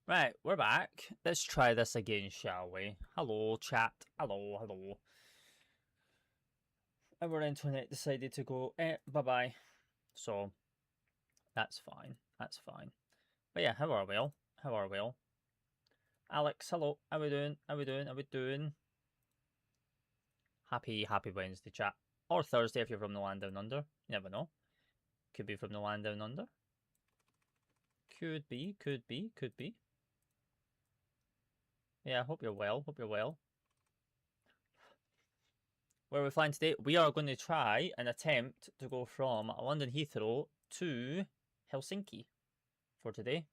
Right, we're back. Let's try this again, shall we? Hello, chat. Hello, hello. Our internet decided to go, bye-bye. So, that's fine. That's fine. But yeah, how are we all? How are we all? Alex, hello. How we doing? How we doing? How we doing? Happy Wednesday, chat. Or Thursday if you're from the land down under. You never know. Could be from the land down under. Could be, could be, could be. Yeah, hope you're well. Hope you're well. Where are we flying today? We are going to try and attempt to go from London Heathrow to Helsinki for today.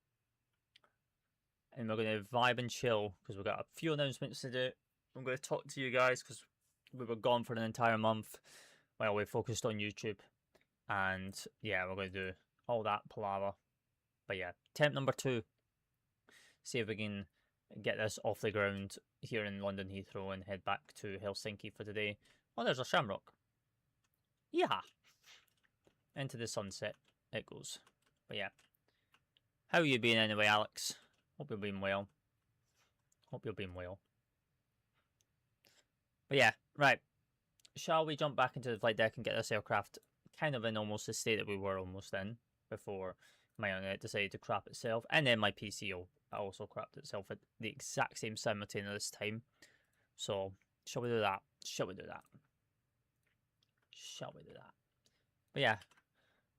And we're going to vibe and chill because we've got a few announcements to do. I'm going to talk to you guys because we were gone for an entire month while we focused on YouTube. And yeah, we're going to do all that palaver. But yeah, attempt number 2. See if we can get this off the ground here in London Heathrow and head back to Helsinki for today. Oh, there's a shamrock. Yeah. Into the sunset it goes. But yeah. How you been anyway, Alex? Hope you're been well. Hope you're been well. But yeah, right. Shall we jump back into the flight deck and get this aircraft kind of in almost the state that we were almost in before my internet decided to crap itself. And then my PC also crapped itself at the exact same simultaneous time. So, shall we do that? Shall we do that? Shall we do that? But yeah,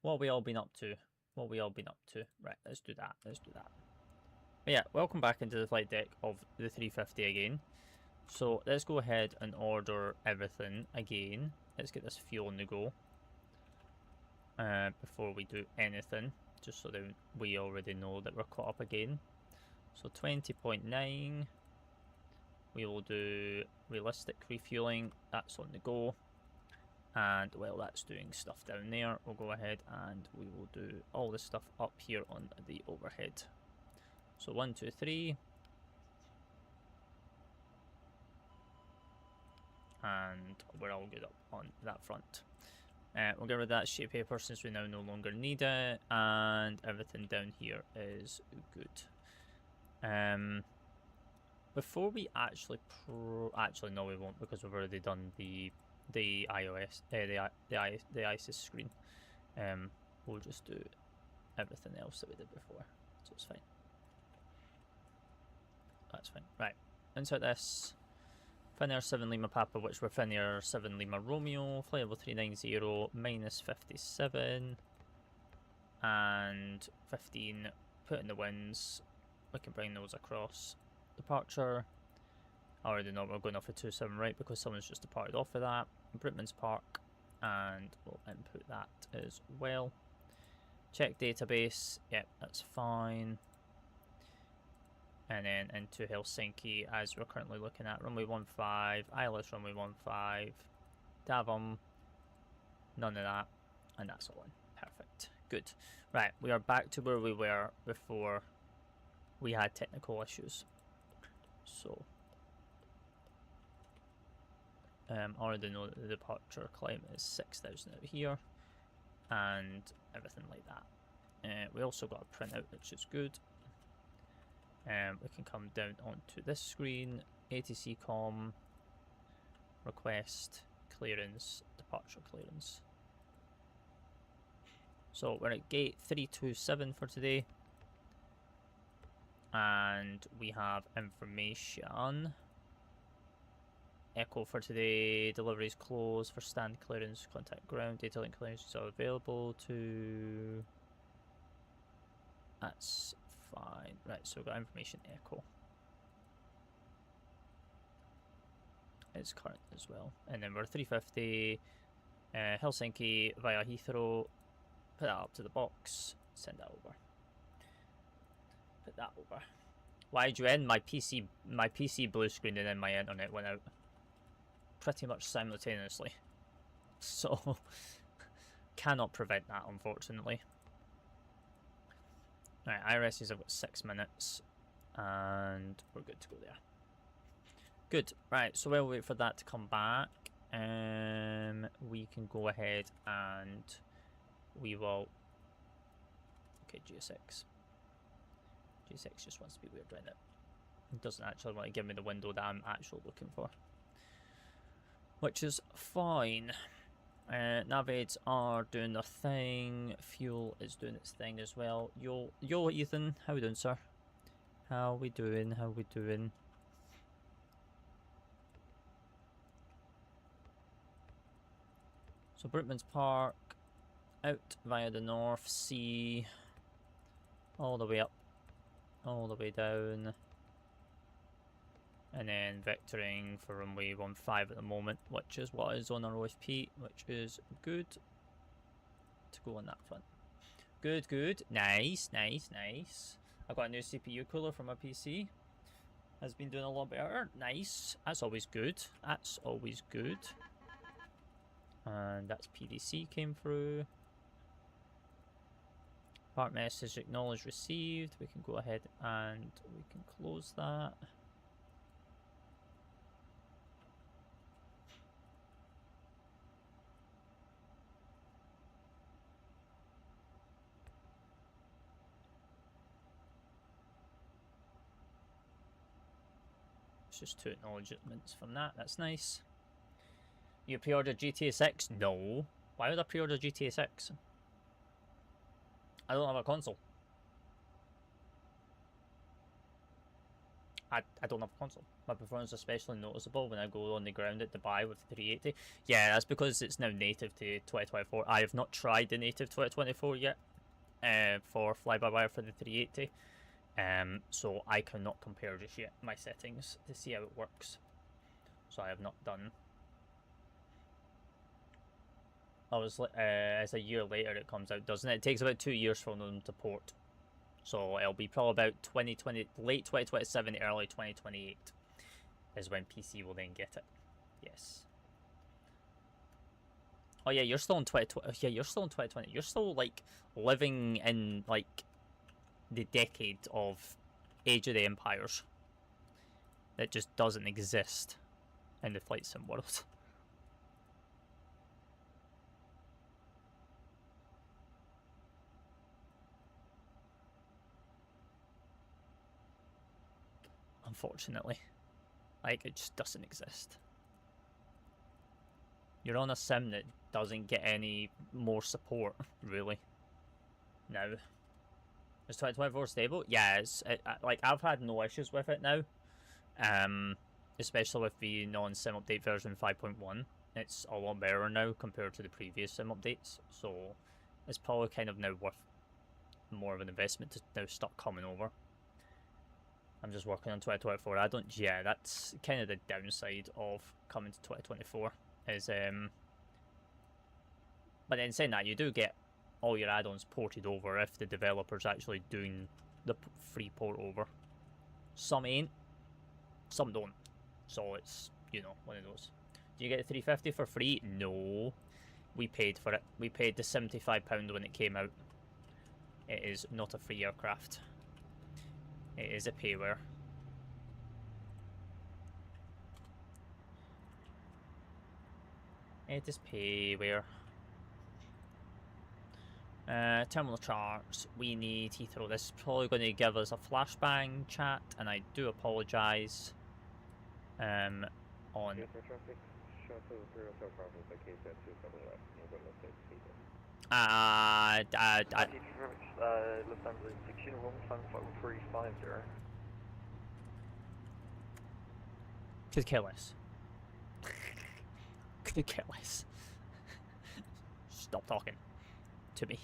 what have we all been up to? What have we all been up to? Right, let's do that. Let's do that. But yeah, welcome back into the flight deck of the 350 again. So let's go ahead and order everything again. Let's get this fuel on the go before we do anything, just so that we already know that we're caught up again. So 20.9. We will do realistic refueling. That's on the go. And while that's doing stuff down there, we'll go ahead and we will do all this stuff up here on the overhead. So 1, 2, 3. And we're all good up on that front. We'll get rid of that sheet of paper since we now no longer need it. And everything down here is good. Before we actually actually no, we won't, because we've already done the iOS the ISIS screen. We'll just do everything else that we did before, so it's fine. That's fine. Right, insert this. Finnair 7 Lima Papa, which we're Finnair 7 Lima Romeo, flight level 390 minus 57 and 15. Put in the winds. We can bring those across. Departure. I already know we're going off a 27 right because someone's just departed off of that. Brickman's Park, and we'll input that as well. Check database. Yep, that's fine. And then into Helsinki, as we're currently looking at runway 15, ILS runway 15, Davum, none of that, and that's all in. Perfect. Good. Right, we are back to where we were before we had technical issues. So, I already know that the departure climb is 6,000 out here, and everything like that. We also got a printout, which is good. We can come down onto this screen, ATC com, request, clearance, departure clearance. So we're at gate 327 for today, and we have information. Echo for today, deliveries closed for stand clearance, contact ground, data link clearances are available to... That's fine. Right, so we've got information echo. It's current as well. And then we're 350, Helsinki via Heathrow. Put that up to the box, send that over. Put that over. Why'd you end? My PC blue screened and then my internet went out. Pretty much simultaneously. So, cannot prevent that, unfortunately. Right, IRSs have got 6 minutes, and we're good to go there. Good. Right, so we'll wait for that to come back. We can go ahead and we will... Okay, GSX. GSX just wants to be weird right now. It doesn't actually want to give me the window that I'm actually looking for. Which is fine. Navigates are doing their thing. Fuel is doing its thing as well. Yo, Ethan, how we doing, sir? How we doing? How we doing? So Brookman's Park, out via the North Sea, all the way up, all the way down, and then vectoring for runway 15 at the moment, which is what is on our OFP, which is good to go on that front. Good, good, nice, nice, nice. I got a new CPU cooler for my PC. Has been doing a lot better. Nice. That's always good. That's always good. And that's PDC came through. Part message acknowledged received. We can go ahead and we can close that. It's just 2 acknowledgements from that. That's nice. You pre-ordered GTA 6? No. Why would I pre-order GTA 6? I don't have a console. I don't have a console. My performance is especially noticeable when I go on the ground at Dubai with the 380. Yeah, that's because it's now native to 2024. I have not tried the native 2024 yet for fly-by-wire for the 380. So I cannot compare just yet my settings to see how it works. So I have not done. Obviously, it's a year later it comes out, doesn't it? It takes about 2 years for them to port. So it'll be probably about 2020, late 2027, early 2028 is when PC will then get it. Yes. Oh yeah, you're still in 2020. Yeah, you're still in 2020. You're still like living in like the decade of Age of the Empires that just doesn't exist in the flight sim world. Unfortunately, like it just doesn't exist. You're on a sim that doesn't get any more support, really. Now, is 2024 stable? Yeah, like I've had no issues with it now. Especially with the non-sim update version 5.1. It's a lot better now compared to the previous sim updates. So it's probably kind of now worth more of an investment to now start coming over. I'm just working on 2024 add-ons. Yeah, that's kind of the downside of coming to 2024. Is but then saying that, you do get all your add-ons ported over if the developer's actually doing the free port over. Some ain't, some don't. So it's, you know, one of those. Do you get a 350 for free? No. We paid for it. We paid the £75 when it came out. It is not a free aircraft. It is a payware. It is payware. Terminal charts. We need Heathrow. This is probably going to give us a flashbang chat, and I do apologise. On. Could kill us. Could kill us. Stop talking to me.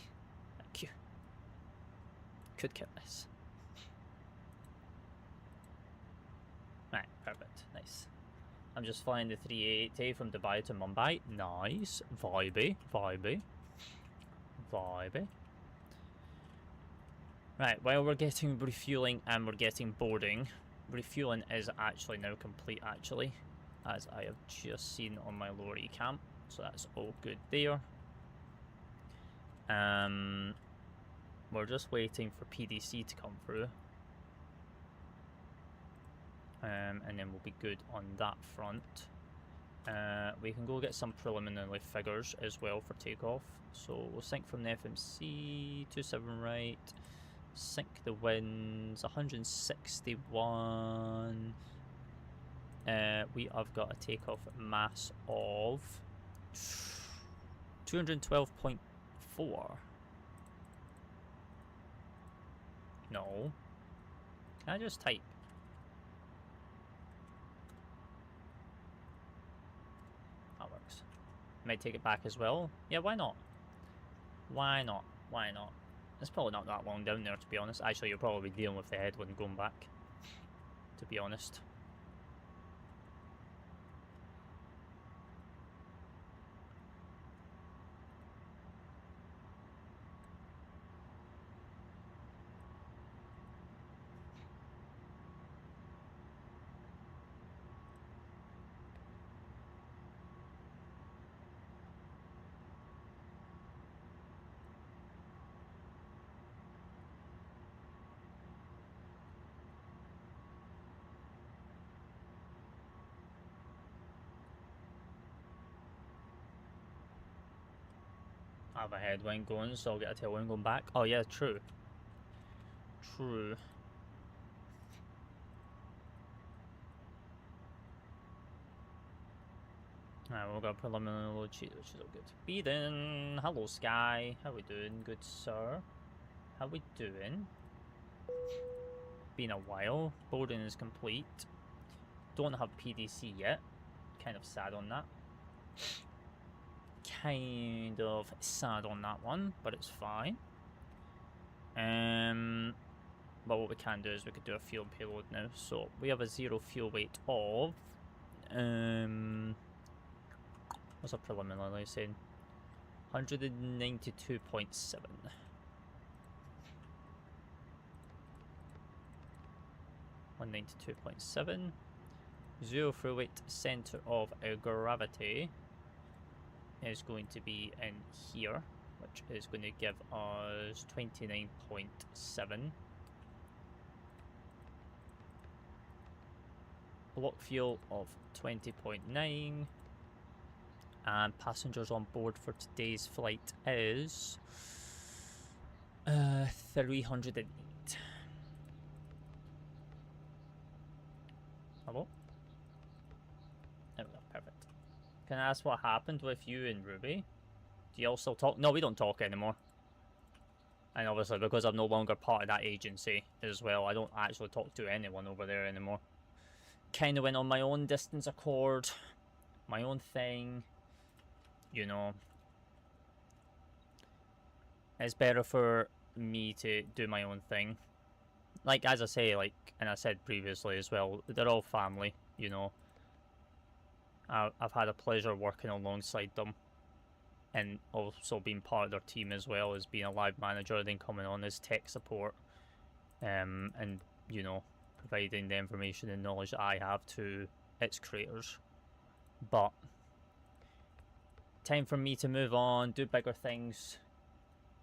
Thank you. Could kill us. Right, perfect. Nice. I'm just flying the 380 from Dubai to Mumbai. Nice. Vibey. Vibey. Vibey. Right, while we're getting refueling and we're getting boarding, refueling is actually now complete, actually, as I have just seen on my lower E-cam, so that's all good there. We're just waiting for PDC to come through, and then we'll be good on that front. We can go get some preliminary figures as well for takeoff. So we'll sync from the FMC 27 right, Sink the winds, 161. We have got a takeoff mass of 212.4. No. Can I just type? That works. Might take it back as well. Yeah, why not? Why not? Why not? It's probably not that long down there, to be honest. Actually, you'll probably be dealing with the headwind going back, to be honest. I have a headwind going, so I'll get a tailwind going back. Oh yeah, true. True. Alright, we've got a preliminary load sheet, which is all good. Beaten! Hello, Sky. How we doing, good sir? How we doing? Been a while. Boarding is complete. Don't have PDC yet. Kind of sad on that. Kind of sad on that one, but it's fine. But what we can do is we could do a fuel payload now. So we have a 0 fuel weight of what's our preliminary saying? 192.7. 192.7. 0 fuel weight, center of gravity is going to be in here, which is going to give us 29.7. Block fuel of 20.9. And passengers on board for today's flight is 308. Hello? There we go, perfect. Can I ask what happened with you and Ruby? Do you all still talk? No, we don't talk anymore. And obviously because I'm no longer part of that agency as well, I don't actually talk to anyone over there anymore. Kind of went on my own distance accord, my own thing, you know. It's better for me to do my own thing. Like, as I say, like, and I said previously as well, they're all family, you know. I've had a pleasure working alongside them, and also being part of their team as well as being a live manager, then coming on as tech support, and, you know, providing the information and knowledge that I have to its creators. But time for me to move on, do bigger things,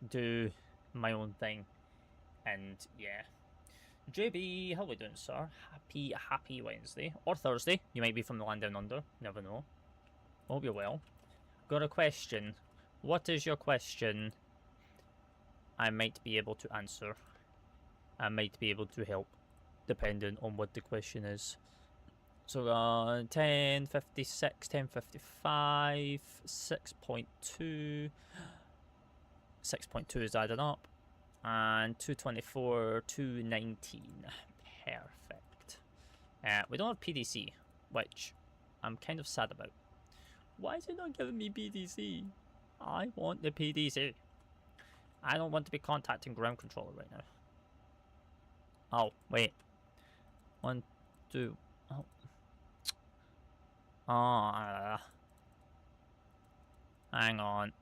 do my own thing, and yeah. JB, how we doing, sir? Happy Wednesday. Or Thursday. You might be from the land down under. Never know. Hope you're well. Got a question. What is your question? I might be able to answer. I might be able to help, depending on what the question is. So 1056, 1055, 6.2. 6.2 is adding up. And 224, 219. Perfect. We don't have PDC, which I'm kind of sad about. Why is it not giving me PDC? I want the PDC. I don't want to be contacting ground controller right now. Oh, wait. 1, 2. Oh. Hang on.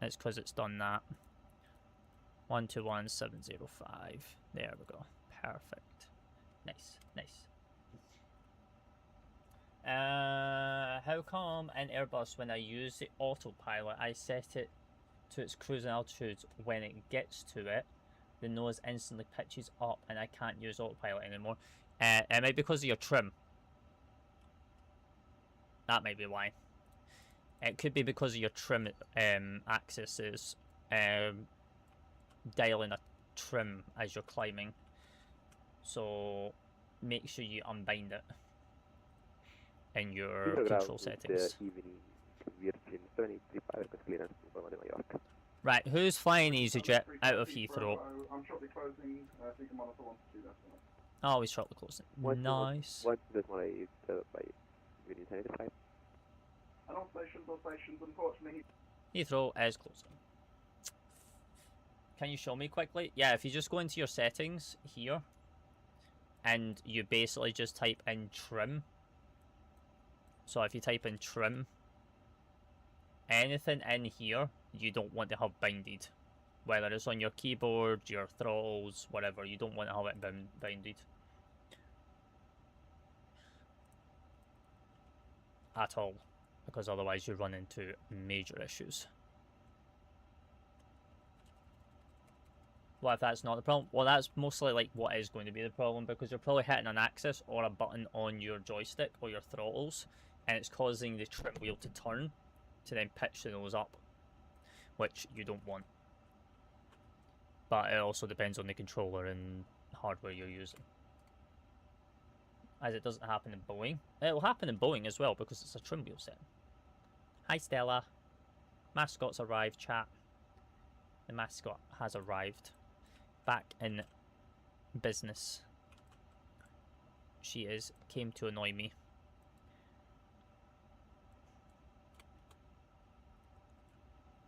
It's because it's done that. 121705. There we go. Perfect. Nice. How come in Airbus when I use the autopilot, I set it to its cruising altitude? When it gets to it, the nose instantly pitches up and I can't use autopilot anymore. It might be because of your trim. That might be why. It could be because of your trim axis is dialing trim as you're climbing. So make sure you unbind it in your control settings. Right, who's flying EasyJet out of Heathrow? I'm shortly closing. I think I'm on a 1 to 2 there. Oh, he's shortly closing. Nice. And all stations, unfortunately. Heathrow is closing. Can you show me quickly? Yeah, if you just go into your settings here, and you basically just type in trim. So if you type in trim, anything in here you don't want to have binded. Whether it's on your keyboard, your throttles, whatever, you don't want to have it binded. At all. Because otherwise you run into major issues. What if that's not the problem? Well, that's mostly like what is going to be the problem, because you're probably hitting an axis or a button on your joystick or your throttles, and it's causing the trim wheel to turn to then pitch the nose up, which you don't want. But it also depends on the controller and hardware you're using. As it doesn't happen in Boeing. It will happen in Boeing as well, because it's a trim wheel setting. Hi Stella. Mascot's arrived, chat. The mascot has arrived. Back in business. She came to annoy me.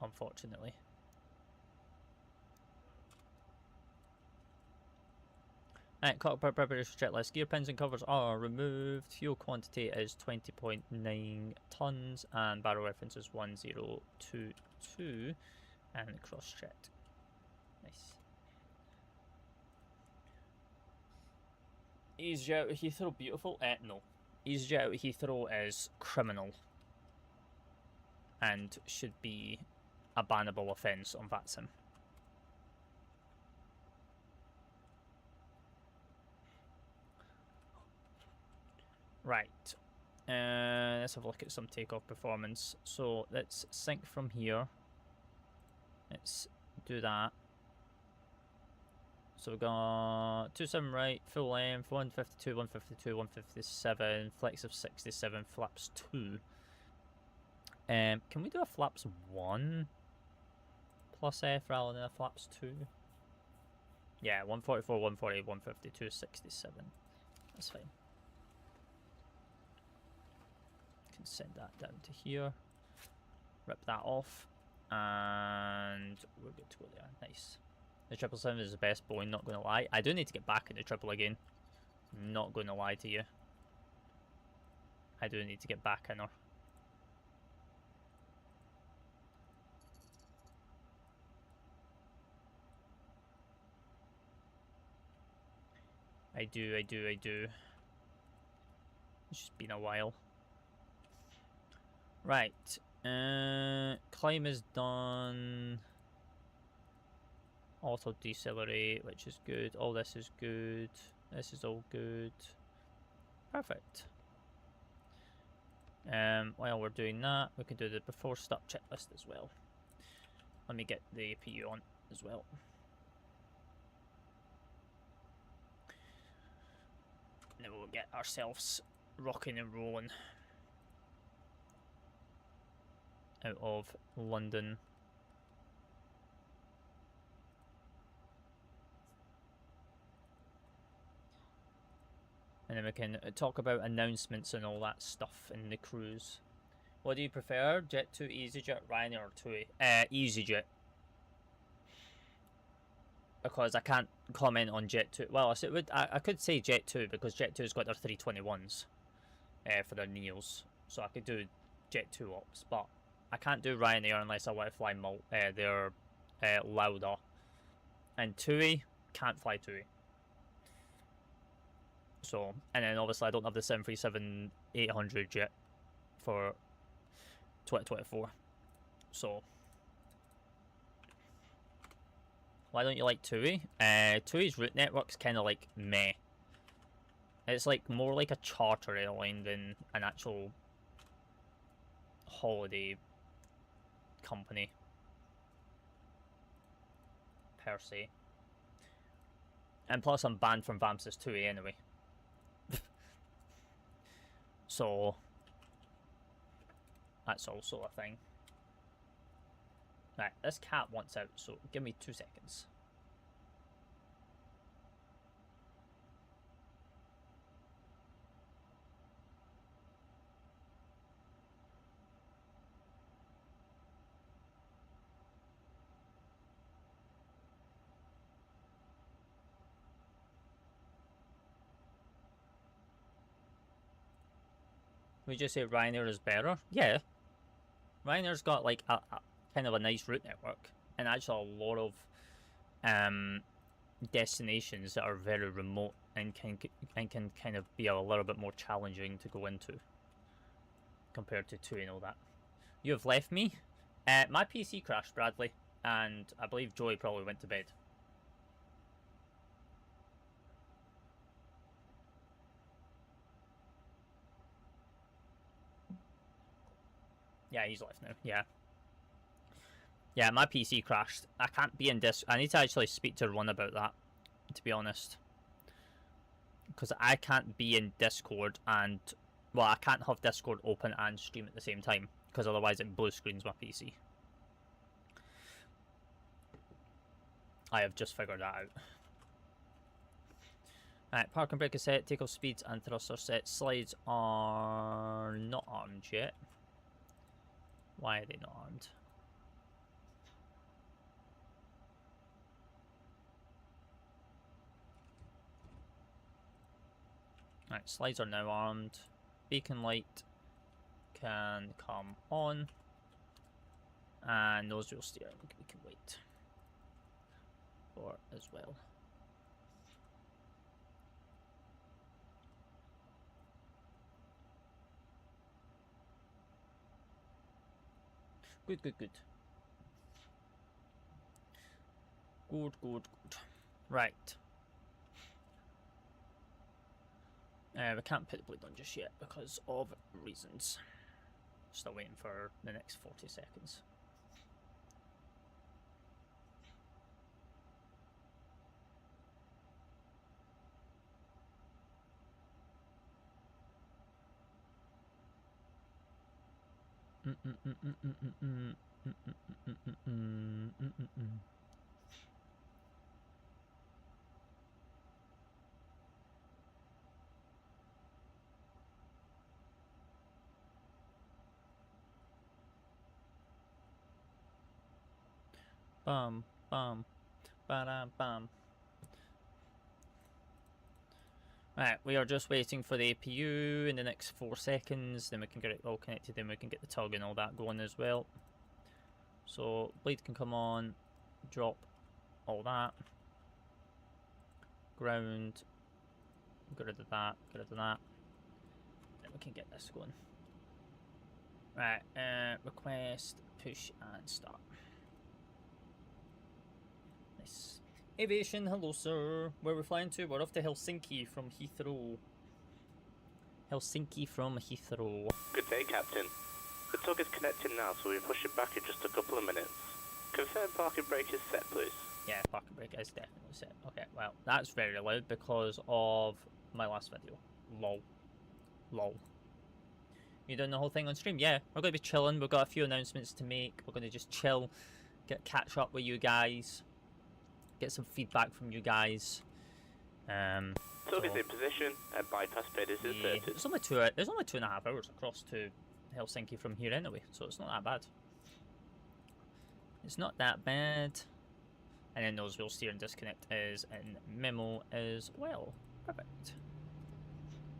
Unfortunately. Alright, cockpit preparation checklist. Gear pins and covers are removed. Fuel quantity is 20.9 tons and barrel reference is 1022 and cross checked. Nice. EasyJet out of Heathrow beautiful? No. EasyJet out of Heathrow is criminal and should be a bannable offence on VATSIM. Right. Let's have a look at some takeoff performance. So let's sync from here. Let's do that. So we've got 27 right, full length, 152, 152, 157, flex of 67, flaps 2. Can we do a flaps 1 plus F rather than a flaps 2? Yeah, 144, 148, 152, 67. That's fine. Can send that down to here. Rip that off. And we're good to go there. Nice. The 777 is the best Boeing, not going to lie. I do need to get back in the triple again. Not going to lie to you. I do need to get back in her. I do. It's just been a while. Right. Climb is done. Auto decelerate, which is good. All this is good. This is all good. Perfect. While we're doing that, we can do the before start checklist as well. Let me get the PU on as well. And then we'll get ourselves rocking and rolling out of London. And then we can talk about announcements and all that stuff in the cruise. What do you prefer? Jet2, EasyJet, Ryanair or TUI? EasyJet. Because I can't comment on Jet2. Well, I could say Jet2 because Jet2's got their 321s for their Neos. So I could do Jet2 ops. But I can't do Ryanair unless I want to fly their Lauda. And TUI, can't fly TUI. So, and then obviously I don't have the 737-800 yet for 2024. So, why don't you like TUI? TUI's route network's kind of like meh. It's like more like a charter airline than an actual holiday company per se. And plus I'm banned from VAMSIS 2A anyway. So that's also a thing. Right, this cat wants out, so give me 2 seconds. We just say Ryanair is better? Yeah. Ryanair's got like a kind of a nice route network, and actually a lot of destinations that are very remote and can kind of be a little bit more challenging to go into compared to 2 and all that. You have left me. My PC crashed, Bradley, and I believe Joey probably went to bed. Yeah, he's left now. Yeah. Yeah, my PC crashed. I can't be in Discord. I need to actually speak to Ron about that, to be honest. Because I can't be in Discord and... Well, I can't have Discord open and stream at the same time. Because otherwise it blue screens my PC. I have just figured that out. Alright, park and brake is set. Takeoff speeds and thrust are set. Slides are not armed yet. Why are they not armed? Alright, slides are now armed. Beacon light can come on. And nose wheel steering we can wait for as well. Good, good, good. Good, good, good. Right. We can't put the blade on just yet because of reasons. Still waiting for the next 40 seconds. Bum, bum, ba-dum, bum. Right, we are just waiting for the APU in the next 4 seconds, then we can get it all connected, then we can get the tug and all that going as well. So, blade can come on, drop all that. Ground, get rid of that, get rid of that. Then we can get this going. Right, request, push and start. Nice. Aviation, hello sir. Where are we flying to? We're off to Helsinki from Heathrow. Helsinki from Heathrow. Good day, Captain. The tug is connecting now, so we'll push it back in just a couple of minutes. Confirm parking brake is set, please. Yeah, parking brake is definitely set. Okay, well, that's very loud because of my last video. Lol. Lol. You doing the whole thing on stream? Yeah, we're going to be chilling. We've got a few announcements to make. We're going to just chill, catch up with you guys, get some feedback from you guys. Tug is in position and bypass bid is inserted. There's only 2.5 hours across to Helsinki from here anyway, so it's not that bad. It's not that bad. And then nose wheel steer and disconnect is in memo as well. Perfect.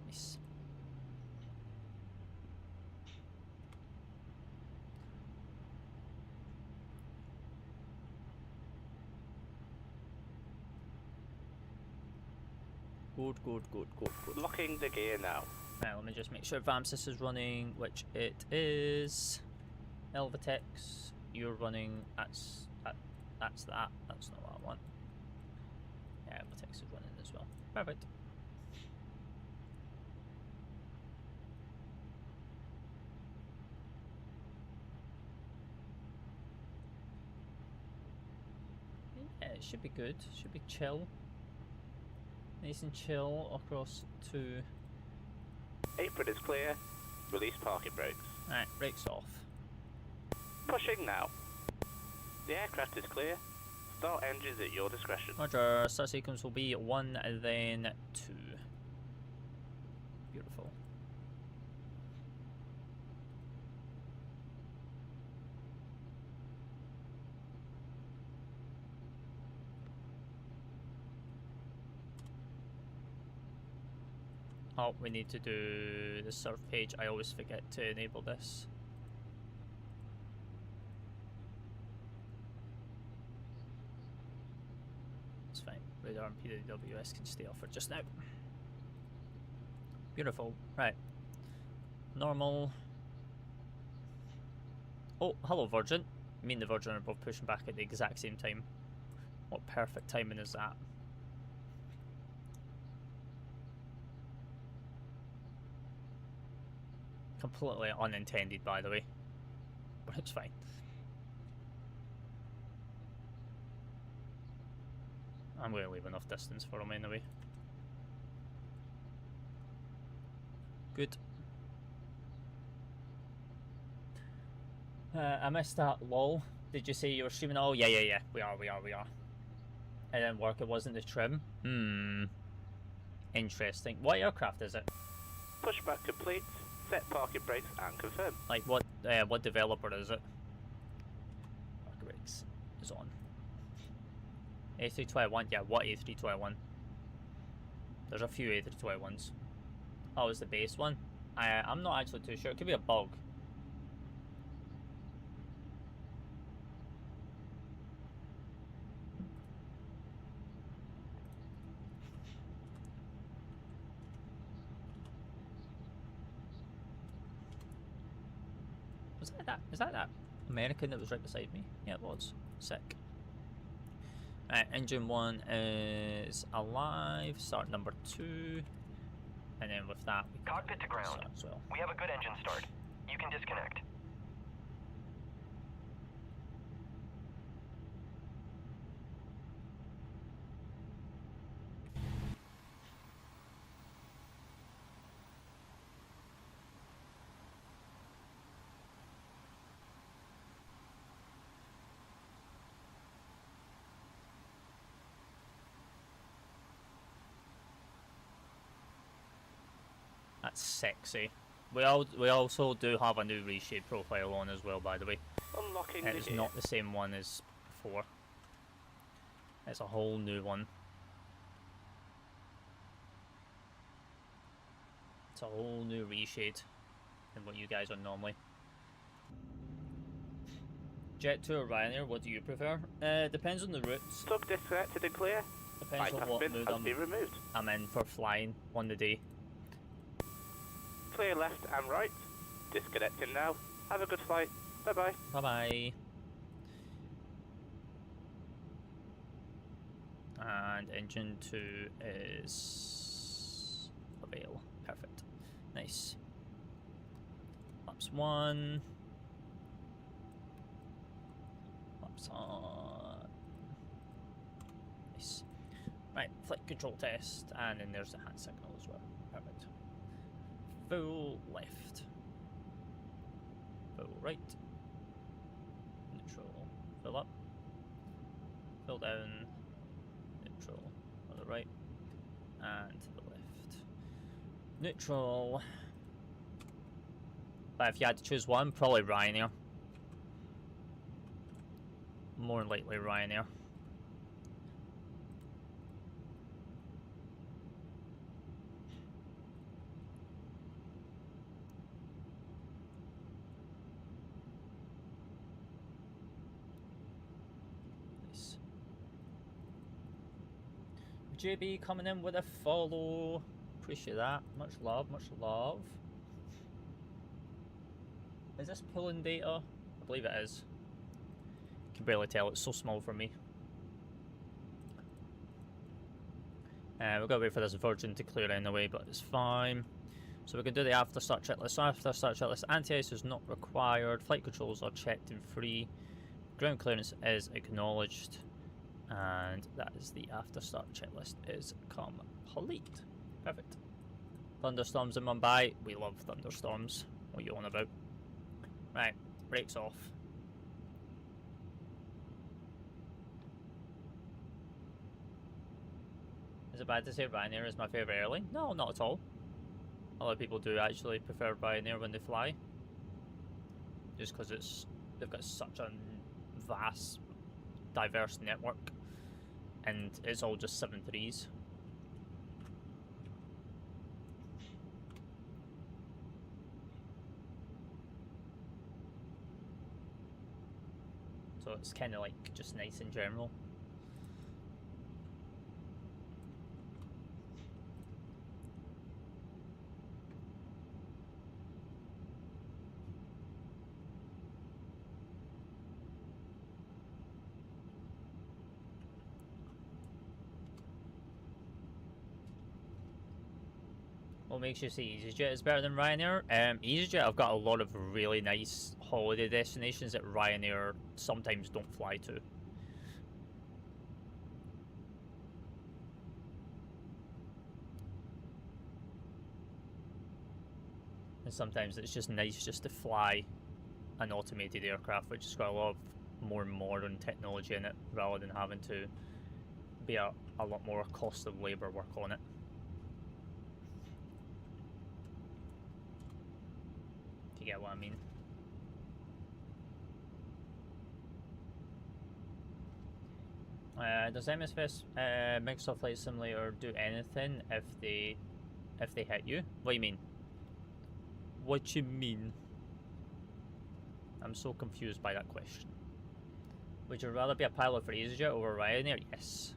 Nice. Good, good, good, good, good. Locking the gear now. Right, let me just make sure VAMSIS is running, which it is. Elvatex, you're running. That's that. That's not what I want. Yeah, Elvatex is running as well. Perfect. Yeah, it should be good. Should be chill. Nice and chill across to... Apron is clear. Release parking brakes. Alright, brakes off. Pushing now. The aircraft is clear. Start engines at your discretion. Roger, start sequence will be 1 and then 2. Beautiful. Oh, we need to do the surf page. I always forget to enable this. It's fine. Radar and PWS can stay off for just now. Beautiful. Right. Normal. Oh, hello Virgin. Me and the Virgin are both pushing back at the exact same time. What perfect timing is that? Completely unintended, by the way, but it's fine. I'm going to leave enough distance for him anyway. Good. I missed that. Lol. Did you say you were streaming? Oh yeah. We are. It didn't work. It wasn't the trim. Interesting. What aircraft is it? Pushback complete. Set parking brakes and confirm. Like what developer is it? Parking brakes is on. A321, yeah, what A321? There's a few A321s. Oh, it's the base one? I'm not actually too sure. It could be a bug. Is that that American that was right beside me? Yeah, it was. Sick. Right, engine 1 is alive. Start number 2. And then with that, we can cockpit to ground. As well. We have a good engine start. You can disconnect. That's sexy. We also do have a new reshade profile on as well, by the way. Unlocking the It's gear. not the same one as before. It's a whole new one. It's a whole new reshade than what you guys are normally. Jet2 or Ryanair, what do you prefer? Depends on the routes. Tug disconnected and clear. Depends on Bypass what bin mood has been removed. I'm in for flying on the day. Clear left and right. Disconnecting now. Have a good flight. Bye bye. Bye bye. And engine 2 is avail. Perfect. Nice. Laps 1. Laps on. Nice. Right, flight control test, and then there's the hand signal as well. Perfect. Full left. Full right. Neutral. Fill up. Fill down. Neutral. On the right. And to the left. Neutral. But if you had to choose one, probably Ryanair. More likely Ryanair. JB coming in with a follow. Appreciate that. Much love, much love. Is this pulling data? I believe it is. Can barely tell, it's so small for me. We've got to wait for this Virgin to clear anyway, but it's fine. So we can do the after start checklist. After start checklist, anti-ice is not required. Flight controls are checked and free. Ground clearance is acknowledged. And that is the after start checklist is complete. Perfect. Thunderstorms in Mumbai. We love thunderstorms. What are you on about? Right, brakes off. Is it bad to say Ryanair is my favourite airline? No, not at all. A lot of people do actually prefer Ryanair when they fly. Just because they've got such a vast, diverse network. And it's all just 737s. So it's kind of like just nice in general. What makes you say EasyJet is better than Ryanair? EasyJet, I've got a lot of really nice holiday destinations that Ryanair sometimes don't fly to. And sometimes it's just nice just to fly an automated aircraft, which has got a lot of more modern technology in it, rather than having to be a lot more cost of labour work on it. You get what I mean? Does MSFS Microsoft Flight Simulator do anything if they hit you? What do you mean? What you mean? I'm so confused by that question. Would you rather be a pilot for EasyJet over Ryanair? Yes.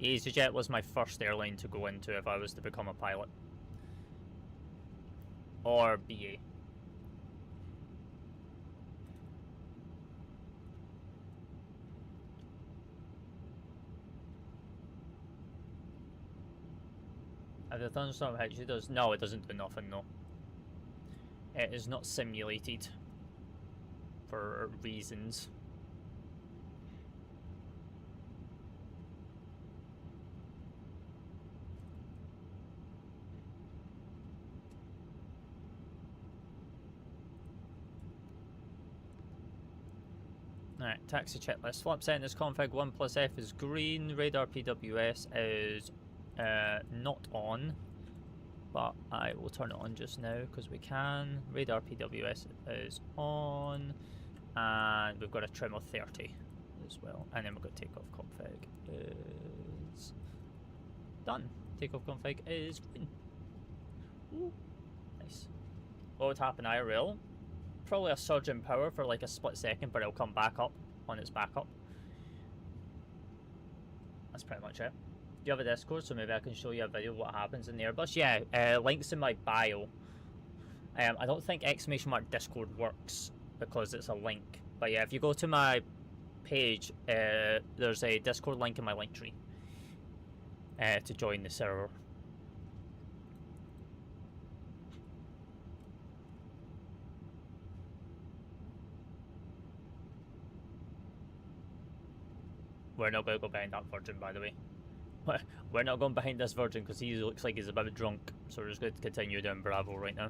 EasyJet was my first airline to go into if I was to become a pilot. Or BA. If the thunderstorm hits you, does no, it doesn't do nothing. No, it is not simulated for reasons. Alright, taxi checklist. Flap setting is config 1 plus F is green. Radar PWS is not on, but I will turn it on just now because we can. Radar PWS is on, and we've got a trim of 30 as well, and then we've got takeoff config is done. Takeoff config is green. Ooh, nice. What would happen IRL? Probably a surge in power for like a split second, but it'll come back up on its backup. That's pretty much it. Do you have a Discord so maybe I can show you a video of what happens in the Airbus? Yeah, links in my bio. I don't think ! Discord works because it's a link. But yeah, if you go to my page, there's a Discord link in my link tree to join the server. We're not going to go behind that Virgin, by the way. We're not going behind this Virgin because he looks like he's a bit drunk. So we're just going to continue down Bravo right now.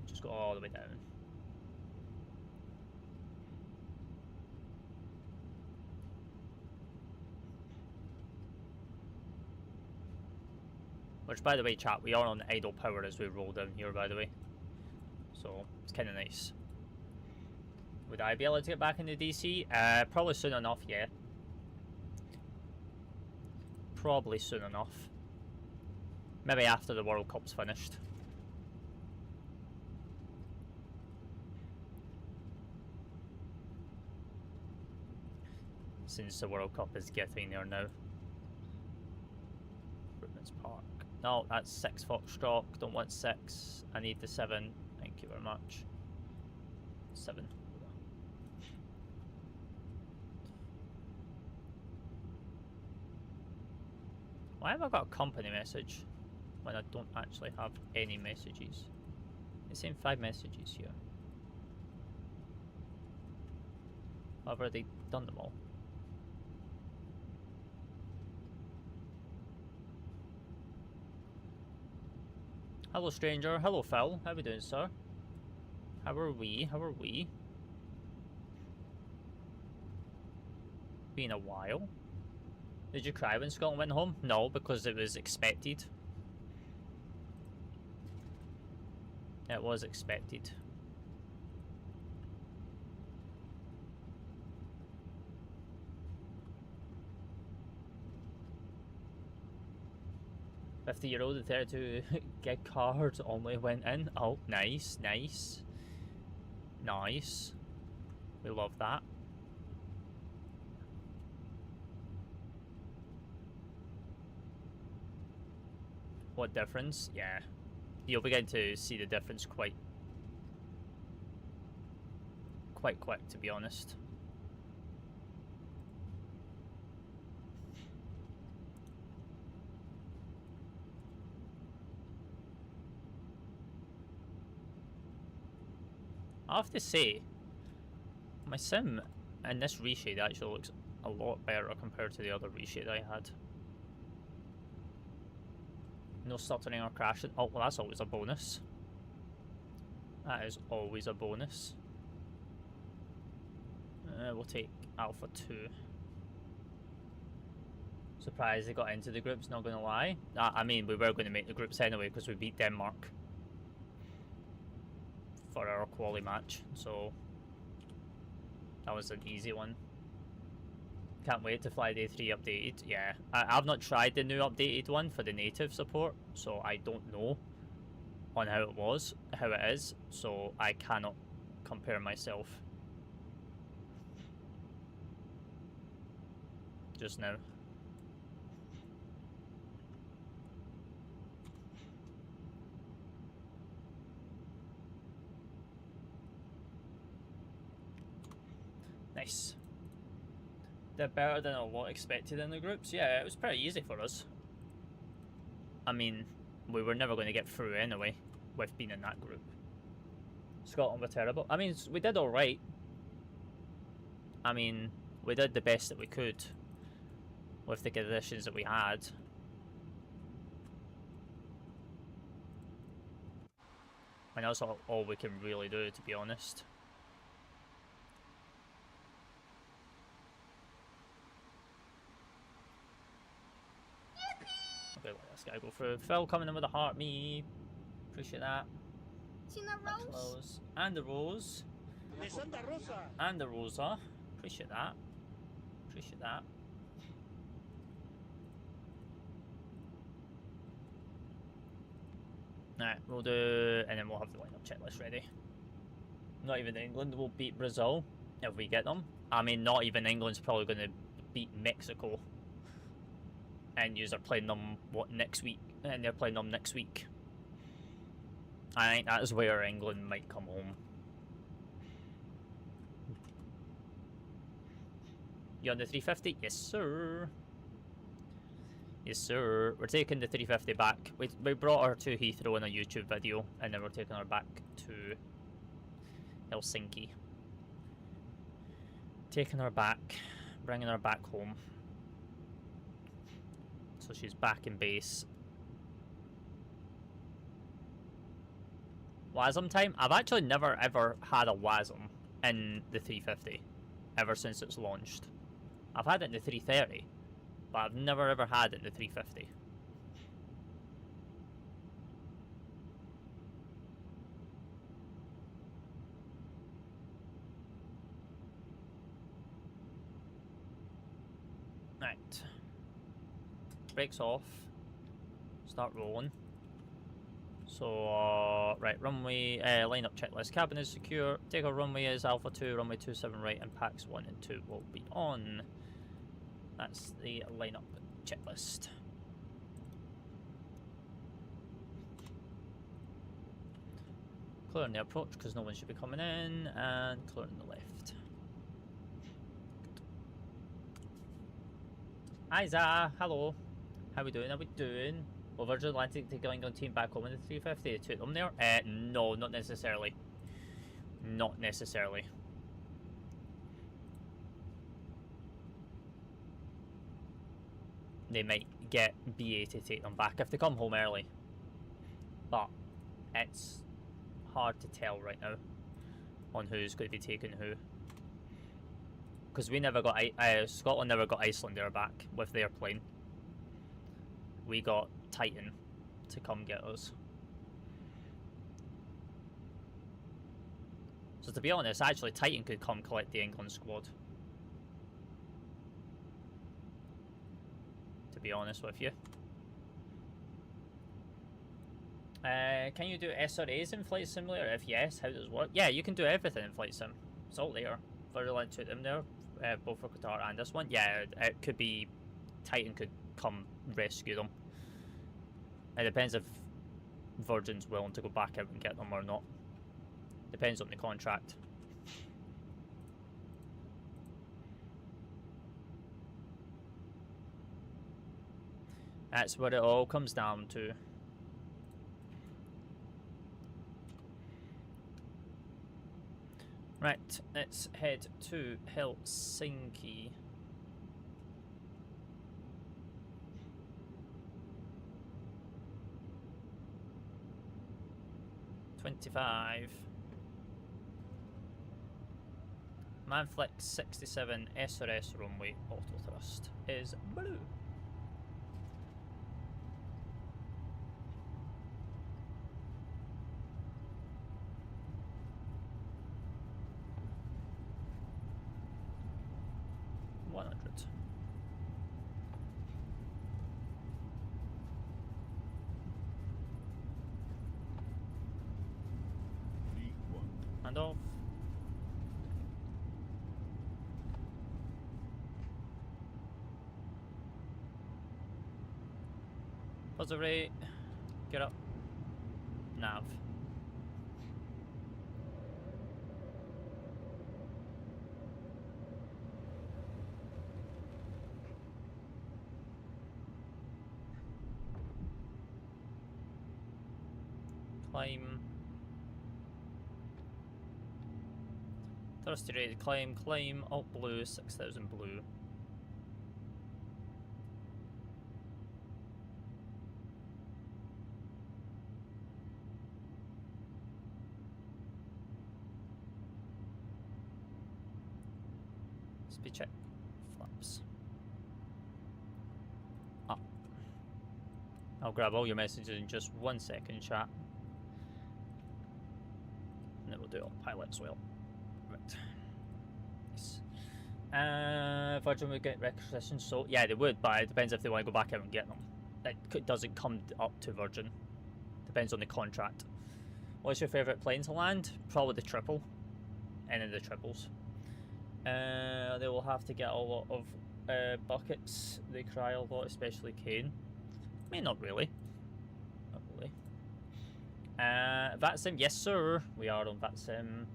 Just go all the way down. Which, by the way, chat, we are on idle power as we roll down here, by the way. So it's kind of nice. Would I be able to get back into DC? Probably soon enough, yeah. Probably soon enough. Maybe after the World Cup's finished. Since the World Cup is getting there now. Recruitment's Park. No, that's 6 Foxtrot. Don't want 6. I need the 7. Thank you very much. 7. Why have I got a company message when I don't actually have any messages? It's saying 5 messages here. I've already done them all. Hello, stranger. Hello, Phil. How we doing, sir? How are we? How are we? Been a while. Did you cry when Scotland went home? No, because it was expected. It was expected. €50 and 32 gig card only went in. Oh, nice, nice. Nice. We love that. What difference? Yeah. You'll begin to see the difference quite quick, to be honest. I have to say, my sim in this reshade actually looks a lot better compared to the other reshade I had. No stuttering or crashing. Oh, well, that's always a bonus. That is always a bonus. We'll take Alpha 2. Surprised they got into the groups, not gonna lie. I mean, we were going to make the groups anyway because we beat Denmark for our quali match, so that was an easy one. Can't wait to fly the A3 updated. Yeah, I've not tried the new updated one for the native support, so I don't know on how it is, so I cannot compare myself just now. Nice. They're better than a lot expected in the groups. Yeah, it was pretty easy for us. I mean, we were never going to get through anyway with being in that group. Scotland were terrible. I mean, we did alright. I mean, we did the best that we could with the conditions that we had. And that's all we can really do, to be honest. Okay, let this guy go through. Phil coming in with a heart, me. Appreciate that. Seen the rose? And the rose. And the rosa. Appreciate that. Appreciate that. Alright, we'll do, and then we'll have the lineup checklist ready. Not even England will beat Brazil if we get them. I mean, not even England's probably going to beat Mexico. And you're playing them, what, next week? And they're playing them next week. I think that is where England might come home. You on the 350? Yes, sir. Yes, sir. We're taking the 350 back. We brought her to Heathrow in a YouTube video, and then we're taking her back to Helsinki. Taking her back, bringing her back home. So she's back in base. WASM time? I've actually never ever had a WASM in the 350 ever since it's launched. I've had it in the 330, but I've never ever had it in the 350. Right. Brakes off. Start rolling. So, right, runway, lineup checklist. Cabin is secure. Take our runway is Alpha 2, runway 27 right, and packs 1 and 2 will be on. That's the lineup checklist. Clearing the approach because no one should be coming in, and clearing the left. Hi Za, hello. How we doing? How we doing? Will Virgin Atlantic take the England team back home in the 350 to took them there? No, not necessarily. Not necessarily. They might get BA to take them back if they come home early. But it's hard to tell right now on who's going to be taking who. Because we never got Scotland never got Icelandair back with their plane. We got Titan to come get us. So to be honest, actually Titan could come collect the England squad. To be honest with you. Can you do SRAs in Flight Simulator? If yes, how does it work? Yeah, you can do everything in Flight Sim. It's all there. Virulent to them there, both for Qatar and this one. Yeah, it could be Titan could come rescue them. It depends if Virgin's willing to go back out and get them or not. Depends on the contract. That's what it all comes down to. Right, let's head to Helsinki. $25. Manflex 67 SRS runway auto thrust is blue. And off. Positive rate. Get up. Nav. Climb. Thrusty rate, climb, alt blue, 6000 blue. Speed check, flaps. Up. I'll grab all your messages in just 1 second, chat. And then we'll do it on pilot as well. Nice. Virgin would get requisitions, so yeah, they would, but it depends if they want to go back out and get them. It doesn't come up to Virgin. Depends on the contract. What's your favourite plane to land? Probably the triple. Any of the triples. They will have to get a lot of buckets. They cry a lot, especially Kane. I mean, not really. Not really. VATSIM, yes sir. We are on VATSIM.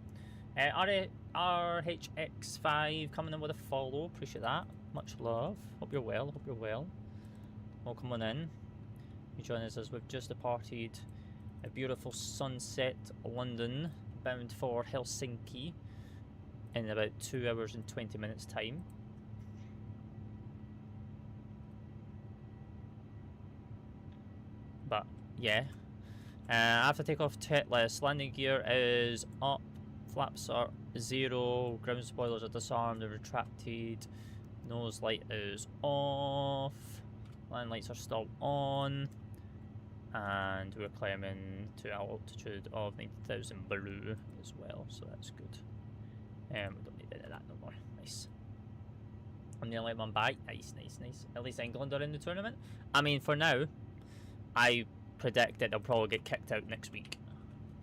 RHX5 coming in with a follow. Appreciate that. Much love. Hope you're well. Hope you're well. Welcome on in. You join us as we've just departed a beautiful sunset London, bound for Helsinki in about 2 hours and 20 minutes time. But yeah, after takeoff, list. Landing gear is up. Flaps are 0, ground spoilers are disarmed and retracted, nose light is off, land lights are still on, and we're climbing to an altitude of 90,000 blue as well, so that's good. We don't need any of that no more. Nice. I'm the only one back. Nice, nice, nice. At least England are in the tournament. I mean, for now, I predict that they'll probably get kicked out next week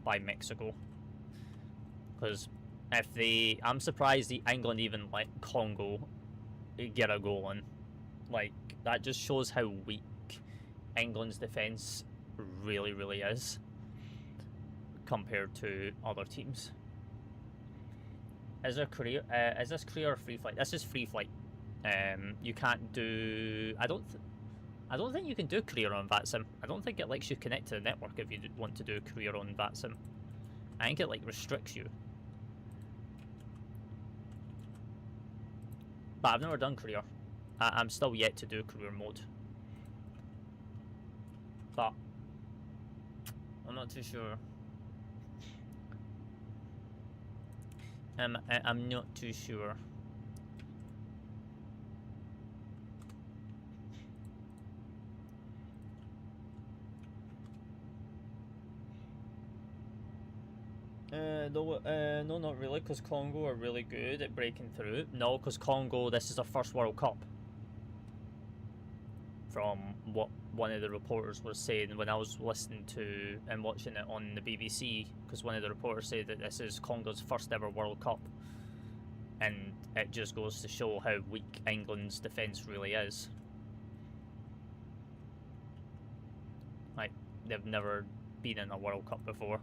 by Mexico. Because if they, I'm surprised the England even let Congo get a goal in. Like, that just shows how weak England's defence really, really is compared to other teams. Is there career? Is this career or free flight? This is free flight. You can't do. I don't think you can do career on VATSIM. I don't think it lets you connect to the network if you want to do career on VATSIM. I think it like restricts you. But I've never done career. I'm still yet to do career mode. But I'm not too sure. I'm not too sure. No, not really, because Congo are really good at breaking through. No, because Congo, this is their first World Cup. From what one of the reporters was saying when I was listening to and watching it on the BBC, because one of the reporters said that this is Congo's first ever World Cup. And it just goes to show how weak England's defence really is. Like, they've never been in a World Cup before.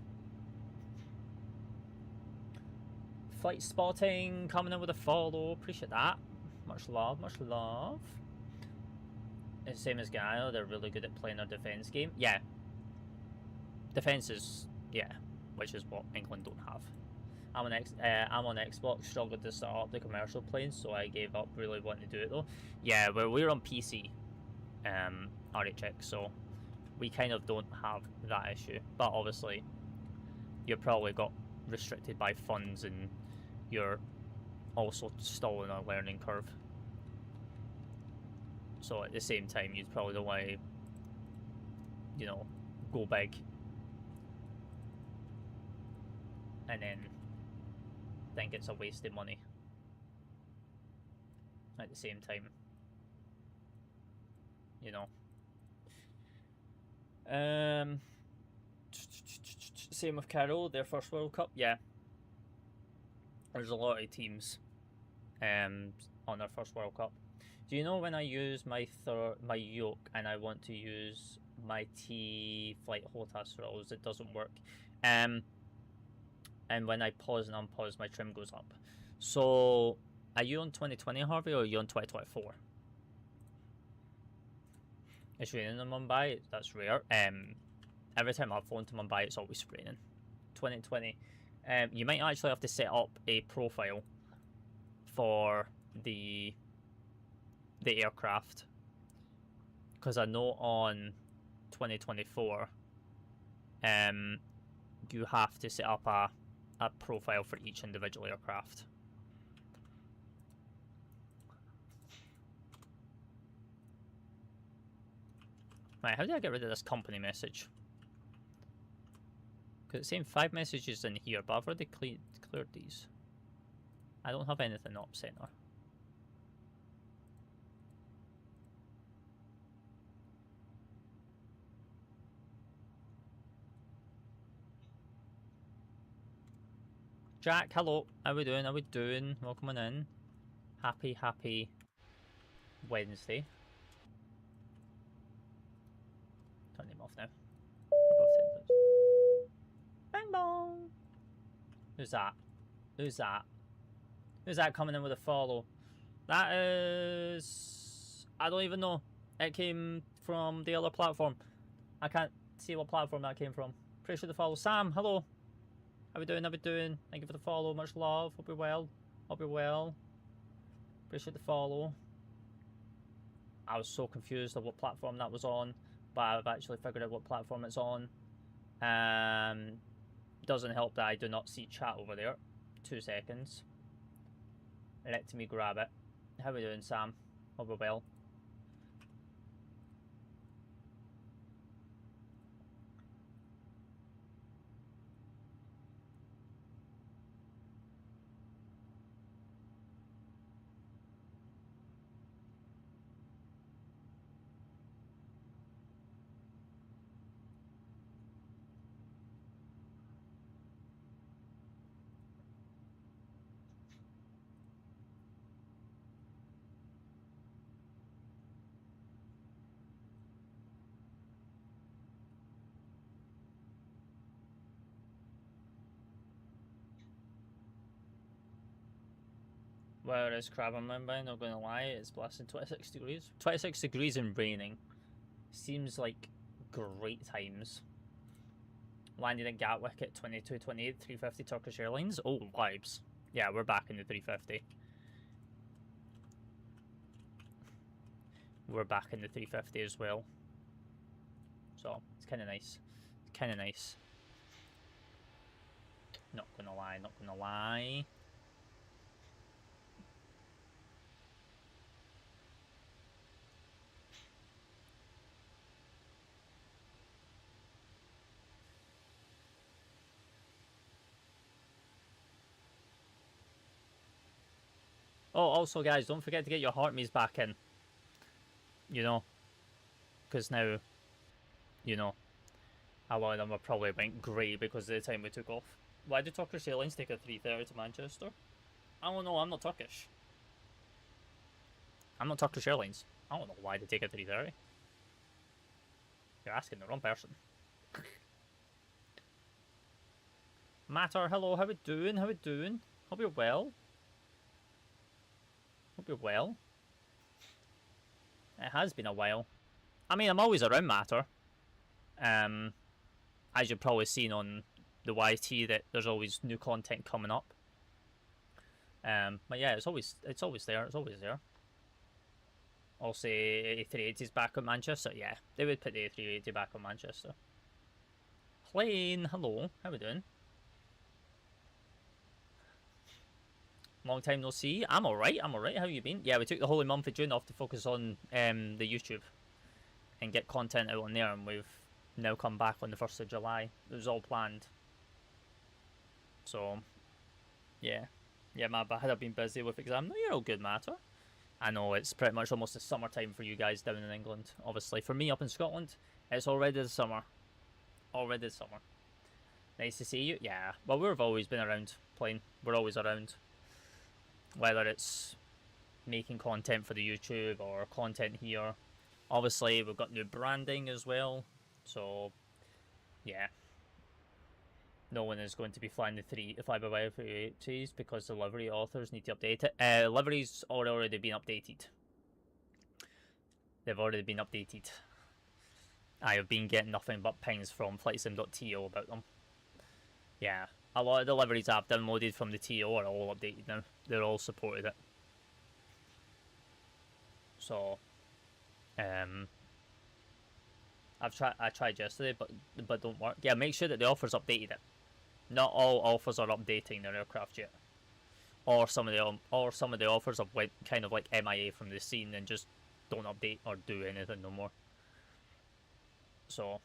Flight spotting, coming in with a follow, appreciate that. Much love, much love. It's the same as Ghana, they're really good at playing their defence game. Yeah. Defence is, yeah, which is what England don't have. I'm on Xbox, struggled to start up the commercial plane, so I gave up really wanting to do it though. Yeah, we're on PC, RHX, so we kind of don't have that issue. But obviously, you've probably got restricted by funds and you're also still in a learning curve. So at the same time, you'd probably don't want to, you know, go big and then think it's a waste of money at the same time, you know. Same with Carol, their first World Cup. Yeah, there's a lot of teams on their first World Cup. Do you know when I use my yoke and I want to use my T flight HOTAS throttles, it doesn't work. And when I pause and unpause, my trim goes up. So, are you on 2020, Harvey, or are you on 2024? It's raining in Mumbai. That's rare. Every time I've flown to Mumbai, it's always raining. 2020. You might actually have to set up a profile for the aircraft, because I know on 2024, you have to set up a profile for each individual aircraft. Right, how do I get rid of this company message? Because it's saying 5 messages in here, but I've already cleared these. I don't have anything up center. Jack, hello. How we doing? How we doing? Welcome on in. Happy Wednesday. Turn him off now. Bang bong. Who's that? Who's that? Who's that coming in with a follow? That is... I don't even know. It came from the other platform. I can't see what platform that came from. Appreciate the follow. Sam, hello. How we doing? How we doing? Thank you for the follow. Much love. Hope you're well. Hope you're well. Appreciate the follow. I was so confused of what platform that was on, but I've actually figured out what platform it's on. Doesn't help that I do not see chat over there. 2 seconds. Let me grab it. How we doing, Sam? Hope we're well. Where is crab on Mumbai? Not gonna lie, it's blasting 26 degrees. 26 degrees and raining. Seems like great times. Landing at Gatwick at 22:28, 350 Turkish Airlines. Oh, vibes. Yeah, we're back in the 350. We're back in the 350 as well. So, it's kind of nice. It's kind of nice. Not gonna lie, not gonna lie. Oh, also guys, don't forget to get your heart me's back in. You know, because now, you know, a lot of them have probably went grey because of the time we took off. Why did Turkish Airlines take a 330 to Manchester? I don't know, I'm not Turkish. I'm not Turkish Airlines. I don't know why they take a 330. You're asking the wrong person. Matter, hello, how we doing? How we doing? Hope you're well. Hope you're well. It has been a while. I mean, I'm always around Matter. As you've probably seen on the YT, that there's always new content coming up. But yeah, it's always there. It's always there. Also, A380 is back on Manchester. Yeah, they would put the A380 back on Manchester. Plane, hello, how we doing? Long time no see. I'm alright, How you been? Yeah, we took the whole month of June off to focus on the YouTube and get content out on there, and we've now come back on the 1st of July. It was all planned. So, yeah. Yeah, my bad, I've been busy with exam. No, you're all good, Matter. I know, it's pretty much almost the summertime for you guys down in England. Obviously, for me up in Scotland, it's already the summer. Already the summer. Nice to see you. Yeah, well, we've always been around playing. We're always around. Whether it's making content for the YouTube or content here. Obviously, we've got new branding as well. So, yeah. No one is going to be flying the 5x5 380s because the livery authors need to update it. Liveries are already been updated. They've already been updated. I have been getting nothing but pings from flightsim.to about them. Yeah. A lot of the liveries I've downloaded from the TO are all updated now. They're all supported it. So, I tried yesterday, but don't work. Yeah, make sure that the offers updated it. Not all offers are updating their aircraft yet. Or some of the offers have went kind of like MIA from the scene and just don't update or do anything no more. So,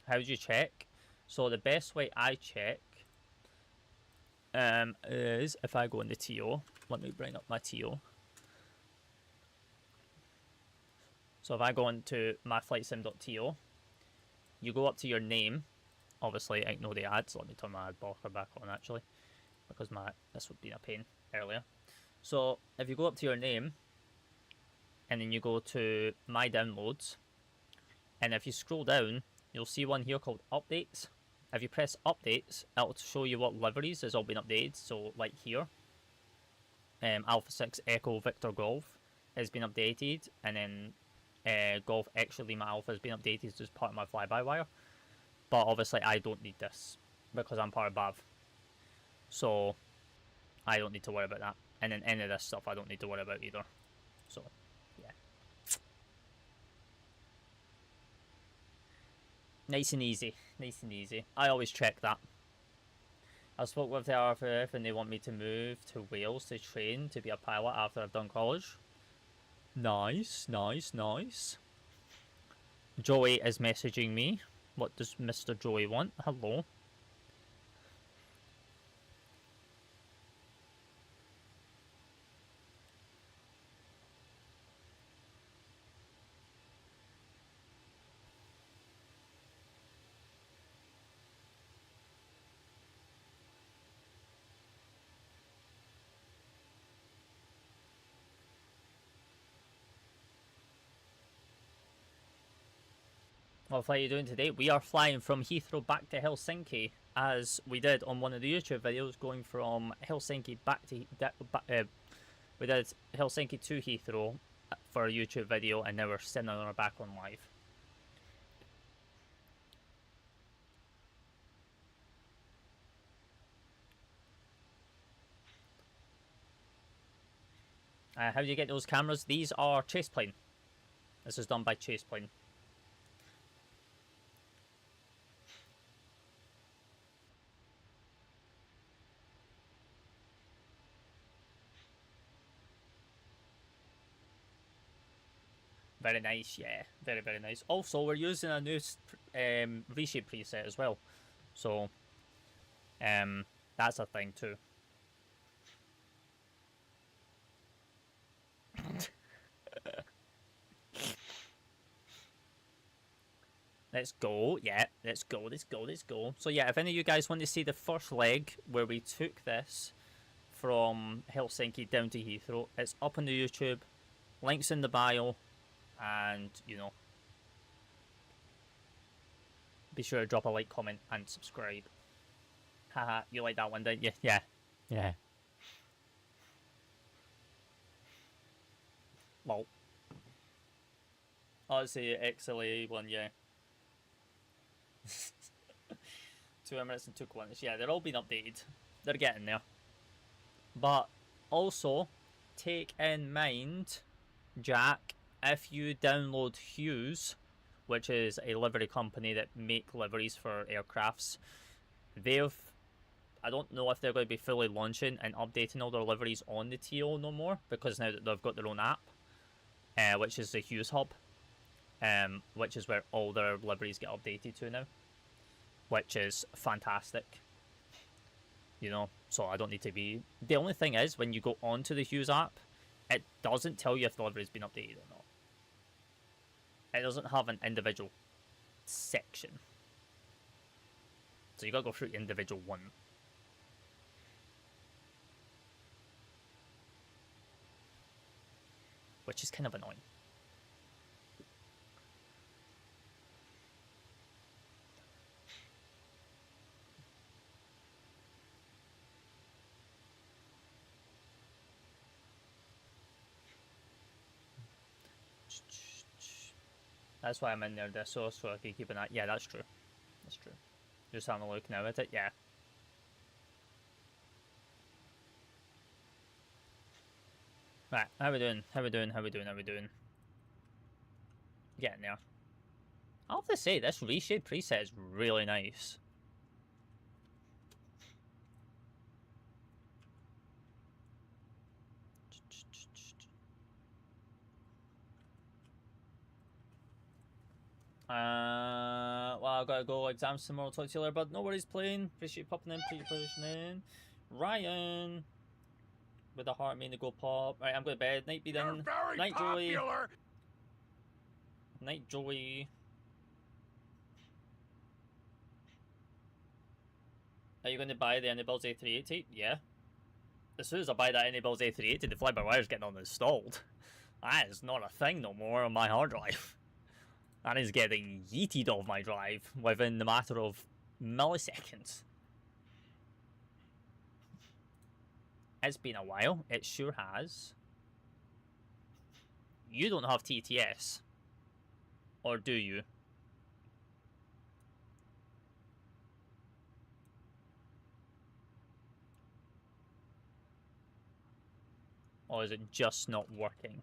how do you check? So the best way I check is if I go into TO. Let me bring up my TO. So if I go into my flightsim.to, you go up to your name. Obviously, ignore the ads. Let me turn my ad blocker back on actually, because this would be a pain earlier. So if you go up to your name, and then you go to my downloads, and if you scroll down, you'll see one here called updates. If you press updates, it'll show you what liveries has all been updated. So like here, Alpha 6 Echo Victor Golf has been updated, and then Golf Extra Lima Alpha has been updated as part of my fly-by-wire. But obviously I don't need this because I'm part of BAV. So I don't need to worry about that. And then any of this stuff I don't need to worry about either. So, yeah. Nice and easy. Nice and easy. I always check that. I spoke with the RFF and they want me to move to Wales to train to be a pilot after I've done college. Nice, nice, nice. Joey is messaging me. What does Mr. Joey want? Hello. What flight are you doing today? We are flying from Heathrow back to Helsinki, as we did on one of the YouTube videos, going from Helsinki back to... we did Helsinki to Heathrow for a YouTube video, and now we're sitting on our back on live. How do you get those cameras? These are Chase Plane. This is done by Chase Plane. Very nice, yeah. Very, very nice. Also, we're using a new reshape preset as well. So, that's a thing too. Let's go. Yeah, let's go, let's go, let's go. So yeah, if any of you guys want to see the first leg where we took this from Helsinki down to Heathrow, it's up on the YouTube. Links in the bio. And, you know, be sure to drop a like, comment, and subscribe. Haha, you like that one, didn't you? Yeah. Yeah. Lol. Odyssey XLA one, yeah. 2 Emirates and 2 Qantas. Yeah, they're all being updated. They're getting there. But also, take in mind, Jack, if you download Hughes, which is a livery company that make liveries for aircrafts, I don't know if they're going to be fully launching and updating all their liveries on the TO no more, because now that they've got their own app, which is the Hughes Hub, which is where all their liveries get updated to now, which is fantastic. You know, so I don't need to be... The only thing is, when you go onto the Hughes app, it doesn't tell you if the livery's been updated or not. It doesn't have an individual section. So you gotta go through individual one. Which is kind of annoying. That's why I'm in there, so I can keep an eye. Yeah, that's true. That's true. Just having a look now at it, yeah. Right, how we doing? How we doing? How we doing? How we doing? Getting there. I have to say, this reshape preset is really nice. Well, I've got to go exams tomorrow. Talk to you later, but no worries, playing. Appreciate you popping in, positioning. Ryan with a heart mean to go pop. Right, I'm going to bed. Night be done. Night, Joey. Night, Joey. Are you going to buy the Inibuilds A380? Yeah. As soon as I buy that Inibuilds A380, the fly-by-wire's getting uninstalled. That is not a thing no more on my hard drive. That is getting yeeted off my drive within the matter of milliseconds. It's been a while. It sure has. You don't have TTS. Or do you? Or is it just not working?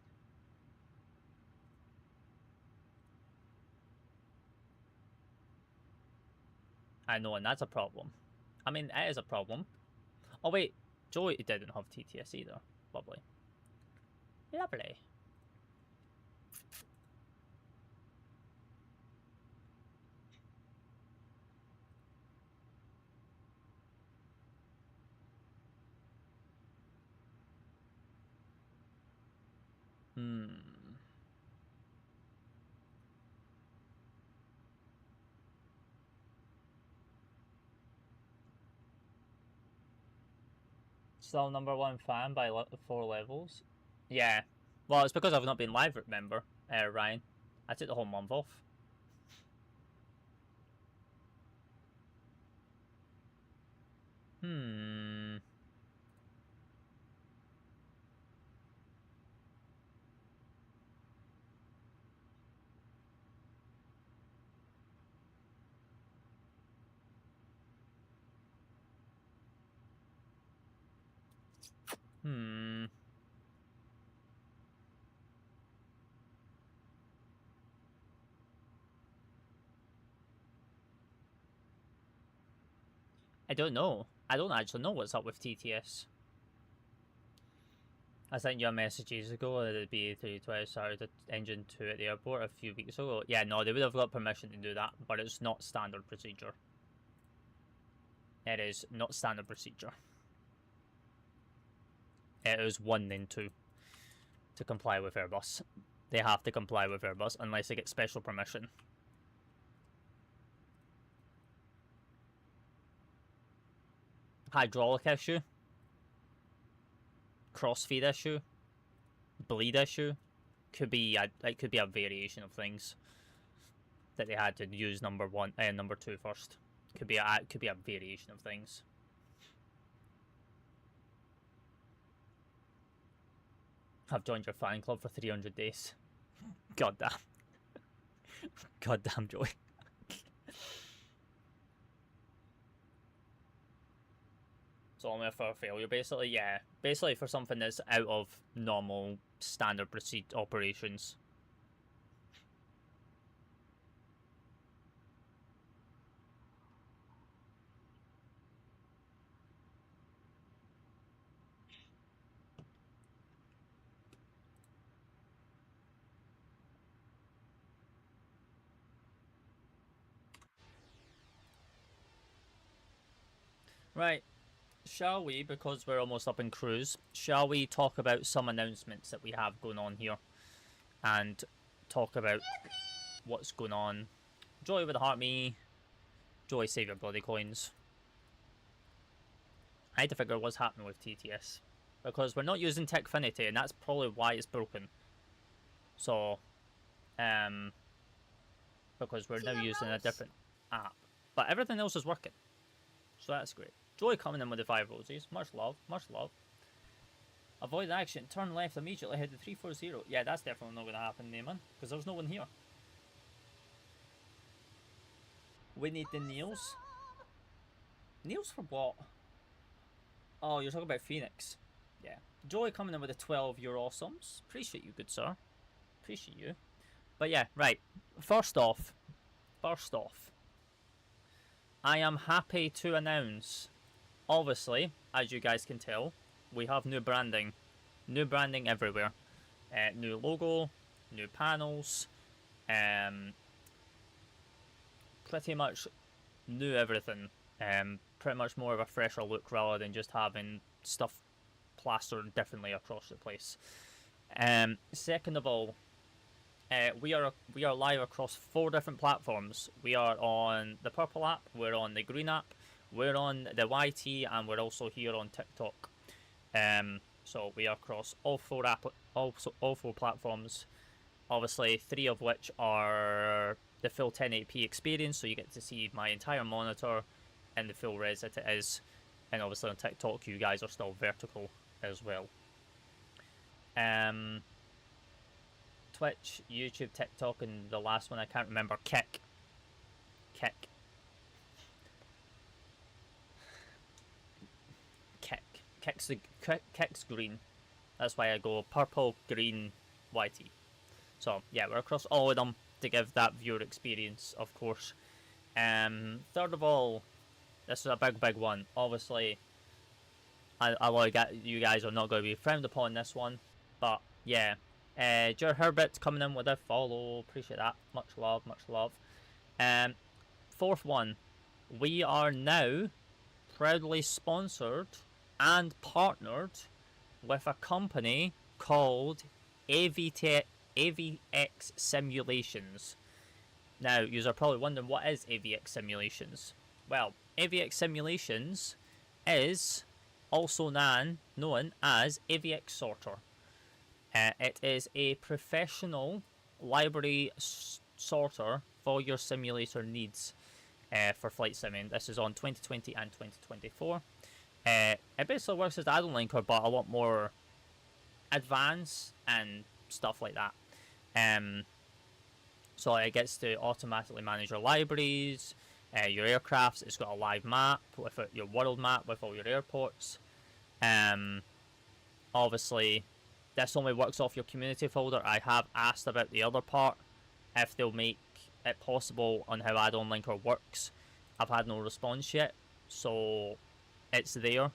I know, and that's a problem. I mean, it is a problem. Oh wait, Joey didn't have TTS either. Lovely. Lovely. Still #1 fan by 4 levels. Yeah. Well, it's because I've not been live, remember, Ryan. I took the whole month off. I don't know. I don't actually know what's up with TTS. I sent you a message ages ago that it'd be A320 started engine 2 at the airport a few weeks ago. Yeah, no, they would have got permission to do that, but it's not standard procedure. It is not standard procedure. It is 1 then 2 to comply with Airbus. They have to comply with Airbus unless they get special permission. Hydraulic issue. Crossfeed issue. Bleed issue. Could be it could be a variation of things that they had to use number 2 first. Could be a variation of things. I've joined your fan club for 300 days. God damn. God damn, Joey. So only for a failure, basically, yeah. Basically for something that's out of normal standard operations. Right. Shall we, because we're almost up in cruise, shall we talk about some announcements that we have going on here? And talk about what's going on. Joy with the heart me. Joy, save your bloody coins. I had to figure out what's happening with TTS. Because we're not using Techfinity, and that's probably why it's broken. So, because we're now using a different app. But everything else is working. So that's great. Joy coming in with the 5 roses. Much love, much love. Avoid action. Turn left immediately. Head to 340. Yeah, that's definitely not going to happen, Neyman. Because there's no one here. We need the nails. Nails for what? Oh, you're talking about Phoenix. Yeah. Joy coming in with the 12 You're Awesomes. Appreciate you, good sir. Appreciate you. But yeah, right. First off. I am happy to announce, obviously, as you guys can tell, we have new branding. New branding everywhere. New logo, new panels, pretty much new everything. Pretty much more of a fresher look rather than just having stuff plastered differently across the place. Second of all, we are live across 4 different platforms. We are on the purple app, we're on the green app, we're on the YT, and we're also here on TikTok. So we are across all 4 platforms. Obviously, 3 of which are the full 1080p experience, so you get to see my entire monitor in the full res that it is. And obviously on TikTok, you guys are still vertical as well. Twitch, YouTube, TikTok, and the last one I can't remember, Kick. Kick's green. That's why I go purple, green, YT. So yeah, we're across all of them to give that viewer experience, of course. Third of all, this is a big one. Obviously, a lot of you guys are not going to be frowned upon this one, but yeah. Jer Herbert coming in with a follow. Appreciate that. Much love, much love. Fourth one. We are now proudly sponsored and partnered with a company called AVX Simulations. Now, you are probably wondering, what is AVX Simulations? Well, AVX Simulations is also known as AVX Sorter. It is a professional library sorter for your simulator needs for flight simming. This is on 2020 and 2024. It basically works as the add-on linker, but a lot more advanced and stuff like that. So it gets to automatically manage your libraries, your aircrafts. It's got a live map with your world map with all your airports. Obviously, this only works off your community folder. I have asked about the other part, if they'll make it possible on how add-on linker works. I've had no response yet, so it's there.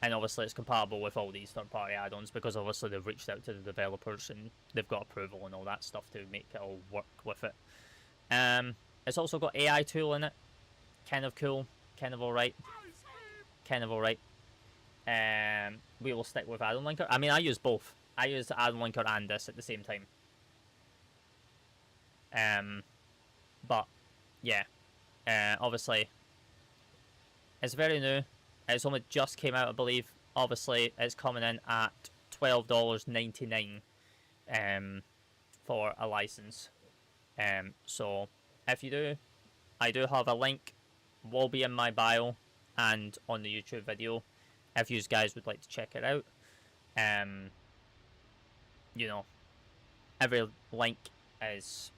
And obviously it's compatible with all these third-party add-ons because obviously they've reached out to the developers and they've got approval and all that stuff to make it all work with it. It's also got AI tool in it. Kind of cool. Kind of alright. Kind of alright. We will stick with add-on linker. I mean, I use both. I use the add-on linker and this at the same time. But yeah, obviously it's very new. It's only just came out, I believe. Obviously, it's coming in at $12.99 for a license. So if you do, I do have a link. Will be in my bio and on the YouTube video if you guys would like to check it out. You know, every link is,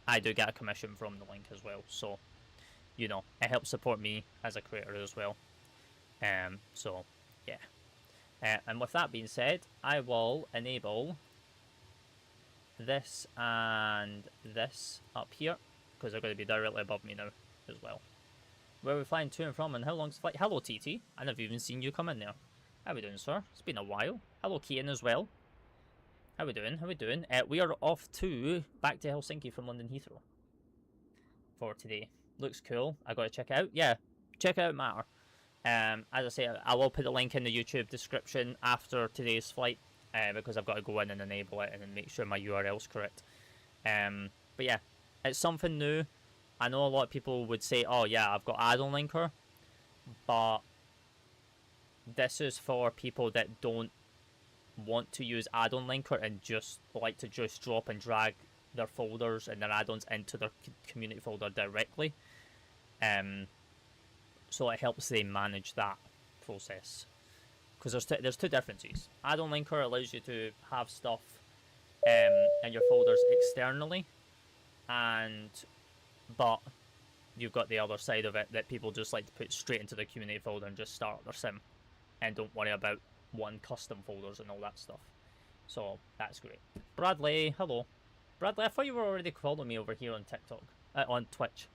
I do get a commission from the link as well, so you know, it helps support me as a creator as well. So yeah, and with that being said, I will enable this and this up here because they're going to be directly above me now as well. Where are we flying to and from, and how long's the flight? Hello TT, I never even seen you come in there. How we doing, sir? It's been a while. Hello Kian as well. How we doing? How we doing? We are off back to Helsinki from London Heathrow for today. Looks cool. I gotta check it out. Yeah, check it out, matter. As I say, I will put the link in the YouTube description after today's flight because I've got to go in and enable it and then make sure my URL's correct. But yeah, it's something new. I know a lot of people would say, oh yeah, I've got add-on linker, but this is for people that don't want to use add-on linker and just like to just drop and drag their folders and their add-ons into their community folder directly. So it helps them manage that process. Because there's two differences. Add-on linker allows you to have stuff in your folders externally, but you've got the other side of it that people just like to put straight into the community folder and just start their sim and don't worry about one custom folders and all that stuff. So that's great. Bradley, hello. Bradley, I thought you were already following me over here on TikTok, on Twitch.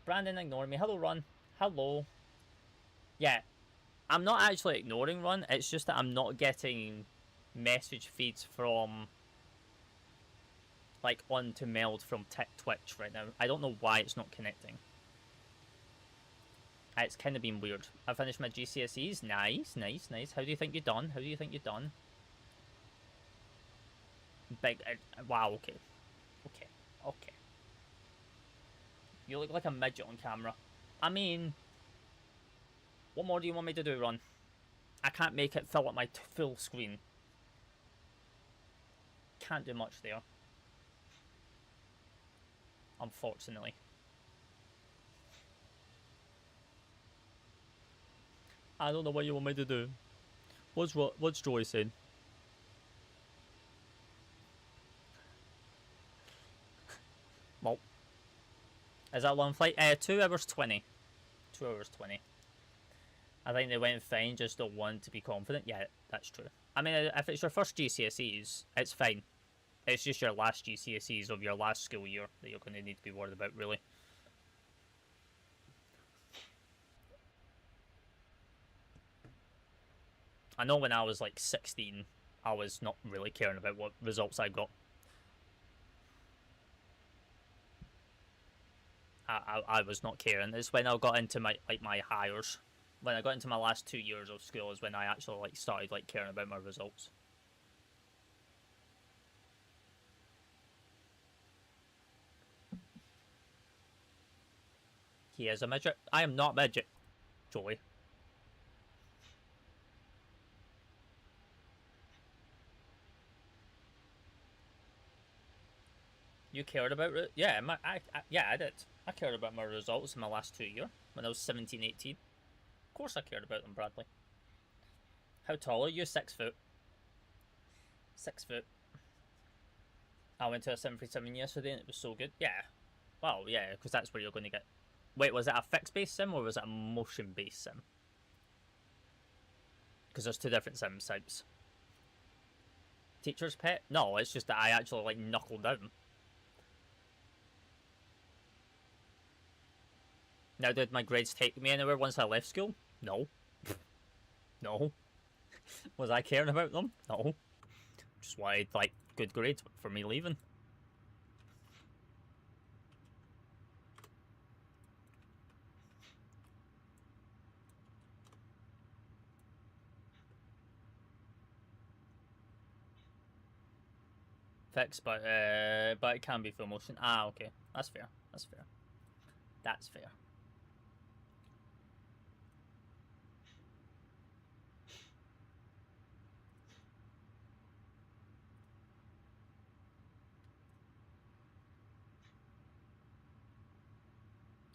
Brandon, ignore me. Hello, Ron. Hello. Yeah, I'm not actually ignoring Ron. It's just that I'm not getting message feeds from, like, onto Meld from Twitch right now. I don't know why it's not connecting. It's kind of been weird. I finished my GCSEs. Nice, nice, nice. How do you think you've done? How do you think you've done? Big. Wow, okay. Okay. Okay. You look like a midget on camera. I mean, what more do you want me to do, Ron? I can't make it fill up my full screen. Can't do much there. Unfortunately. I don't know what you want me to do. What's Joy saying? Well, is that long flight? 2 hours 20. 2 hours 20. I think they went fine, just don't want to be confident. Yeah, that's true. I mean, if it's your first GCSEs, it's fine. It's just your last GCSEs of your last school year that you're going to need to be worried about, really. I know when I was like 16, I was not really caring about what results I got. I was not caring. It's when I got into my hires. When I got into my last 2 years of school is when I actually like started like caring about my results. He is a midget. I am not a midget, Joey. You cared about it? Yeah, yeah, I did. I cared about my results in my last 2 years when I was 17, 18. Of course I cared about them, Bradley. How tall are you? 6 foot. 6 foot. I went to a 737 yesterday and it was so good. Yeah. Well, yeah, because that's where you're going to get... Wait, was it a fixed base sim or was it a motion based sim? Because there's two different sim types. Teacher's pet? No, it's just that I actually like knuckled down. Now, did my grades take me anywhere once I left school? No. No. Was I caring about them? No. Just wanted, like, good grades for me leaving. Fixed, but it can be full motion. Ah, okay. That's fair. That's fair. That's fair.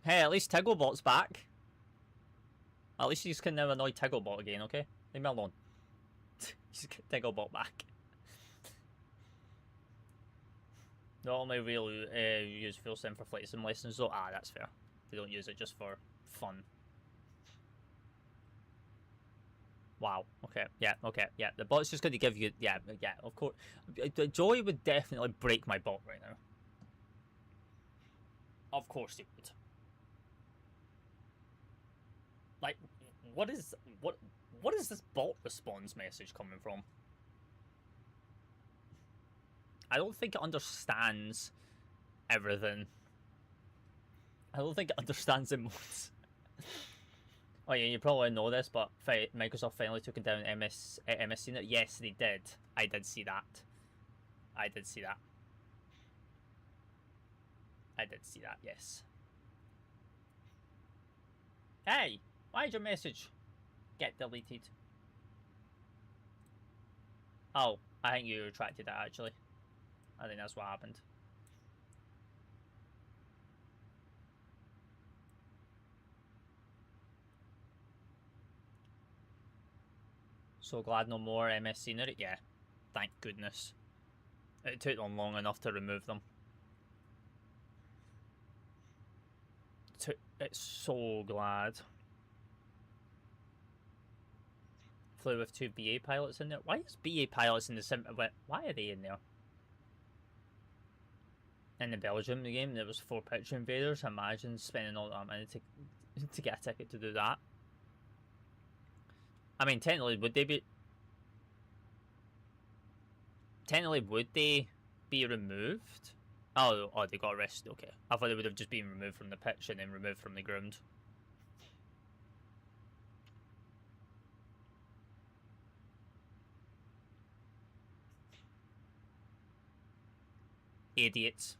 Hey, at least Tigglebot's back. At least you can now annoy Tigglebot again, okay? Leave me alone. Just get Tigglebot back. They only really use fuel sim for flight sim lessons, so that's fair. They don't use it just for fun. Wow. Okay. Yeah. Okay. Yeah. The bot's just going to give you. Yeah. Yeah. Of course. Joey would definitely break my bot right now. Of course he would. Like, what is this bot response message coming from? I don't think it understands everything. I don't think it understands emotes. Oh yeah, you probably know this, but Microsoft finally took it down MSCnet. Yes, they did. I did see that. I did see that. I did see that, yes. Hey! Why did your message get deleted? Oh, I think you retracted that actually. I think that's what happened. So glad no more MS scenery. Yeah, thank goodness. It took them long enough to remove them. It's so glad. Flew with 2 BA pilots in there. Why is BA pilots in the sim? Why are they in there? In the Belgium game, there was 4 picture invaders. Imagine spending all that money to get a ticket to do that. I mean, technically, would they be removed? Oh, they got arrested. Okay, I thought they would have just been removed from the pitch and then removed from the ground. Idiots.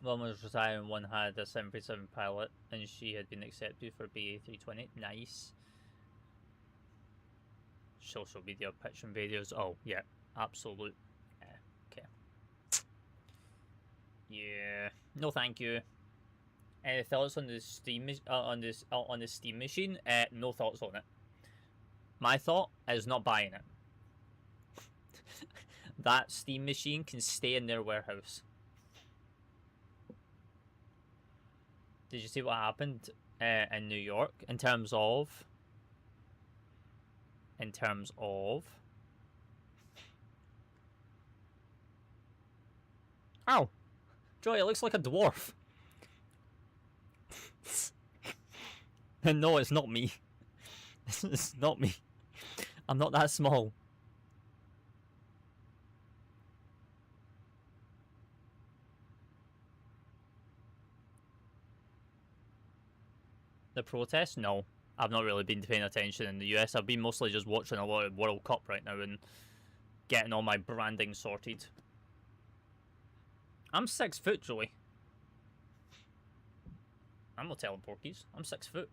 One was retiring, one had a 737 pilot, and she had been accepted for BA320. Nice. Social media pitch and videos. Oh, yeah. Absolute. Yeah. Okay. Yeah. No, thank you. Any thoughts on the Steam on the Steam machine? No thoughts on it. My thought is not buying it. That Steam machine can stay in their warehouse. Did you see what happened in New York in terms of Oh, Joey, it looks like a dwarf. And no, it's not me. It's not me. I'm not that small. The protest? No. I've not really been paying attention in the US. I've been mostly just watching a lot of World Cup right now and getting all my branding sorted. I'm 6 foot, Joey. I'm not telling porkies. I'm 6 foot.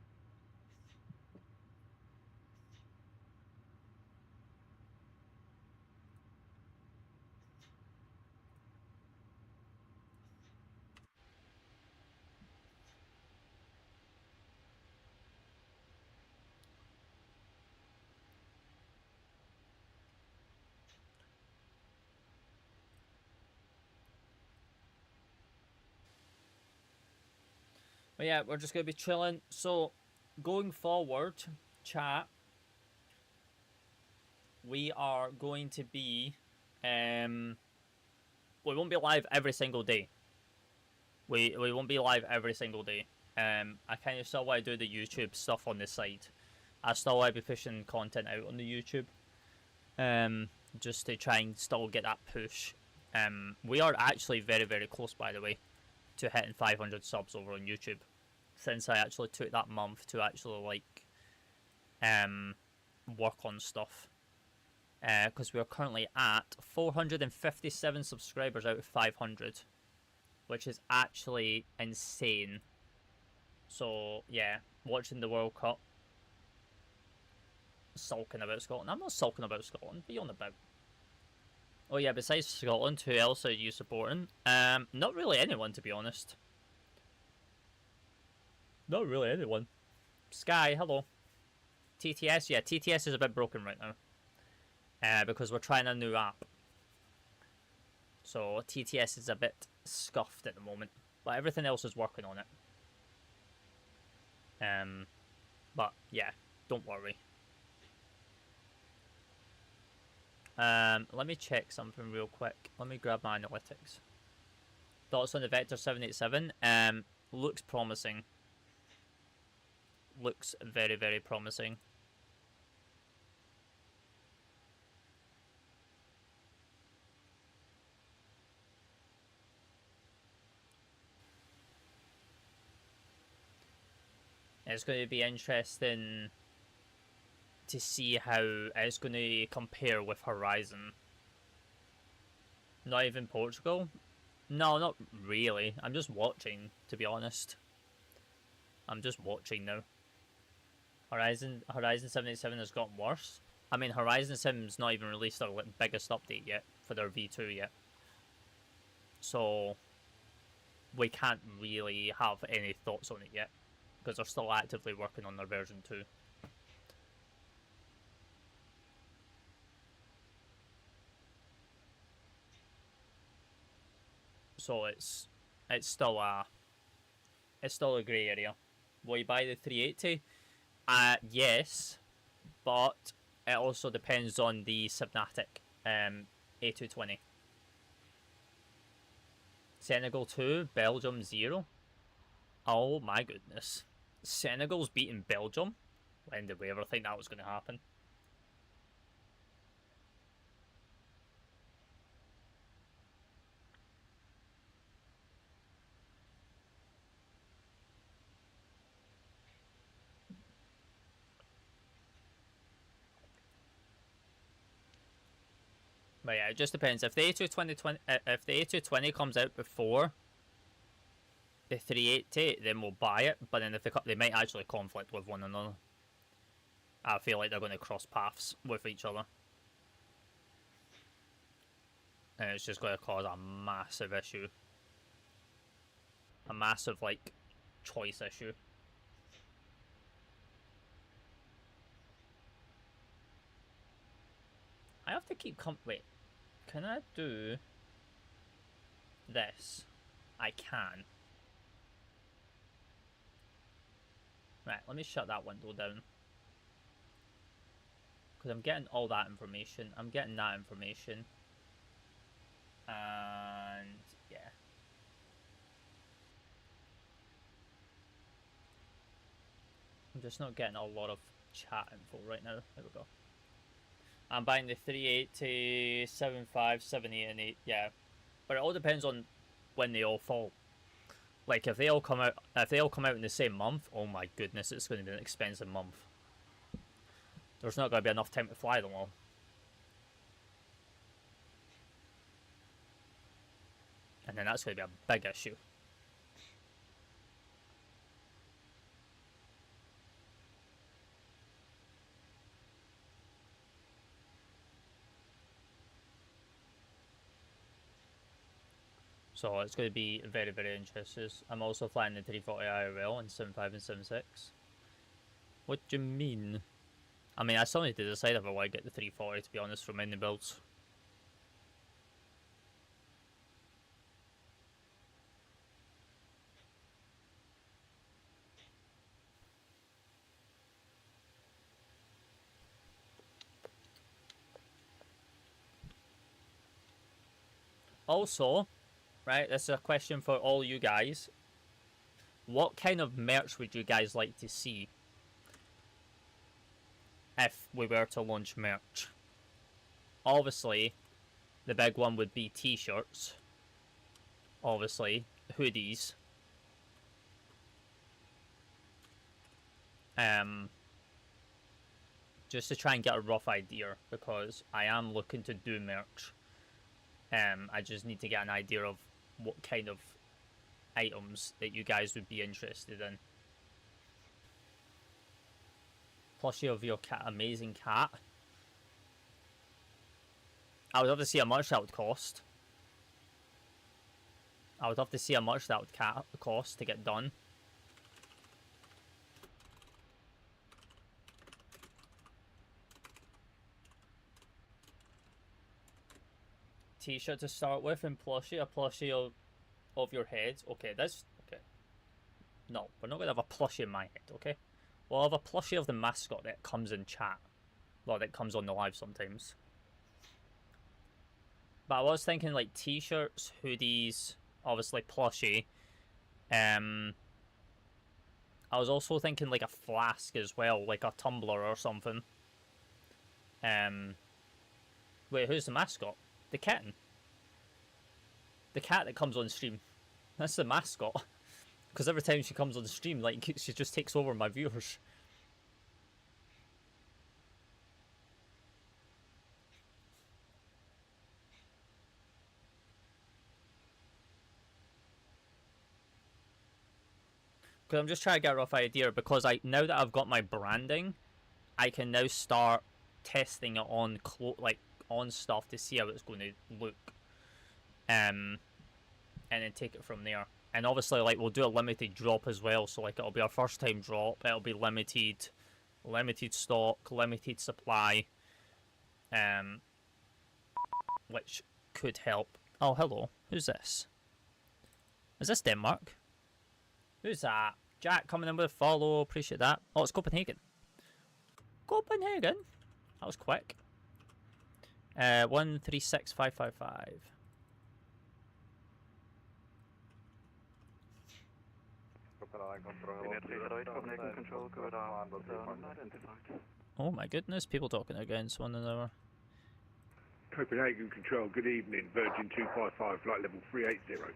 But yeah, we're just going to be chilling. So, going forward, chat, we are going to be, we won't be live every single day. We won't be live every single day. I kind of still want to do the YouTube stuff on the side. I still want to be pushing content out on the YouTube. Just to try and still get that push. We are actually very, very close, by the way, to hitting 500 subs over on YouTube. Since I actually took that month to actually, like, work on stuff. Because we're currently at 457 subscribers out of 500. Which is actually insane. So, yeah, watching the World Cup. Sulking about Scotland. I'm not sulking about Scotland. What are you on about? Oh yeah, besides Scotland, who else are you supporting? Not really anyone, to be honest. Not really anyone. Sky, hello. TTS, yeah, TTS is a bit broken right now. Because we're trying a new app. So TTS is a bit scuffed at the moment. But everything else is working on it. But yeah, don't worry. Let me check something real quick. Let me grab my analytics. Thoughts on the Vector 787? Looks promising. Looks very, very promising. It's going to be interesting to see how it's going to compare with Horizon. Not even Portugal? No, not really. I'm just watching, to be honest. I'm just watching now. Horizon 787 has gotten worse. I mean, Horizon Sim's not even released their biggest update yet for their V2 yet. So, we can't really have any thoughts on it yet. Because they're still actively working on their version 2. So it's still a grey area. Will you buy the 380? Yes, but it also depends on the Subnatic A220. Senegal 2, Belgium 0. Oh my goodness. Senegal's beating Belgium? When did we ever think that was going to happen? But yeah, it just depends. If the A220 comes out before the 380, then we'll buy it. But then if they might actually conflict with one another. I feel like they're going to cross paths with each other. And it's just going to cause a massive issue. A massive, like, choice issue. I have to keep wait. Can I do this? I can. Right, let me shut that window down. Because I'm getting all that information. I'm getting that information. And yeah. I'm just not getting a lot of chat info right now. There we go. I'm buying the 380, 75, 78, and 8. Yeah, but it all depends on when they all fall. Like if they all come out in the same month, oh my goodness, it's going to be an expensive month. There's not going to be enough time to fly them all. And then that's going to be a big issue. So it's going to be very, very interesting. I'm also flying the 340 IRL in 75 and 76. What do you mean? I mean, I still need to decide if I want to get the 340, to be honest, from Inibuilds. Also, right, this is a question for all you guys. What kind of merch would you guys like to see if we were to launch merch? Obviously, the big one would be t-shirts. Obviously, hoodies. Just to try and get a rough idea, because I am looking to do merch. I just need to get an idea of what kind of items that you guys would be interested in. Plushie of your cat, amazing cat. I would love to see how much that would cost. I would love to see how much that would cost to get done. T-shirt to start with, and plushie, a plushie of your head. Okay, that's okay. No, we're not gonna have a plushie in my head, okay? We'll have a plushie of the mascot that comes in chat. Well, that comes on the live sometimes. But I was thinking like t-shirts, hoodies, obviously plushie. I was also thinking like a flask as well, like a tumbler or something. Wait, who's the mascot? The kitten. The cat that comes on stream. That's the mascot. Because every time she comes on stream, like, she just takes over my viewers. Because I'm just trying to get a rough idea, because now that I've got my branding, I can now start testing it on on stuff to see how it's going to look, and then take it from there. And obviously, like, we'll do a limited drop as well, so like it'll be our first time drop. It'll be limited stock, limited supply, which could help. Oh, hello, who's this? Is this Denmark? Who's that? Jack coming in with a follow, appreciate that. Oh, it's Copenhagen. Copenhagen? That was quick. 136555. Oh my goodness, people talking against one another. Copenhagen Control, good evening. Virgin 255, flight level 380.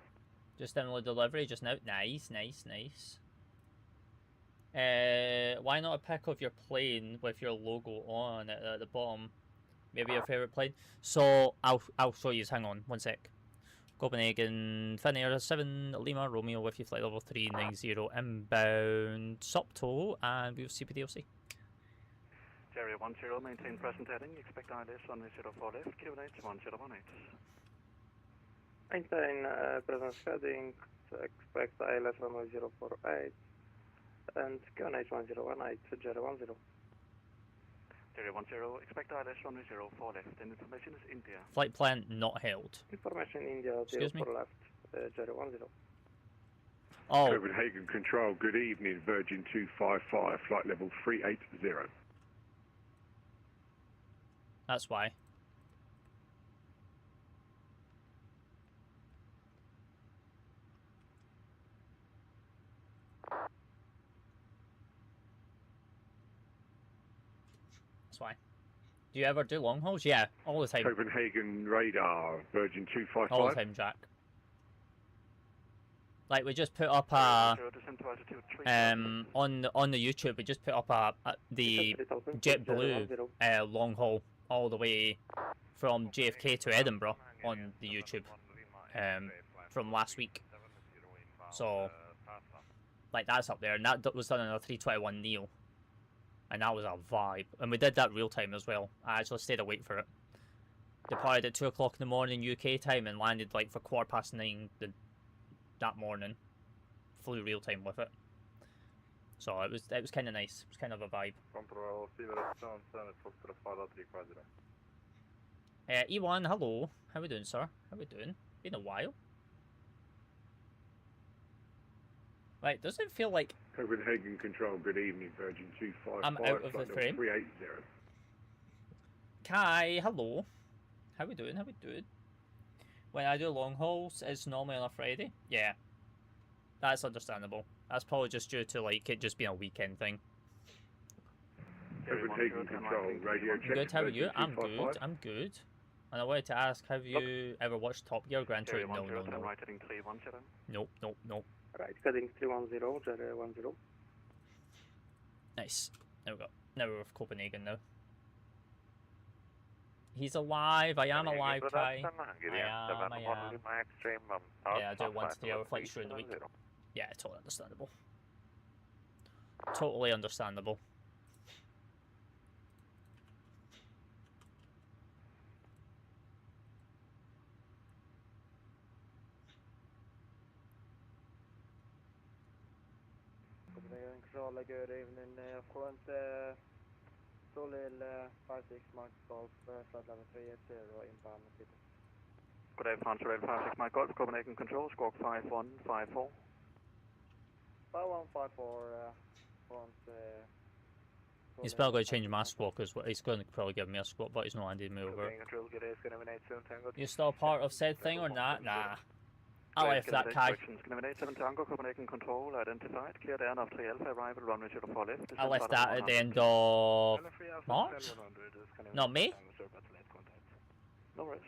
Just download delivery just now. Nice, nice, nice. Why not a pic of your plane with your logo on it at the bottom? Maybe your favourite plane. So I'll show you. Hang on, one sec. Copenhagen, Finnair 7 Lima Romeo with you, flight level 390 inbound Subto, and we'll see PDLC. Jerry 10, maintain present heading. Expect ILS runway 04 left, QNH 1018. Maintain present heading. Expect ILS runway 048 and QNH 1018 to Jerry 10. Jerry 10, expect ILS runway 04 left, and information is India. Flight plan not held. Information India 04 left, Jerry 10. Oh. Copenhagen Control, good evening. Virgin 255, flight level 380. That's why. That's why. Do you ever do long hauls? Yeah, all the time. Copenhagen Radar, Virgin 255. All the time, Jack. Like, we just put up a on the YouTube. We just put up the JetBlue long haul all the way from JFK to Edinburgh on the YouTube from last week. So, like, that's up there, and that was done on a 321 Neo, and that was a vibe. And we did that real time as well. I actually stayed awake for it. Departed at 2 o'clock in the morning UK time and landed like for 9:15 that morning. Flew real time with it. So it was kind of nice. It was kind of a vibe. E1, hello. How we doing, sir? How we doing? Been a while. Right, does it feel like Copenhagen Control, good evening. Virgin 255, I'm out of the frame? 380. Kai, hello. How we doing? How we doing? when I do long hauls, it's normally on a Friday. Yeah, that's understandable. That's probably just due to like it just being a weekend thing. Copenhagen Control, radio check. Good, how are you? Virgin I'm 255. good, I'm good. And I wanted to ask, have you ever watched Top Gear Grand Tour? No, no, no. Right heading 310. Nope, nope, nope. Right, heading 310, Jerry 10. Nice. There we go. Now we're with Copenhagen now. He's alive. I am alive, Kai. I am. Yeah, I do 1 to 3 hour flights during the week. Yeah, totally understandable. Totally understandable. Copenhagen Control, good evening. Fluent Solil 56 Mark Golf, flight level 380, inbound city. Good day, France Rail 56 Mike Golf, Copenhagen Control, squawk 5154. 5154, front. He's probably going to change my squawk as well. He's going to probably give me a squawk, but he's not handed me over. You still part of said thing or not? Nah. I left that, Kai. Copenhagen Control identified, cleared air of 3 Alpha, arrival runway 04 left. I left that at the end of March? Not May? No worries.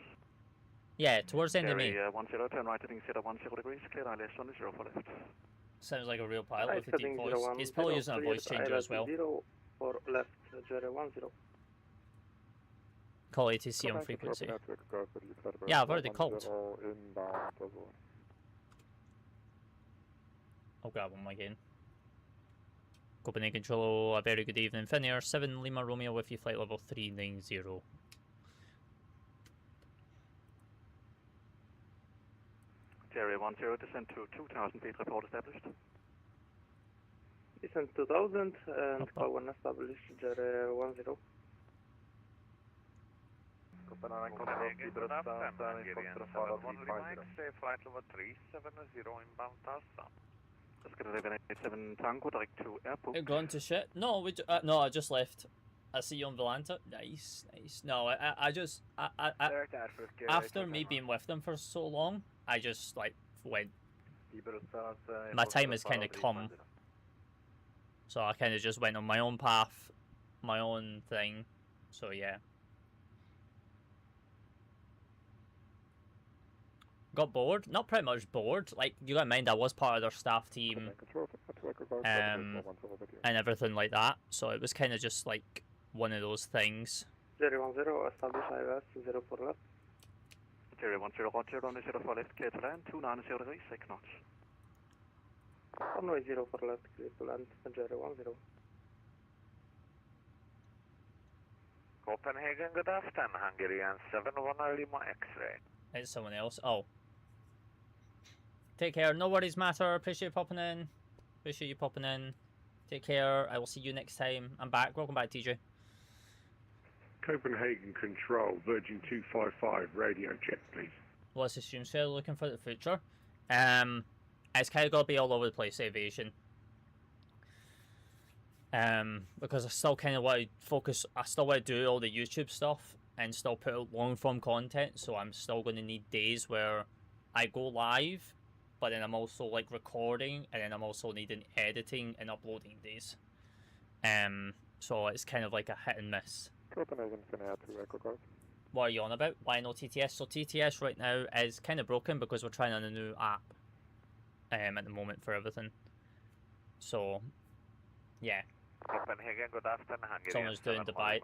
Yeah, towards the end of May. 10, turn right heading 10 degrees, clear ILS on 04 left. Sounds like a real pilot with a deep voice. He's probably using a voice changer as well. 0 for left, Jerry 10. Call ATC on frequency. Yeah, I've already called. I'll grab him again. Copenhagen Control, a very good evening. Finnair 7 Lima Romeo with you, flight level 390. Jerry 10, descent to 2,000 feet, report established. Descent 2,000 and call 1 established, Jerry 10. Copenhagen, good afternoon, Hungarian 71 Lima X-ray, flight level 370 inbound Tassa. Let's get a 7 Tango direct to airport. You're gone to shit? No, no, I just left. I see you on Volanta. Nice, nice. No, I just, after me being with them for so long, I just, like, went. My time has kind of come. So I kind of just went on my own path, my own thing. So, yeah. Got bored? Not pretty much bored. Like, you gotta mind I was part of their staff team, and everything like that. So it was kind of just like one of those things. 010, establish IOS, 0 for left. Jerry 10, roger, on the 04 left, clear to land, 290 degrees, 6 knots. Runway 0 for left, clear to land, Jerry 10. Copenhagen, good afternoon, Hungarian 71 Lima X-ray. It's someone else. Oh. Take care. No worries, matter. Appreciate you popping in. Appreciate you popping in. Take care. I will see you next time. I'm back. Welcome back, TJ. Copenhagen Control, Virgin 255, radio check, please. Well, let's assume so. Looking for the future. It's kind of got to be all over the place, aviation. Because I still kind of want to focus. I still want to do all the YouTube stuff and still put out long form content. So I'm still going to need days where I go live, but then I'm also like recording, and then I'm also needing editing and uploading days. So it's kind of like a hit and miss. Copenhagen, Finnair 2 Echo Golf. What are you on about? Why no TTS? So TTS right now is kind of broken because we're trying on a new app at the moment for everything. So, yeah. Copenhagen, good afternoon, Hungarian. Someone's doing Dubai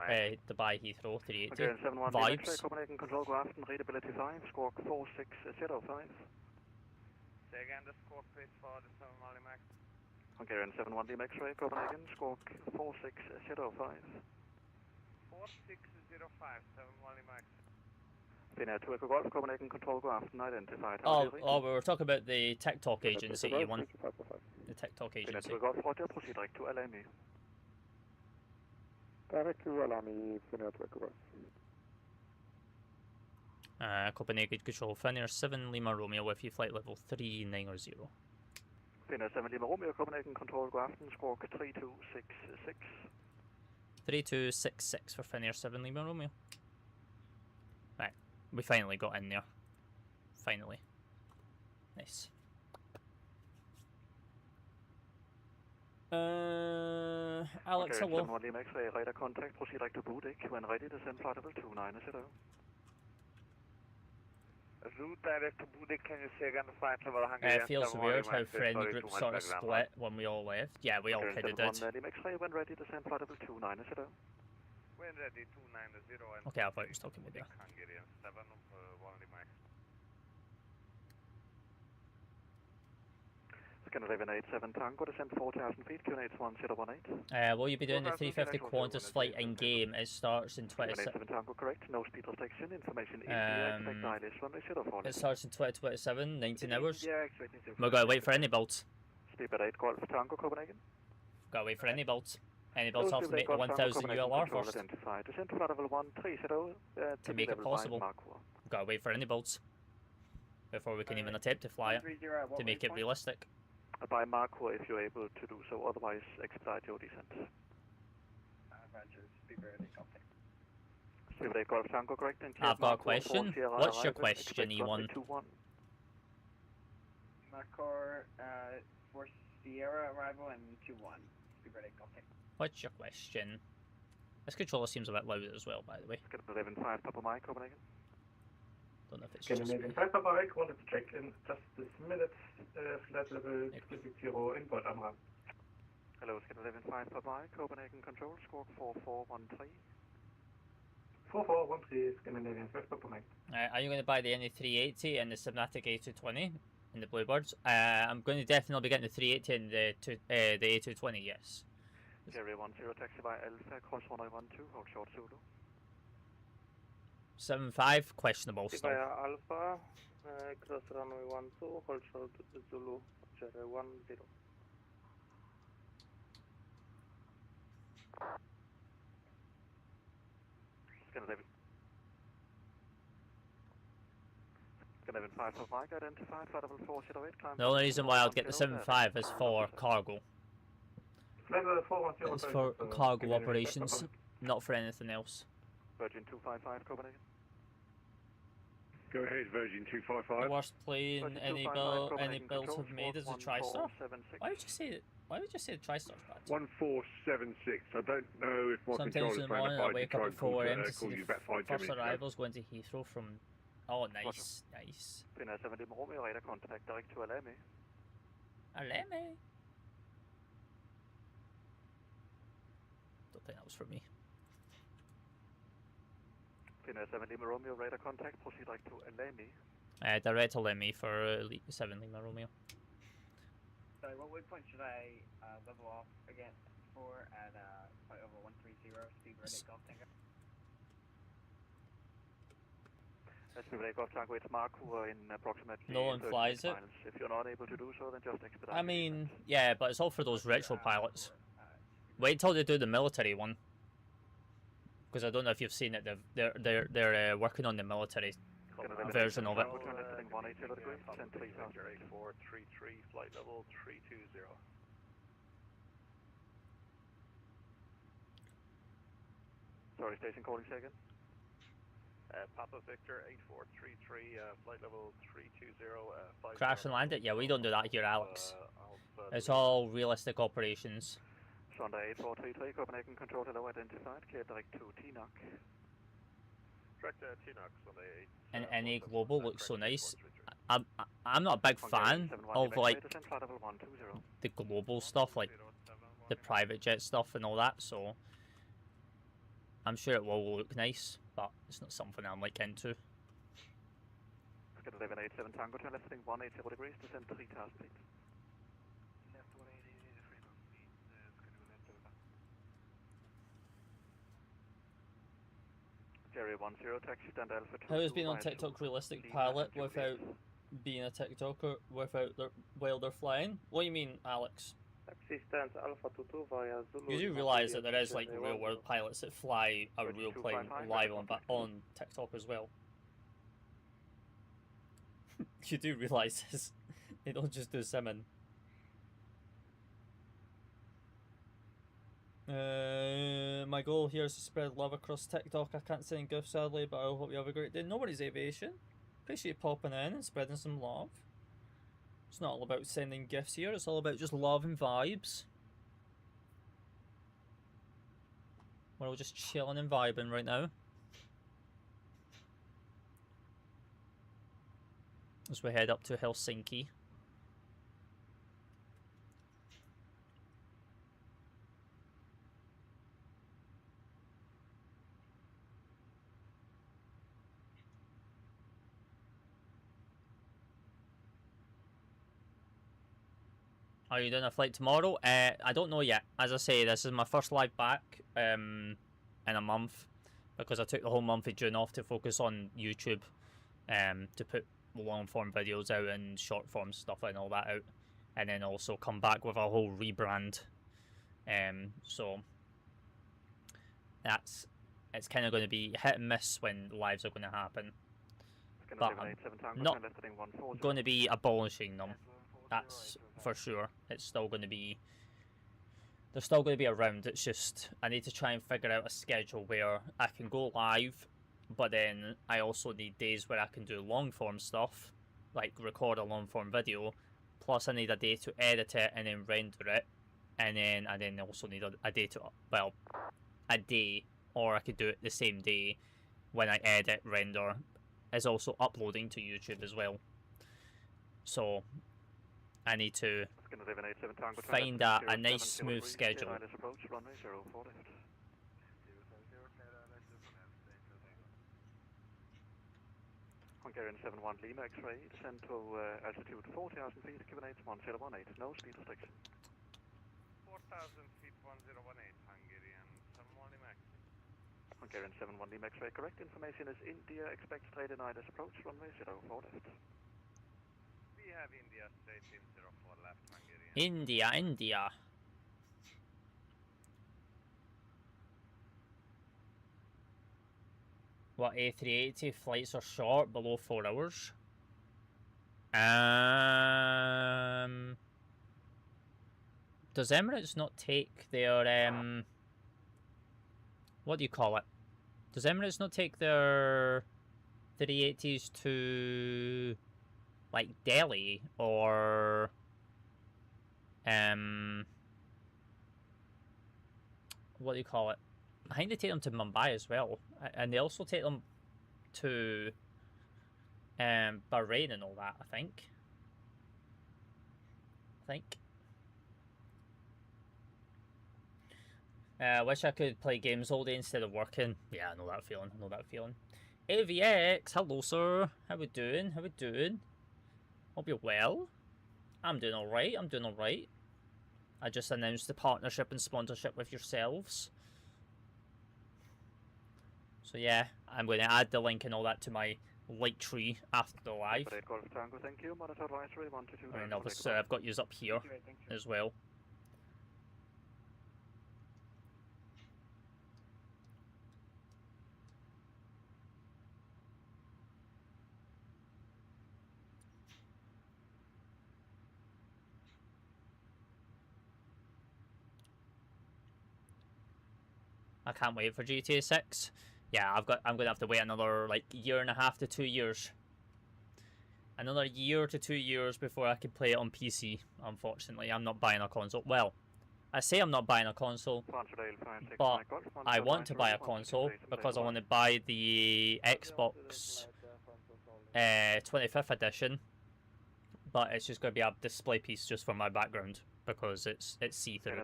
Heathrow 380 Okay, 71 vibes. Copenhagen Control, good afternoon, readability 5, squawk 4605. Say again the squawk please for the 71 Lima X. Hungarian 71 Lima X-ray, Copenhagen, squawk 4605. 4605, 71 Lima X. Finnair 2 Echo Golf, Copenhagen Control, good afternoon, identified. Oh, we were talking about the TikTok agency you won. The TikTok agency. Finnair 2 Echo Golf, roger, proceed direct to LME. Direct to LME, Finnair 2 Echo Golf. Copenhagen Control, Finnair 7 Lima Romeo with you, flight level 390. Finnair 7 Lima Romeo, Copenhagen Control, good afternoon, squawk 3266. 3266 for Finnair 7 Lima Romeo. Right, we finally got in there. finally. Nice. Alex, Okay, hello. 71 Lima X-ray, radar contact, proceed like to Budik. When ready, descend flight level 290. Route direct to Budik, can you say again the flight level Hungarian It feels 71 weird Lima how X-ray, friendly sorry, groups too much sort of background split when we all left. Yeah, we all Okay, kind of did. 71 Lima X-ray, when ready, descend flight level 290. When ready, 290 and Okay, I thought you was talking about that. Hungarian 7, 1 Lima X. Scanner 1187 Tango, descend 4,000 feet, QNH 1018. Will you be doing the 350 Well, Qantas flight in game? It starts in 7 Tango, correct, no speed restriction, information in here, expect ILS runway 04 It starts in 2027, 19 hours. Yeah, expecting We're gonna wait for any bolts. Speed 8 Golf Tango, Copenhagen. Gotta wait for any bolts. Any bolts have to make the 1000 ULR first Identified. Descend to level 130 to make it possible. Gotta wait for any bolts before we can even attempt to fly it to make it realistic. By Marco if you're able to do so, otherwise expedite your descent. Speed 8 Golf Tango, correct. And I've got a question. What's your question, E1? Macor, for Sierra arrival and 2-1. Be ready, contact. What's your question? This controller seems a bit louder as well, by the way. Get 11-5 Papa Mike, Copenhagen. Don't know if it's just me. Scandinavian 5 Papa Mike, wanted to check in just this minute, flight level 360 inboard AMRAAM. Hello, Scanner 11-5 Papa Mike, Copenhagen Control, squawk 4413. 4413, Scandinavian 5 Papa Mike. Are you going to buy the NE380 and the Subnatic A220 in the Bluebirds? I'm going to definitely be getting the 380 and the A220, yes. Area 10, taxi by Alpha, cross 1912, hold short Zulu. 75, questionable still. Alpha, cross runway 12, hold short Zulu, Cherry 10. Scanner 11 5 for Mike, identified, flight level 408, climb. The only reason why I'd get the 75 is for cargo. Flight level 410. It's for cargo operations, not for anything else. Virgin 255, Copenhagen. Go ahead, Virgin The 255. worst plane Virgin any 255, builds Copenhagen have made is a Control, TriStar. 1476. Why would you say it? Why would you say the TriStar's bad? 1476. I don't know if my Sometimes in controller's the playing morning a I fight to wake try up and at 4 AM to call see you the back 5-10 first minutes ago. arrivals going to Heathrow from... Oh, nice, nice. Finnair 70 Romeo, radar contact direct to LME. Aleme. Don't think that was for me. Finnair 7 Lima Romeo, radar contact, proceed like to LME. Direct Aleme for 7 Lima Romeo. Sorry, what waypoint should I level off again for at flight over 130, speed ready, contact? Speed ready, Golf Tango, it's Mark, who are in approximately No one 36 flies it. miles. If you're not able to do so, then just expedite. I mean, yeah, but it's all for those retro pilots. Wait till they do the military one, because I don't know if you've seen it. They're working on the military version of it. 180 degrees, send 3000. 8433, flight level 320. Sorry, station calling second. Papa Victor 8433, flight level 320. Crash and land it? Yeah, we don't do that here, Alex. It's all realistic operations. Sonda 8433, Copenhagen Control, hello, identified, clear direct to TNOC. Direct TNOC, Sonda 8. And NA Global looks so nice. I'm not a big fan of like the global stuff, like the private jet stuff and all that, so I'm sure it will look nice, but it's not something I'm like into. Get 1187 Tango, turn left heading 180 degrees, descend 3000 feet. Left 180, 3000 feet, Jerry 10, taxi stand Alpha 2. How has been on TikTok realistic pilot without being a TikToker without their, while they're flying? What do you mean, Alex? Taxi stands Alpha 22 via Zulu. You do realise that there is like real world pilots that fly a real plane live on TikTok as well. You do realise this. They don't just do simming. My goal here is to spread love across TikTok. I can't send GIF sadly, but I hope you have a great day. Nobody's aviation. Appreciate you popping in and spreading some love. It's not all about sending gifts here, it's all about just love and vibes. We're all just chilling and vibing right now. As we head up to Helsinki. Are you doing a flight tomorrow? I don't know yet. As I say, this is my first live back in a month, because I took the whole month of June off to focus on YouTube, to put long form videos out and short form stuff and all that out, and then also come back with a whole rebrand. So it's kind of going to be hit and miss when lives are going to happen, but I'm not going to be abolishing them. That's for sure. It's still going to be, they're still going to be around. It's just I need to try and figure out a schedule where I can go live, but then I also need days where I can do long form stuff, like record a long form video, plus I need a day to edit it and then render it, and then I also need a day to, well, a day, or I could do it the same day when I edit, render, is also uploading to YouTube as well. So I need to find a nice smooth schedule. Hungarian 71 Lima X-ray, descend to altitude 40,000 feet, Kubernetes 1018, no speed restriction. 4,000 feet, 1018, Hungarian 71 Lima X-ray. Hungarian 71 Lima X-ray, correct information is India, expect straight in ILS approach, runway 04 left. We have India straight in 04 left, Hungarian. India. What, A380 flights are short, below 4 hours? Does Emirates not take their, what do you call it? Does Emirates not take their 380s to, like, Delhi, or, what do you call it? I think they take them to Mumbai as well, and they also take them to Bahrain and all that, I think. Wish I could play games all day instead of working. Yeah, I know that feeling. AVX, hello sir. How we doing? Hope you're well. I'm doing alright. I just announced the partnership and sponsorship with yourselves. So yeah, I'm going to add the link and all that to my light tree after the live. And obviously I've got yous up here as well. I can't wait for GTA 6. Yeah, I'm gonna have to wait another like year and a half to 2 years. Another year to 2 years before I can play it on PC. Unfortunately, I'm not buying a console. Well, I say I'm not buying a console, but I want to buy a console because I want to buy the Xbox 25th edition. But it's just going to be a display piece just for my background, because it's see-through.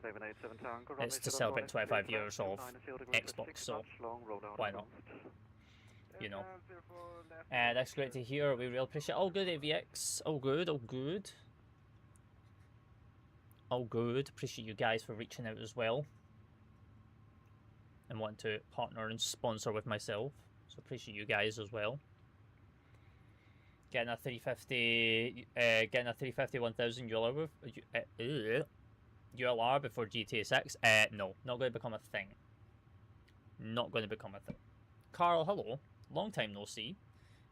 It's to celebrate 25 years of Xbox, so why not? You know. That's great to hear. We really appreciate it. All good, AVX. All good. Appreciate you guys for reaching out as well and wanting to partner and sponsor with myself. So appreciate you guys as well. Getting a 350 1000 ULR before GTA 6? No, not going to become a thing. Carl, hello. Long time no see.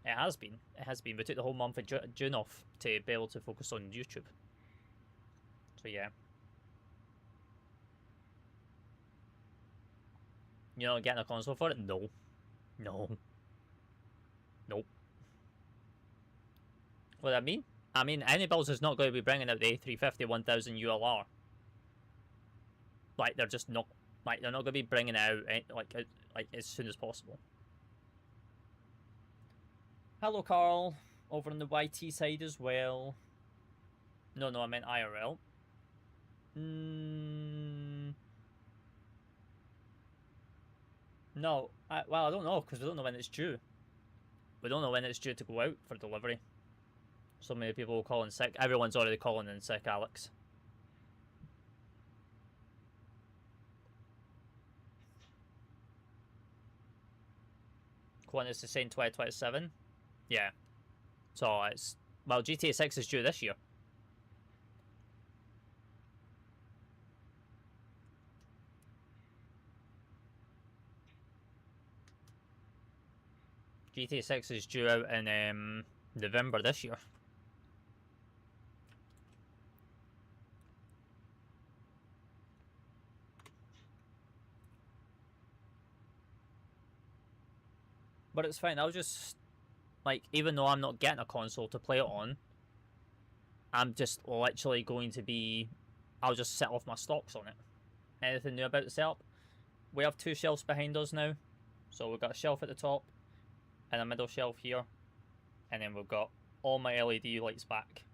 It has been. We took the whole month of June off to be able to focus on YouTube. So yeah. You're not getting a console for it? No. Nope. What I mean? I mean, Inibuilds is not going to be bringing out the A350-1000 ULR. Like, they're just not... Like, they're not going to be bringing it out, like as soon as possible. Hello, Carl. Over on the YT side as well. No, I meant IRL. No. Well, I don't know, because we don't know when it's due. We don't know when it's due to go out for delivery. So many people will call in sick. Everyone's already calling in sick, Alex. Qantas is saying 2027. Yeah. So it's... Well, GTA 6 is due this year. GTA 6 is due out in November this year. But it's fine, I'll just... Like, even though I'm not getting a console to play it on, I'm just literally going to be... I'll just set off my stocks on it. Anything new about the setup? We have 2 shelves behind us now. So we've got a shelf at the top, and a middle shelf here. And then we've got all my LED lights back.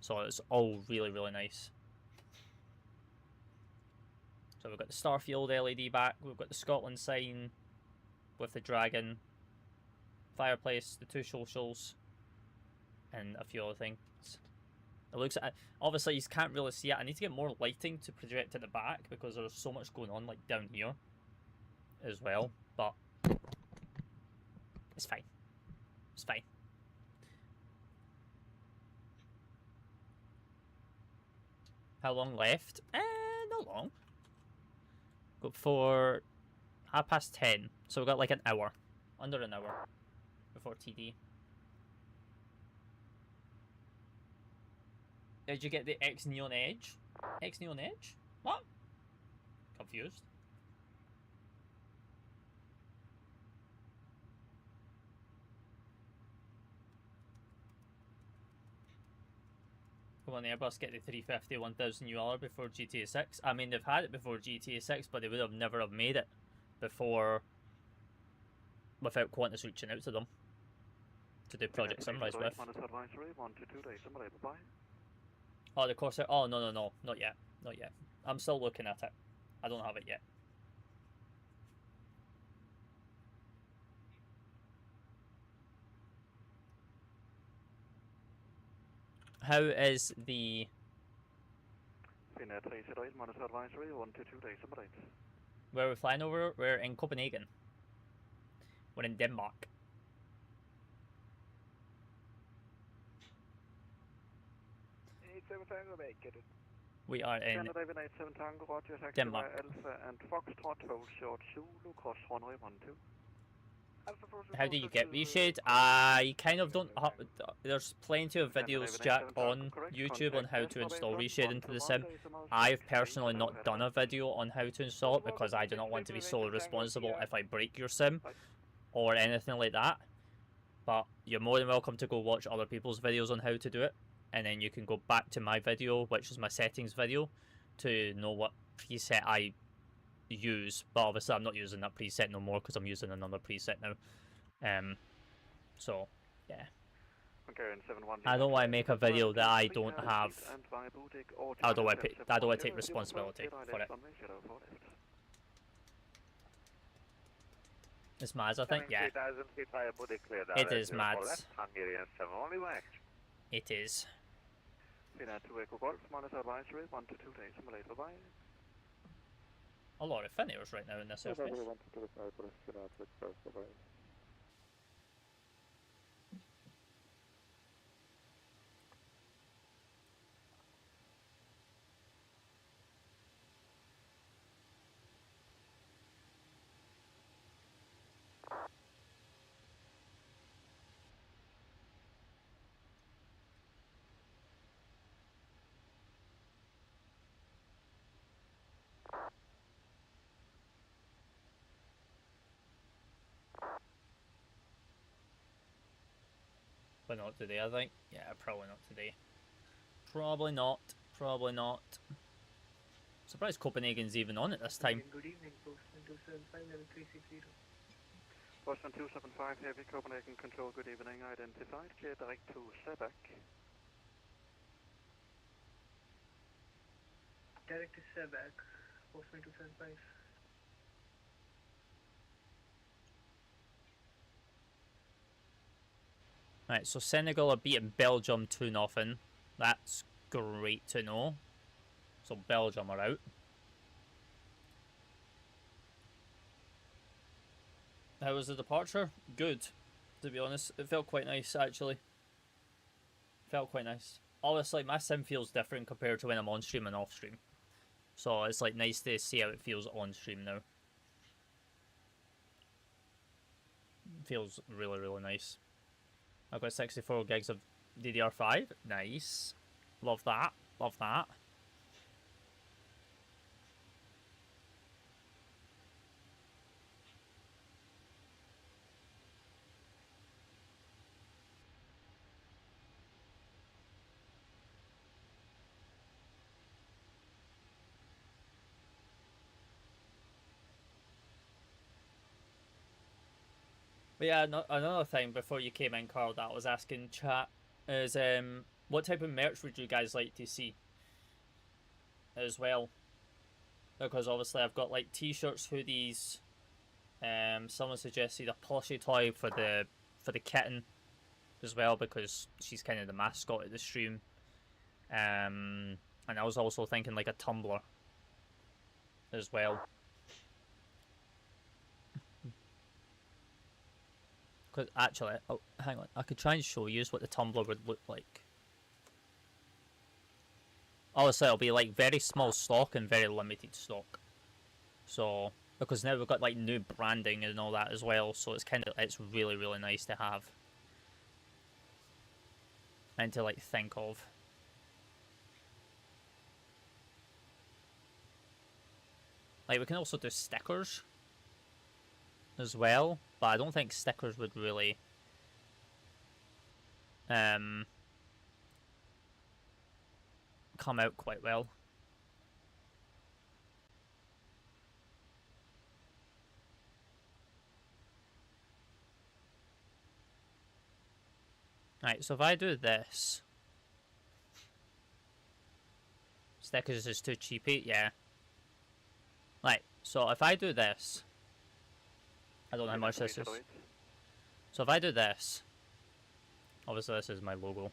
So it's all really, really nice. So we've got the Starfield LED back, we've got the Scotland sign with the dragon, fireplace, the 2 socials, and a few other things. It looks at, obviously you can't really see it. I need to get more lighting to project at the back because there's so much going on like down here as well, but it's fine. It's fine. How long left? Not long. Got for 10:30. So we've got like an hour. Under an hour. Before TD. Did you get the X Neon Edge? X Neon Edge? What? Confused. Come on, Airbus, get the 350-1000 ULR before GTA 6. I mean, they've had it before GTA 6, but they would have never have made it before without Qantas reaching out to them to do Project Sunrise with. Oh, the Corsair. Oh, no, not yet. Not yet. I'm still looking at it. I don't have it yet. How is the... Finnair 308, monitor advisory, 1 to 2 days, number 8. Where are we flying over? We're in Copenhagen. We're in Denmark. We are in Denmark. How do you get reshade? I kind of don't... There's plenty of videos, Jack, on YouTube on how to install reshade into the sim. I've personally not done a video on how to install it because I do not want to be solely responsible if I break your sim or anything like that. But you're more than welcome to go watch other people's videos on how to do it, and then you can go back to my video, which is my settings video, to know what preset I use. But obviously I'm not using that preset no more because I'm using another preset now. So yeah, I don't want to make a video that I don't have. I don't want to take responsibility for it. It's Maz, I think. Yeah, it is Maz. It is. A lot of Finnairs right now in this airspace. But not today, I think. Yeah, probably not today. Probably not. Probably not. Surprised Copenhagen's even on it this time. Good evening, Postman 275, level 360. Postman 275, Heavy Copenhagen Control, good evening, identified, clear direct to Sebek. Direct to Sebek, Postman 275. Right, so Senegal are beating Belgium 2-0. That's great to know. So Belgium are out. How was the departure? Good, to be honest. It felt quite nice, actually. Felt quite nice. Obviously, my sim feels different compared to when I'm on stream and off stream. So it's like nice to see how it feels on stream now. Feels really, really nice. I've got 64 gigs of DDR5. Nice. Love that. Love that. But yeah, another thing before you came in, Carl, that I was asking chat is what type of merch would you guys like to see as well? Because obviously I've got like t-shirts, hoodies. Someone suggested a plushie toy for the kitten as well, because she's kind of the mascot of the stream. And I was also thinking like a tumbler as well. Because actually, oh, hang on, I could try and show you what the tumbler would look like. Obviously, it'll be like very small stock and very limited stock. So, because now we've got like new branding and all that as well, so it's really, really nice to have. And to like think of. Like, we can also do stickers as well, but I don't think stickers would really come out quite well. Right, so if I do this, stickers is too cheapy, yeah. Right, so if I do this, I don't know how much this is. So if I do this, obviously this is my logo.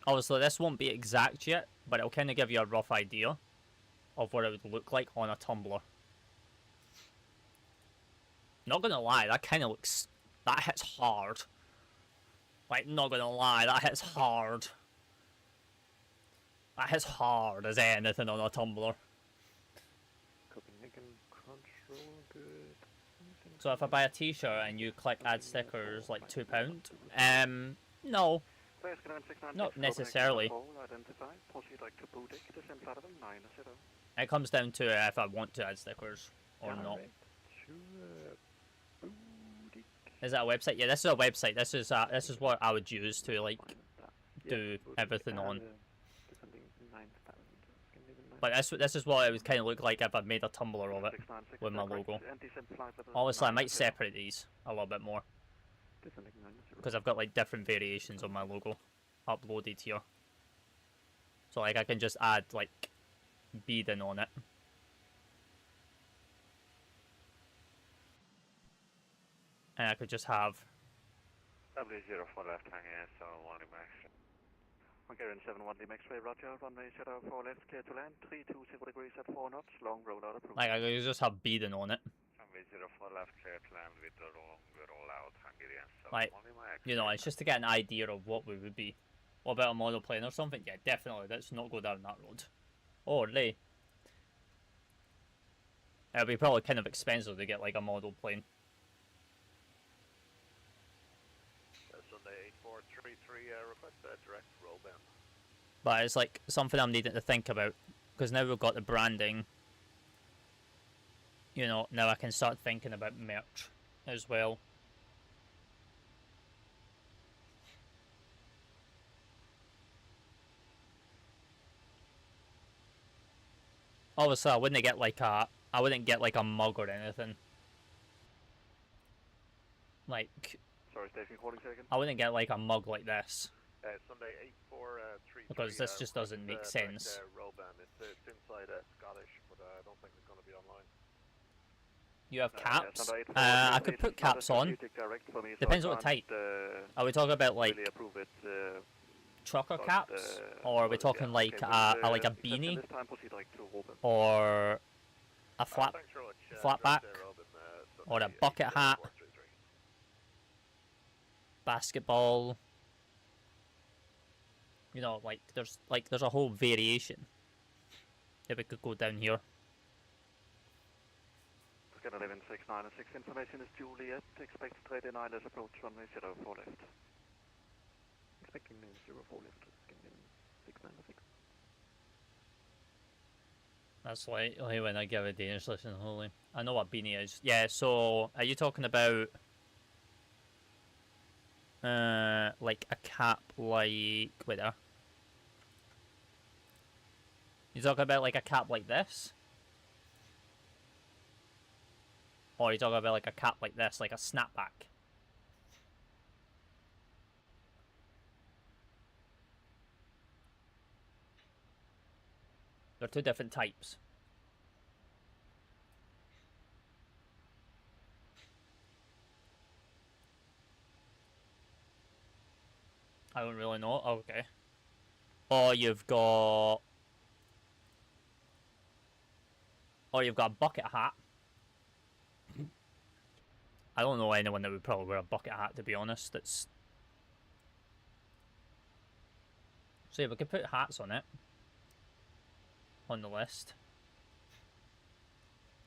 Obviously this won't be exact yet, but it'll kind of give you a rough idea of what it would look like on a tumbler. Not gonna lie, that kind of looks... that hits hard. Like, not gonna lie, that hits hard. That hits hard as anything on a tumbler. Copenhagen Control, good. So if I buy a t-shirt and you click add stickers, like £2, no. Not necessarily. It comes down to if I want to add stickers or not. Is that a website? Yeah, this is a website. This is what I would use to like do everything on. But this is what it would kind of look like if I made a tumbler of it with my logo. Obviously, I might separate these a little bit more because I've got like different variations of my logo uploaded here. So like I can just add like beading on it. And I could just have W04 left hanging so 1 max. Hungarian 71 X-ray, roger, runway 04 left, clear to land, 320 degrees at 4 knots, long rollout approved. Like I could just have beading on it. Runway 04 left, clear to land with the long rollout, Hungarian 71 like, you know, it's just to get an idea of what we would be. What about a model plane or something? Yeah, definitely, let's not go down that road. Or they. It'll be probably kind of expensive to get like a model plane. Sunday 8433, request a direct roll in. But it's like something I'm needing to think about because now we've got the branding you know, now I can start thinking about merch as well. Obviously, I wouldn't get like a mug or anything. Like, Sorry, station calling second. I wouldn't get like a mug like this. Sunday 8433. Because this just doesn't make sense. It's inside Scottish, but I don't think it's going to be online. You have caps? I could put caps on. Depends on what type. Are we talking about like trucker caps, or are we talking like a beanie, or a flat back, or a bucket hat, basketball? You know, like there's a whole variation. If we could go down here. Scanner 1169 information is Juliet. Expect straight in ILS approach runway 04 left. Expecting 04 left. Scanner 696. That's like when I give a Danish lesson, holy. I know what beanie is. Yeah, so are you talking about like a cap like wait there? You talking about like a cap like this? Or are you talking about like a cap like this, like a snapback? They're two different types. I don't really know. Okay. Or you've got a bucket hat. I don't know anyone that would probably wear a bucket hat, to be honest. That's so yeah, we could put hats on it on the list.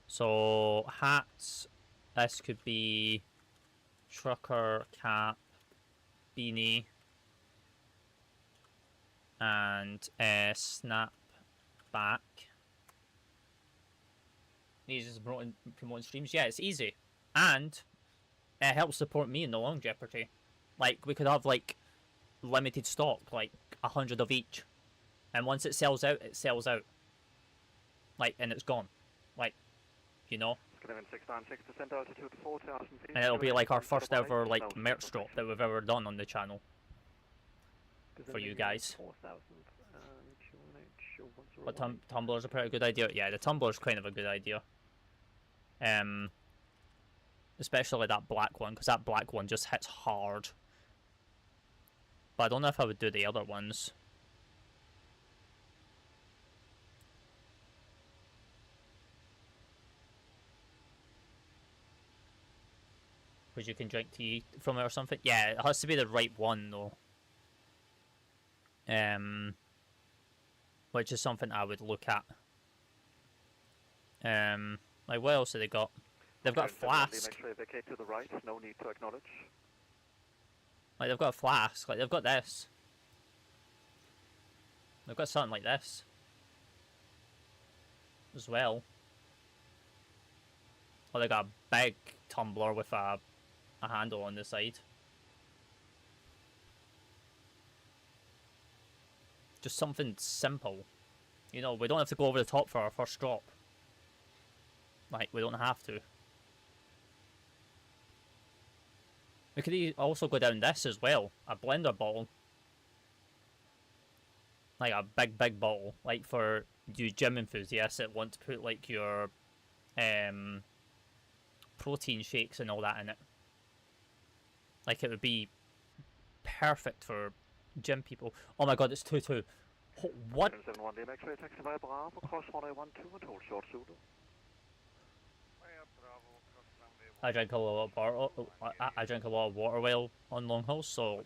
So hats, this could be trucker cap, beanie, and snap back. These is promoting streams. Yeah, it's easy, and it helps support me in the long Jeopardy. Like we could have like limited stock, like 100 of each, and once it sells out, it sells out. Like, and it's gone. Like, you know. And it'll be like our first ever like merch drop that we've ever done on the channel for you guys. But Tumblr's a pretty good idea. Yeah, the Tumblr's kind of a good idea. Especially that black one, because that black one just hits hard. But I don't know if I would do the other ones. Because you can drink tea from it or something. Yeah, it has to be the right one though. Which is something I would look at. Like what else have they got? They've got a flask. To the right, no need to acknowledge. Like they've got a flask. Like they've got this. They've got something like this as well. Or they got a big tumbler with a handle on the side. Just something simple. You know, we don't have to go over the top for our first drop. Like, we don't have to. We could also go down this as well. A blender bottle. Like a big bottle. Like for you gym enthusiasts that want to put like your protein shakes and all that in it. Like it would be perfect for gym people. Oh my god, it's 2-2. What? I drink a lot of I drink a lot of water while on long hauls, so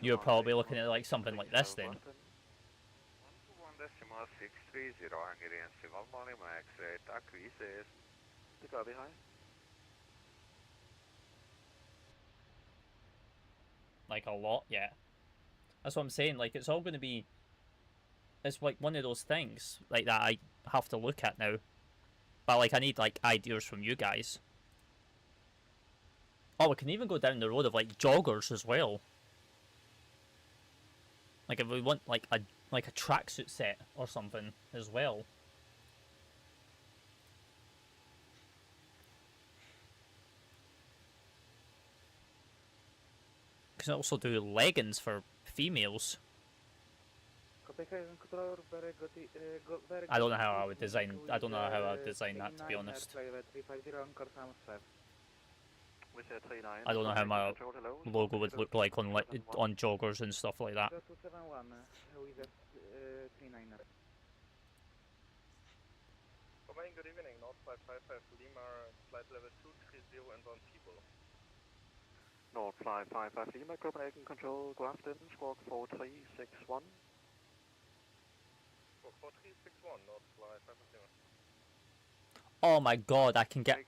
you're probably looking at like something like this then. Like a lot, yeah. That's what I'm saying. Like it's all going to be. It's like one of those things like that I have to look at now. But like, I need like ideas from you guys. Oh, we can even go down the road of like joggers as well. Like if we want like a tracksuit set or something as well. Can also do leggings for females. I don't know how I would design. I don't know how I would design that, to be honest. I don't know how my logo would look like on joggers and stuff like that. Good evening, North 555 Lima, flight level 230 inbound people. North 555 Lima, Copenhagen Control, Grafton, squawk 4361. Squawk 4361, North 555 Lima. Oh my god, I can get...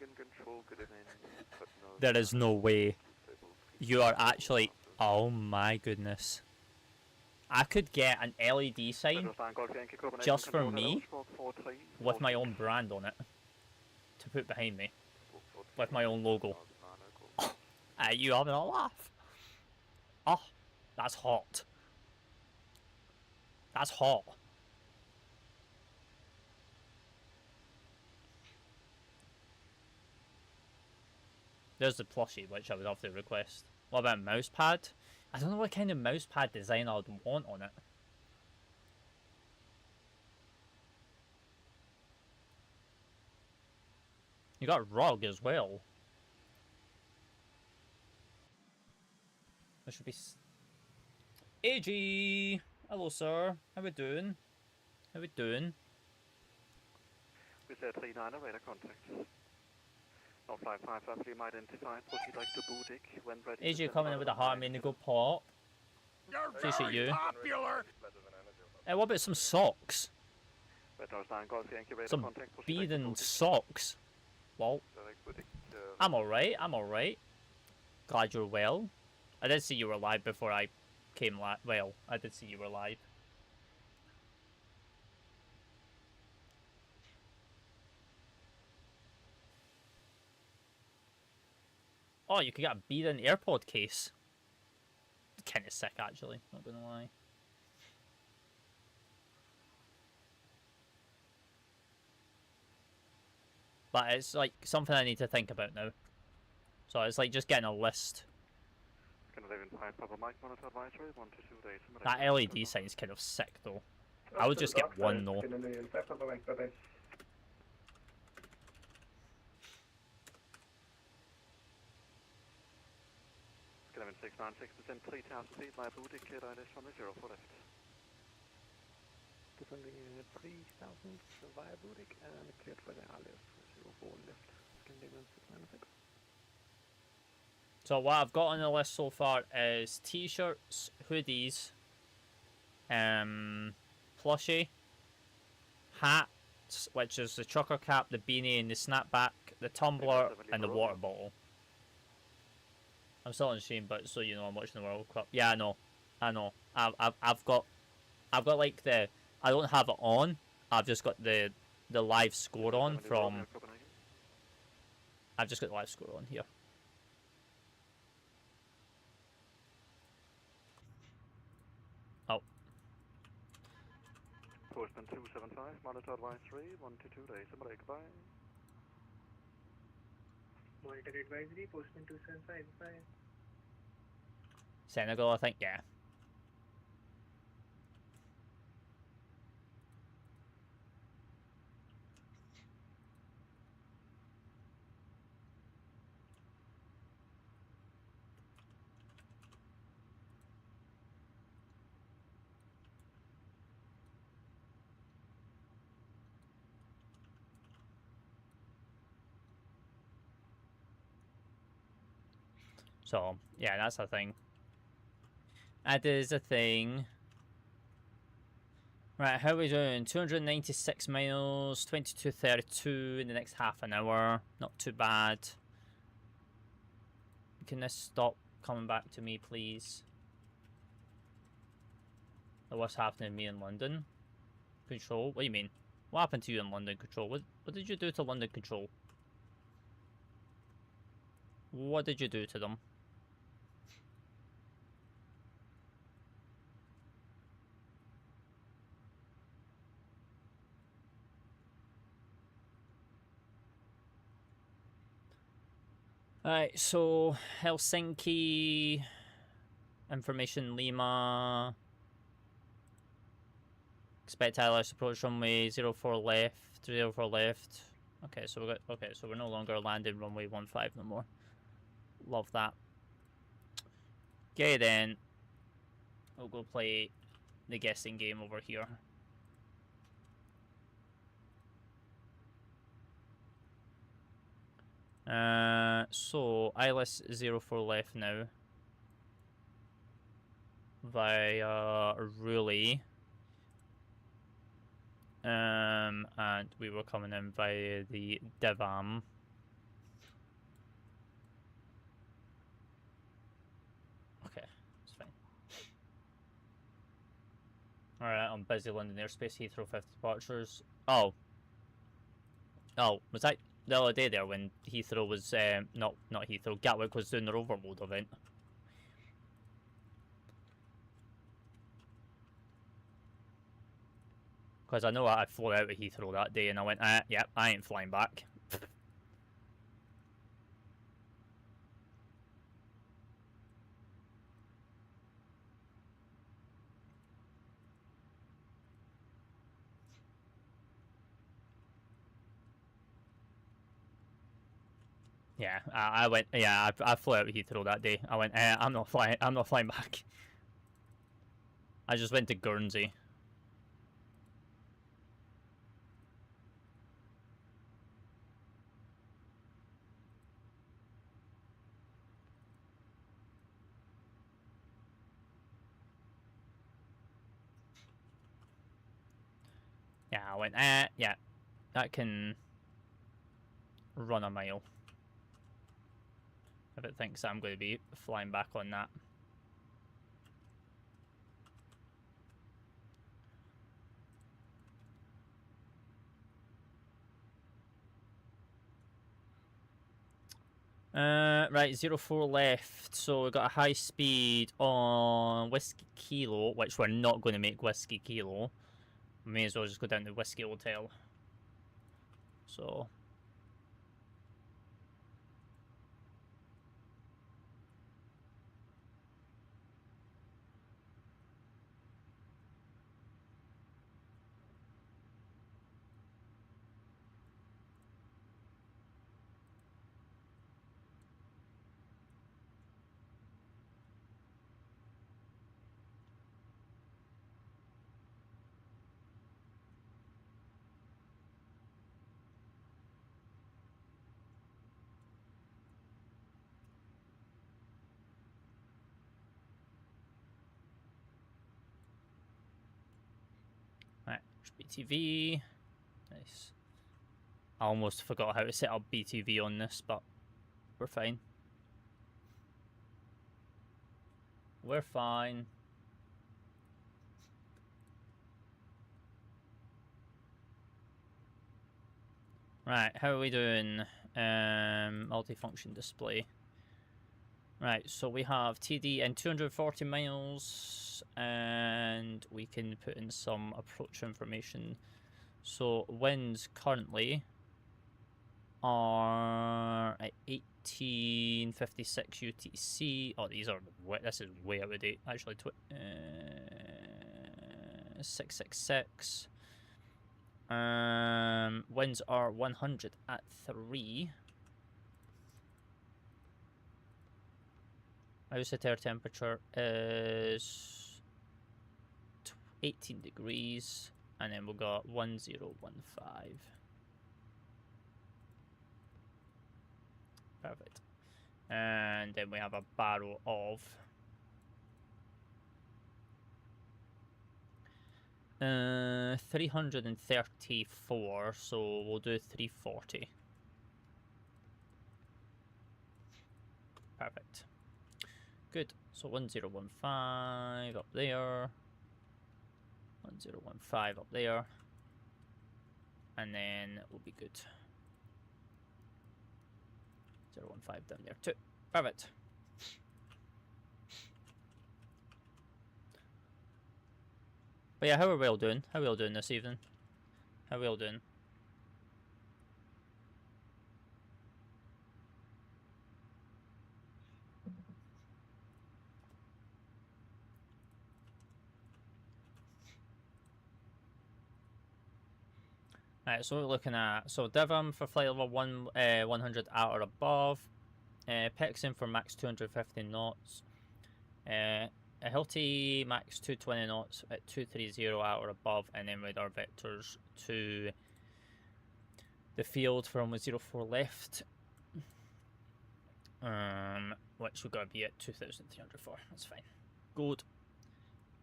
There is no way. You are actually... Oh my goodness. I could get an LED sign just for me with my own brand on it to put behind me with my own logo. Are you having a laugh? Oh, that's hot. That's hot. There's the plushie, which I would have to request. What about a mouse pad? I don't know what kind of mouse pad design I would want on it. You got a rug as well. There should be... AG! Hello, sir. How we doing? How we doing? With 39 radar contact. North 555 Lima identified. Proceed like to Boudic when ready. AG coming in with a heart go pop. Appreciate you. Hey, what about some socks? Some beading socks. Well, I'm alright, I'm alright. Glad you're well. I did see you were live before I came live. Well, I did see you were live. Oh, you could get a beading AirPod case. Kinda sick, actually, not gonna lie. But it's like something I need to think about now. So it's like just getting a list. That LED sign's kind of sick though. I would just get one though. Kevin 696%, 3000 feet, via Boudic, cleared ILS from the 04 left. Descending 3000 via Boudic and cleared for the ILS 04 left. Scandinavian 696. So what I've got on the list so far is t-shirts, hoodies, plushie, hats, which is the trucker cap, the beanie and the snapback, the tumbler and the water bottle. I'm still on stream, but so you know I'm watching the World Cup. Yeah, I know. I've got like the... I don't have it on. I've just got the live score on from... I've just got the live score on here. Oh. Postman 275, monitor advisory, 1 to 2 days. Somebody goodbye. Monitor advisory, postman 275, bye. Senegal, I think, yeah. So, yeah, that's a thing. That is a thing. Right, how are we doing? 296 miles, 22:32 in the next half an hour. Not too bad. Can this stop coming back to me, please? What's happening to me in London? Control? What do you mean? What happened to you in London Control? What did you do to London Control? What did you do to them? Alright, so Helsinki, information Lima, expect ILS approach runway 04 left, 04 left. Okay, so we're no longer landing runway 15 no more. Love that. Okay then, we'll go play the guessing game over here. So ILS 04 left now via Ruli, and we were coming in via the Devam. Okay, it's fine. Alright, I'm busy London airspace, Heathrow 50 departures. Oh, was that the other day there when Heathrow was, not Heathrow, Gatwick was doing their overload event? Because I know I flew out of Heathrow that day and I went, yeah, I ain't flying back. Yeah, I went. Yeah, I flew out of Heathrow that day. I went. I'm not flying back. I just went to Guernsey. Yeah, I went. Yeah, that can run a mile. If it thinks I'm going to be flying back on that. Right, 04 left. So we've got a high speed on Whiskey Kilo, which we're not going to make Whiskey Kilo. We may as well just go down to Whiskey Hotel. So. Right, BTV. Nice. I almost forgot how to set up BTV on this, but we're fine. We're fine. Right, how are we doing? Multifunction display. Right, so we have TD in 240 miles, and we can put in some approach information. So winds currently are at 1856 UTC. Oh, these are this is way out of date. Actually, 666. Winds are 100 at 3. Outside air temperature is 18 degrees, and then we've got 1015. Perfect. And then we have a barrow of 334, so we'll do 340. Perfect. Good. So 1015 up there. 1015 up there. and then we'll be good. 015 down there too. Perfect. But yeah, how are we all doing? How are we all doing this evening? How are we all doing? Alright, so we're looking at Devon for flight level 100 at or above. Pexin for max 250 knots. A Hilti max 220 knots at 230 at or above, and then radar vectors to the field from 04 left. Which we're going to be at 2,304. That's fine. Good.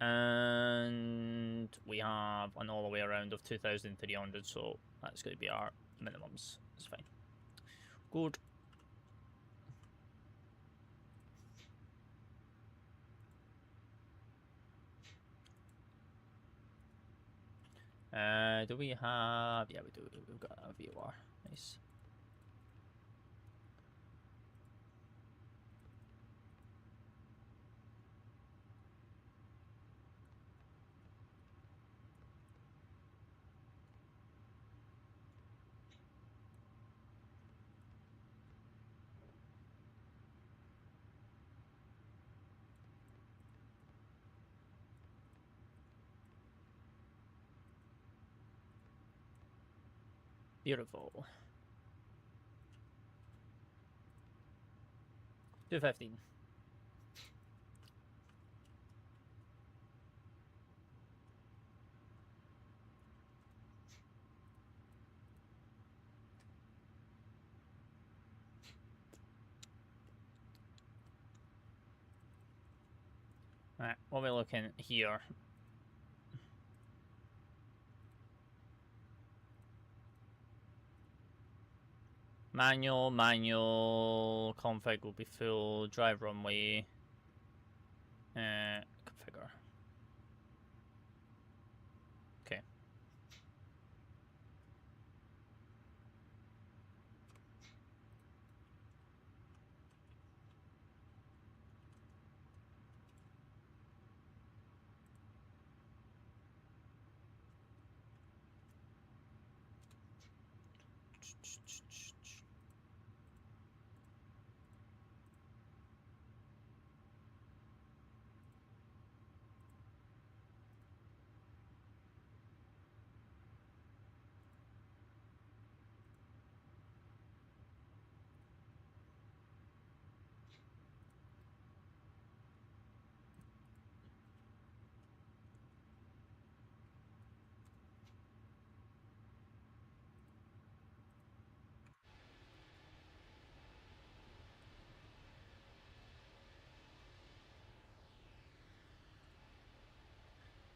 And we have an all the way around of 2,300, so that's going to be our minimums. That's fine. Good. Do we have... Yeah, we do. We've got a VOR. Nice. Beautiful. 215. Alright, what are we looking at here? Manual config will be full, drive runway, configure. Okay.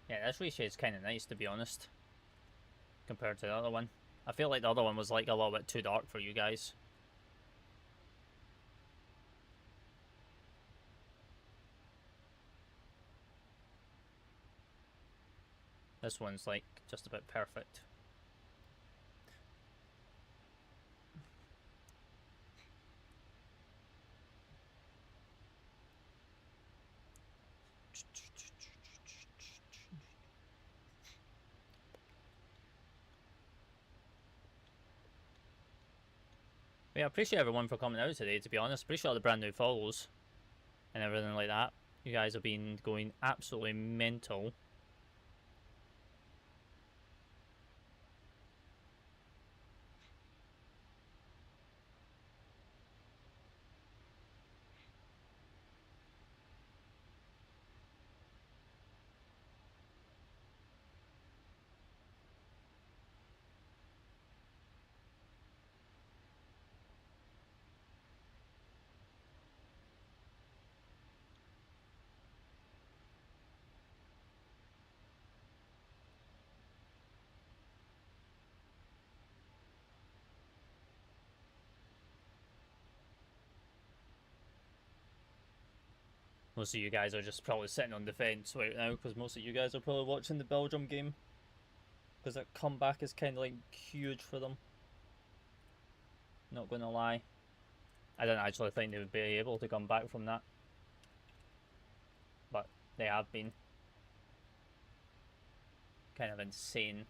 Yeah, this reshade's kind of nice, to be honest, compared to the other one. I feel like the other one was like a little bit too dark for you guys. This one's like just about perfect. Yeah, I appreciate everyone for coming out today, to be honest. Appreciate all the brand new follows and everything like that. You guys have been going absolutely mental. Most of you guys are just probably sitting on the fence right now because most of you guys are probably watching the Belgium game. because that comeback is kind of like huge for them. Not gonna lie, I don't actually think they would be able to come back from that, but they have been. Kind of insane.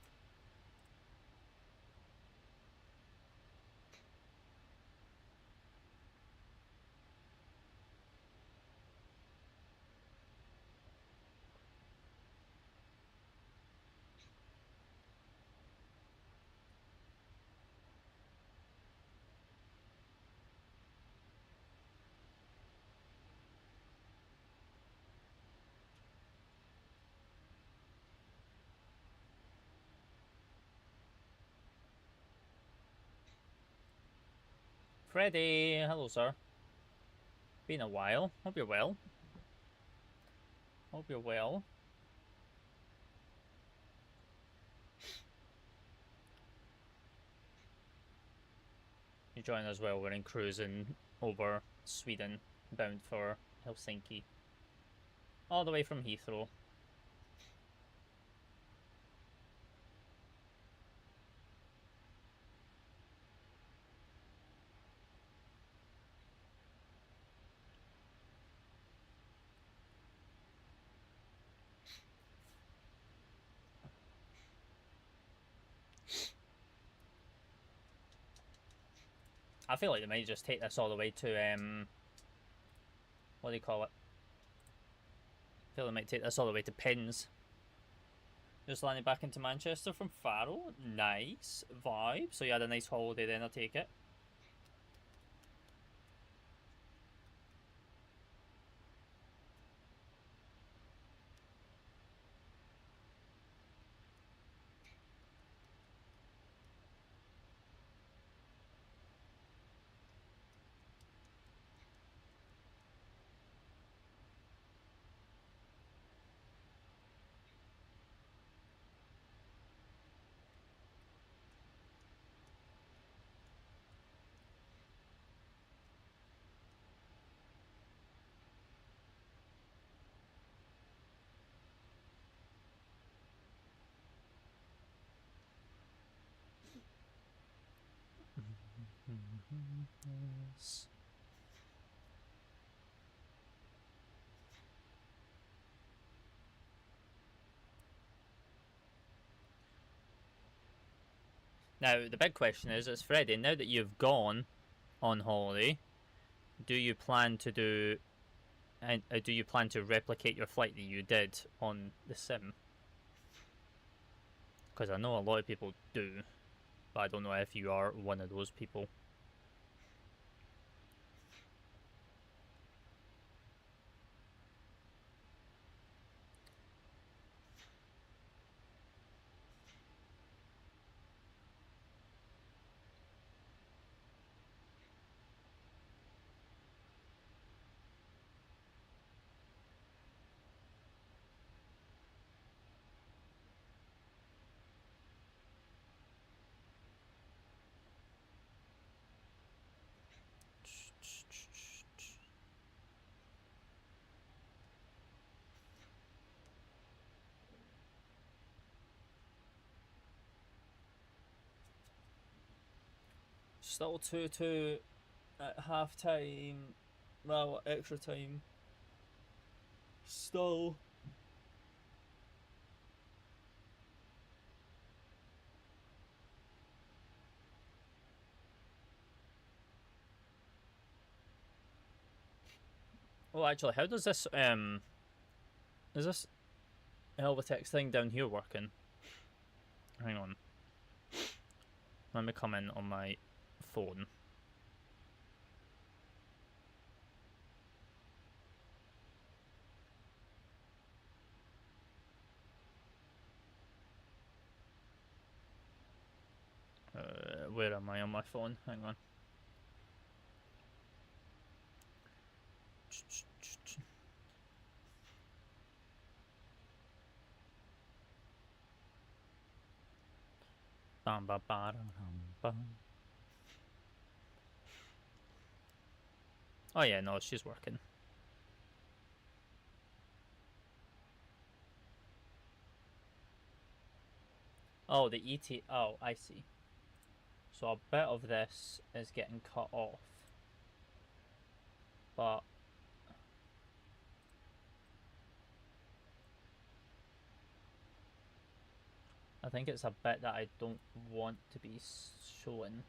Freddy, hello sir. Been a while. Hope you're well. Hope you're well. You join us while we're in cruising over Sweden, bound for Helsinki. All the way from Heathrow. I feel like they might just take this all the way to, what do you call it? I feel they might take this all the way to Pins. Just landed back into Manchester from Faro. Nice vibe. So you had a nice holiday then, I take it. Yes. Now, the big question is Freddie, now that you've gone on holiday, do you plan to do, and do you plan to replicate your flight that you did on the sim? Because I know a lot of people do, but I don't know if you are one of those people. Still 2-2 at half time. Well, extra time. Still. Oh, actually, how does this is this Helvetex thing down here working? Hang on. Let me come in on my phone. Where am I on my phone? Hang on. Oh yeah, no, she's working. Oh, the ET. Oh, I see. So a bit of this is getting cut off. But I think it's a bit that I don't want to be shown.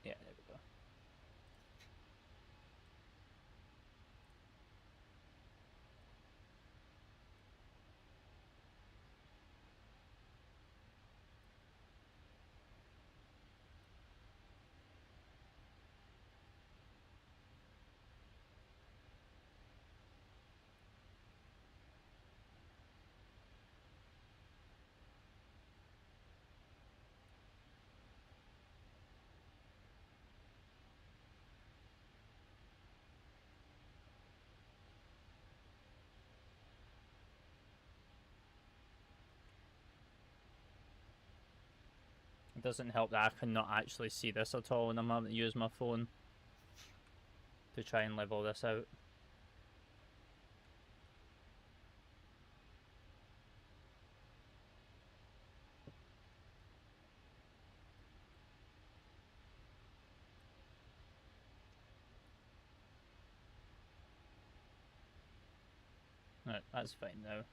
Yeah, there we go. It doesn't help that I cannot actually see this at all and I'm having to use my phone to try and level this out. Right, that's fine now.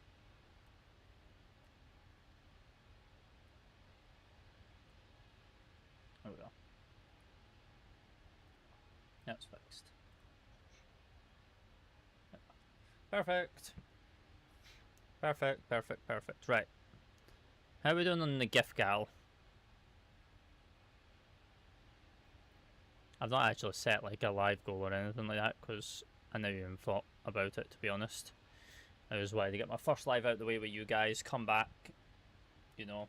There we go. That's fixed. Perfect. Perfect, perfect, perfect. Right. How are we doing on the EGLL? I've not actually set like a live goal or anything like that because I never even thought about it, to be honest. I just wanted to get my first live out the way with you guys, come back, you know,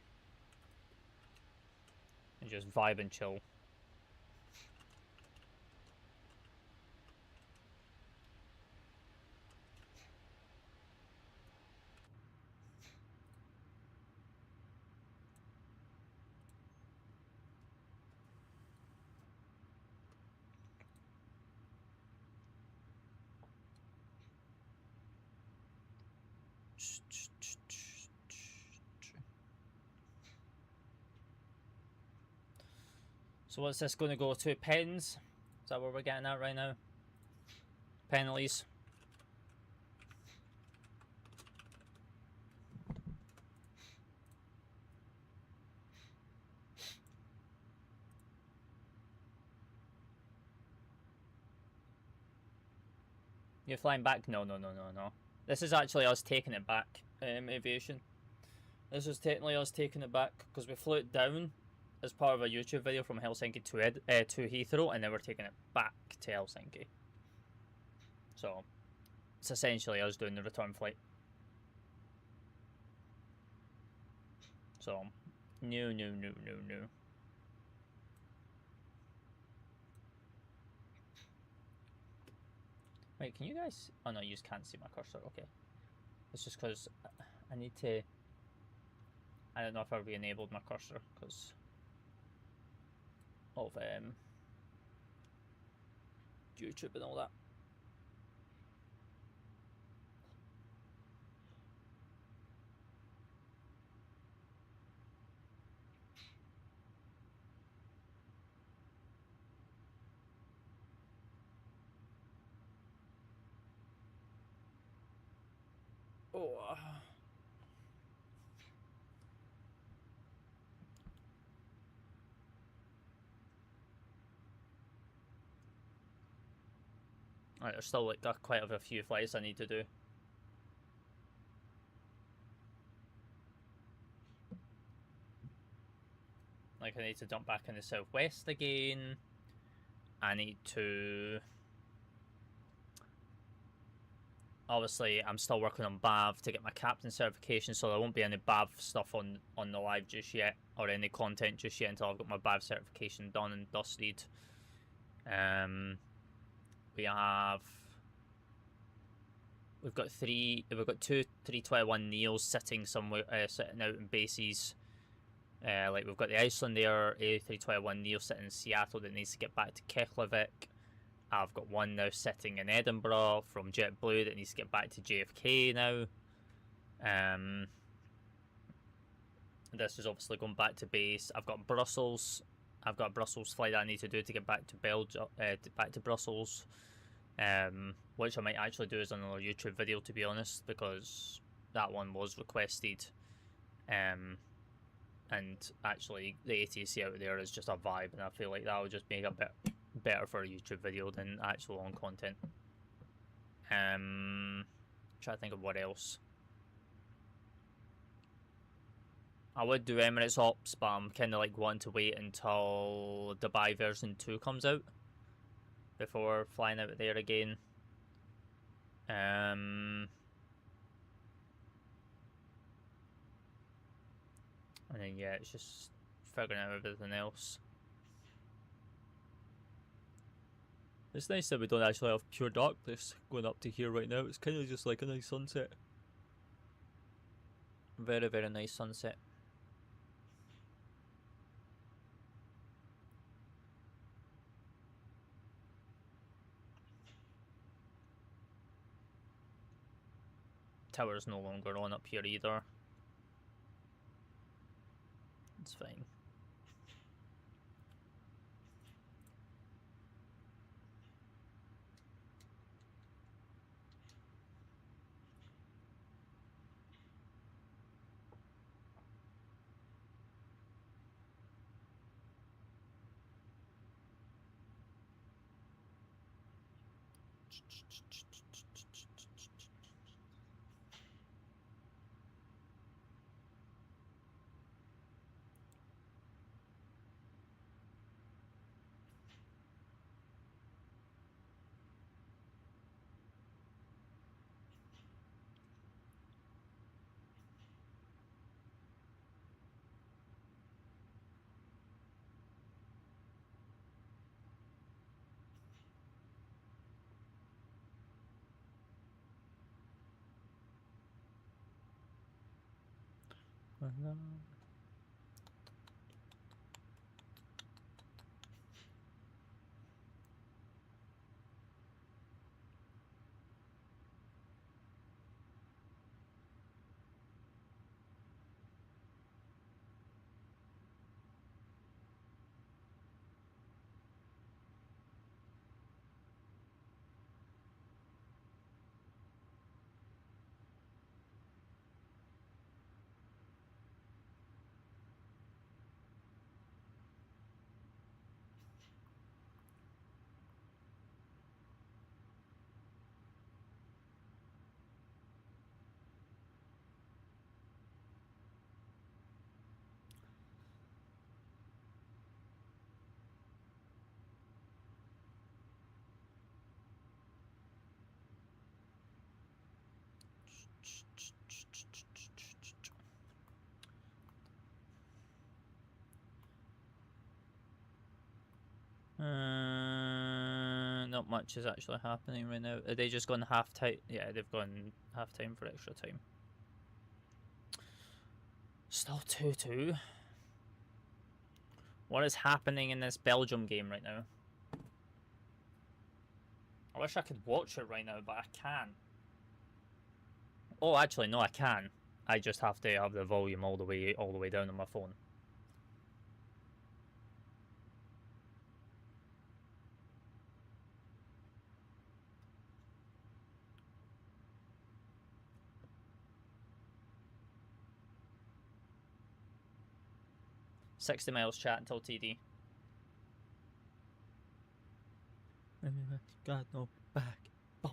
and just vibe and chill. So what's this going to go to? Pens? Is that what we're getting at right now? Penalties. You're flying back? No. This is actually us taking it back, aviation. This is technically us taking it back because we flew it down as part of a YouTube video from Helsinki to Heathrow, and then we're taking it back to Helsinki. So it's essentially us doing the return flight. So no. Wait, can you guys? Oh no, you just can't see my cursor. Okay, it's just because I need to. I don't know if I've re-enabled my cursor because of YouTube and all that. Oh. Alright, there's still like quite a few flights I need to do. Like I need to jump back in the southwest again. I need to obviously I'm still working on BAV to get my captain certification, so there won't be any BAV stuff on the live just yet, or any content just yet until I've got my BAV certification done and dusted. We've got two 321 Neos sitting somewhere, sitting out in bases. Like we've got the Iceland Air A321 Neo sitting in Seattle that needs to get back to Keflavik. I've got one now sitting in Edinburgh from JetBlue that needs to get back to JFK now. This is obviously going back to base. I've got Brussels. I've got a Brussels flight that I need to do to get back to Belgium, back to Brussels. Which I might actually do as another YouTube video, to be honest, because that one was requested. And actually the ATC out there is just a vibe, and I feel like that would just make it better for a YouTube video than actual on content. Try to think of what else. I would do Emirates Ops, but I'm kind of like wanting to wait until Dubai version 2 comes out before flying out there again. And then yeah, it's just figuring out everything else. It's nice that we don't actually have pure darkness going up to here right now. It's kind of just like a nice sunset. Very, very nice sunset. Tower's no longer on up here either. It's fine. Not much is actually happening right now. Are they just gone half time? Yeah, they've gone half time for extra time. Still 2-2. What is happening in this Belgium game right now? I wish I could watch it right now, but I can't. Oh, actually, no, I can. I just have to have the volume all the way down on my phone. $60 miles chat until TD. God, no, back. Boom.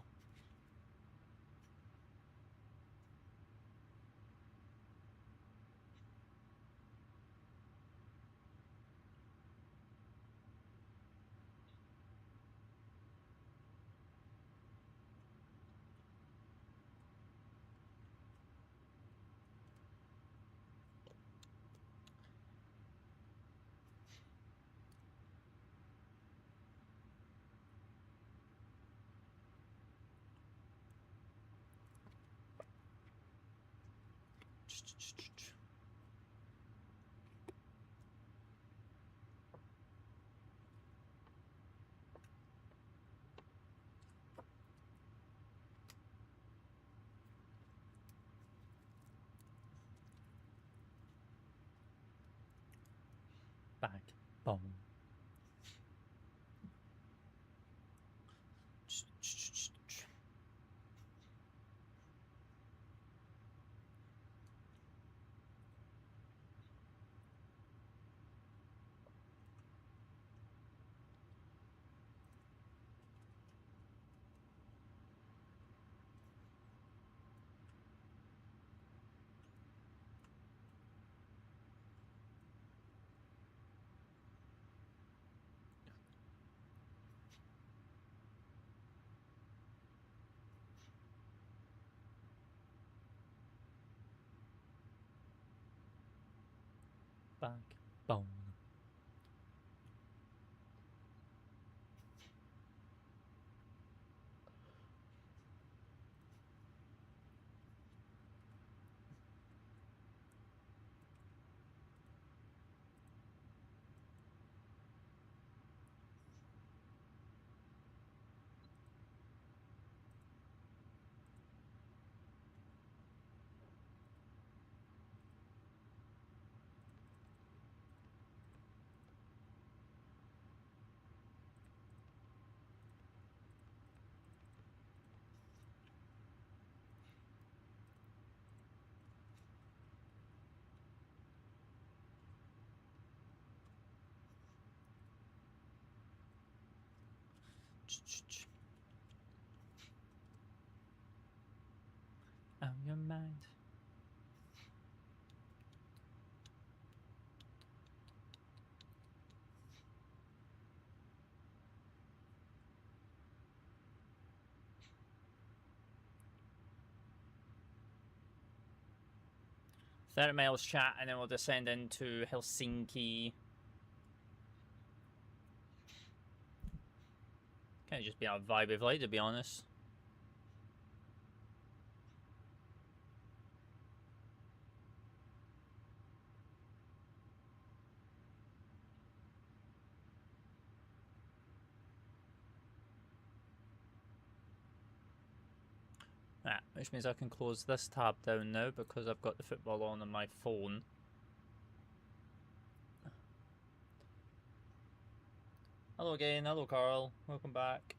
Backbone. Backbone. Out your mind. $30 miles chat, and then we'll descend into Helsinki. Kind of just be a vibe flight, to be honest. Which means I can close this tab down now because I've got the football on my phone. Hello again, hello Carl, welcome back.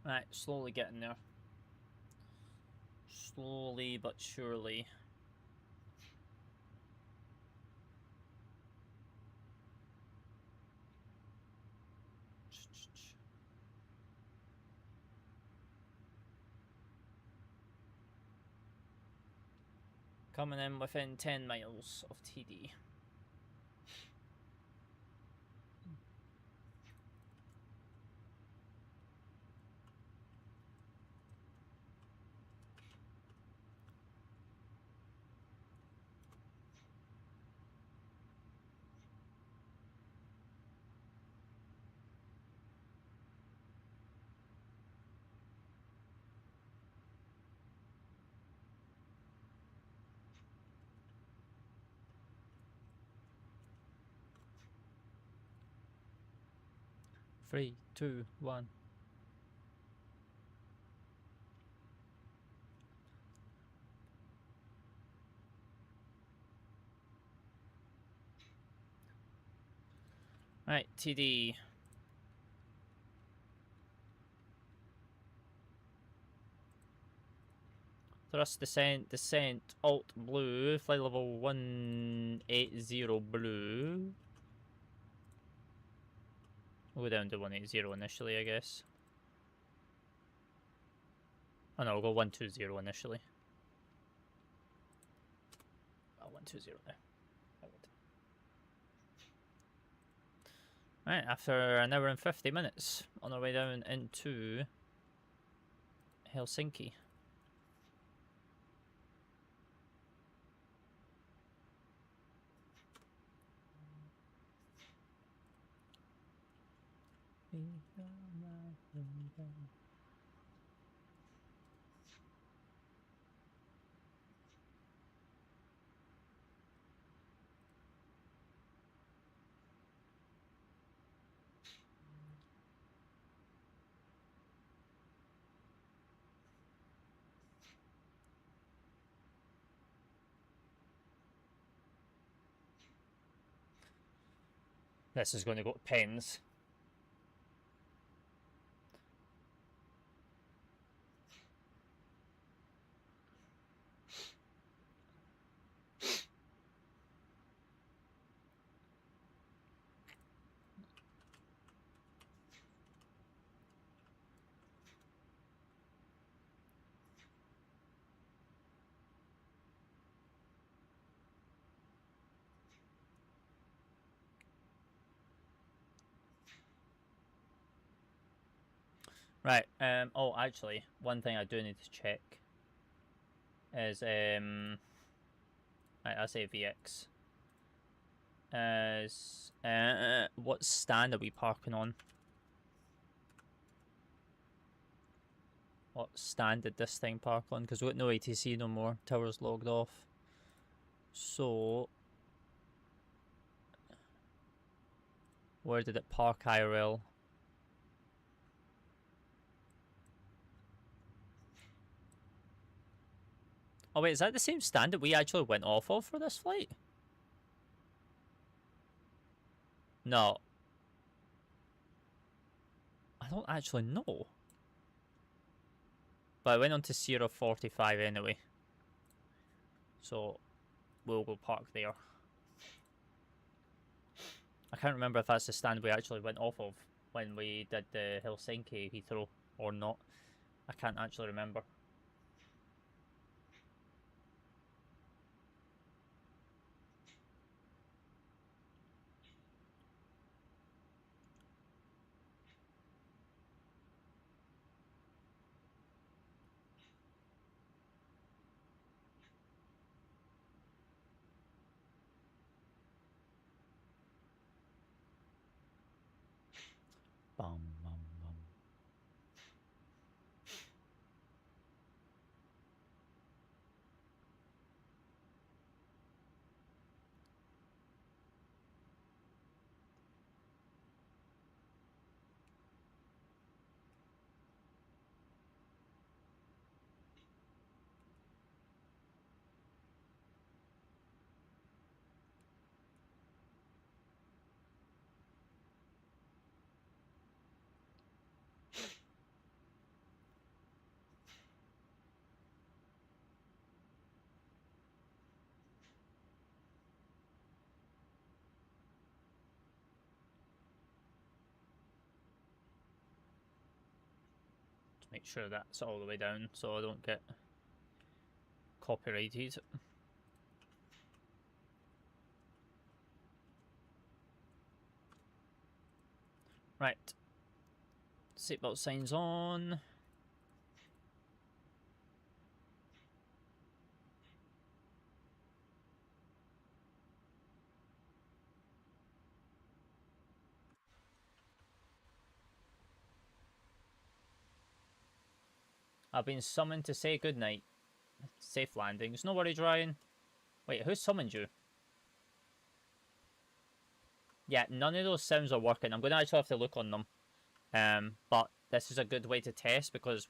Right, slowly getting there. Slowly but surely. Coming in within 10 miles of TD. 3, 2, 1. Right, TD. Thrust descent, alt blue, flight level 180 blue. We'll go down to 180 initially, I guess. Oh no, we'll go 120 initially. Oh, 120 there. Right, after an hour and 50 minutes, on our way down into Helsinki. This is going to go to pens. Right, oh, actually, one thing I do need to check is, right, that's AVX. What stand are we parking on? What stand did this thing park on? Because we've got no ATC no more. Tower's logged off. So, where did it park IRL? Oh wait, is that the same stand that we actually went off of for this flight? No. I don't actually know. But I went on to Sierra 45 anyway. So, we'll go park there. I can't remember if that's the stand we actually went off of when we did the Helsinki Heathrow or not. I can't actually remember. Bum, bum, bum. Make sure that's all the way down so I don't get copyrighted. Right. Seatbelt signs on. I've been summoned to say goodnight. Safe landings. No worries, Ryan. Wait, who summoned you? Yeah, none of those sounds are working. I'm going to actually have to look on them. But this is a good way to test because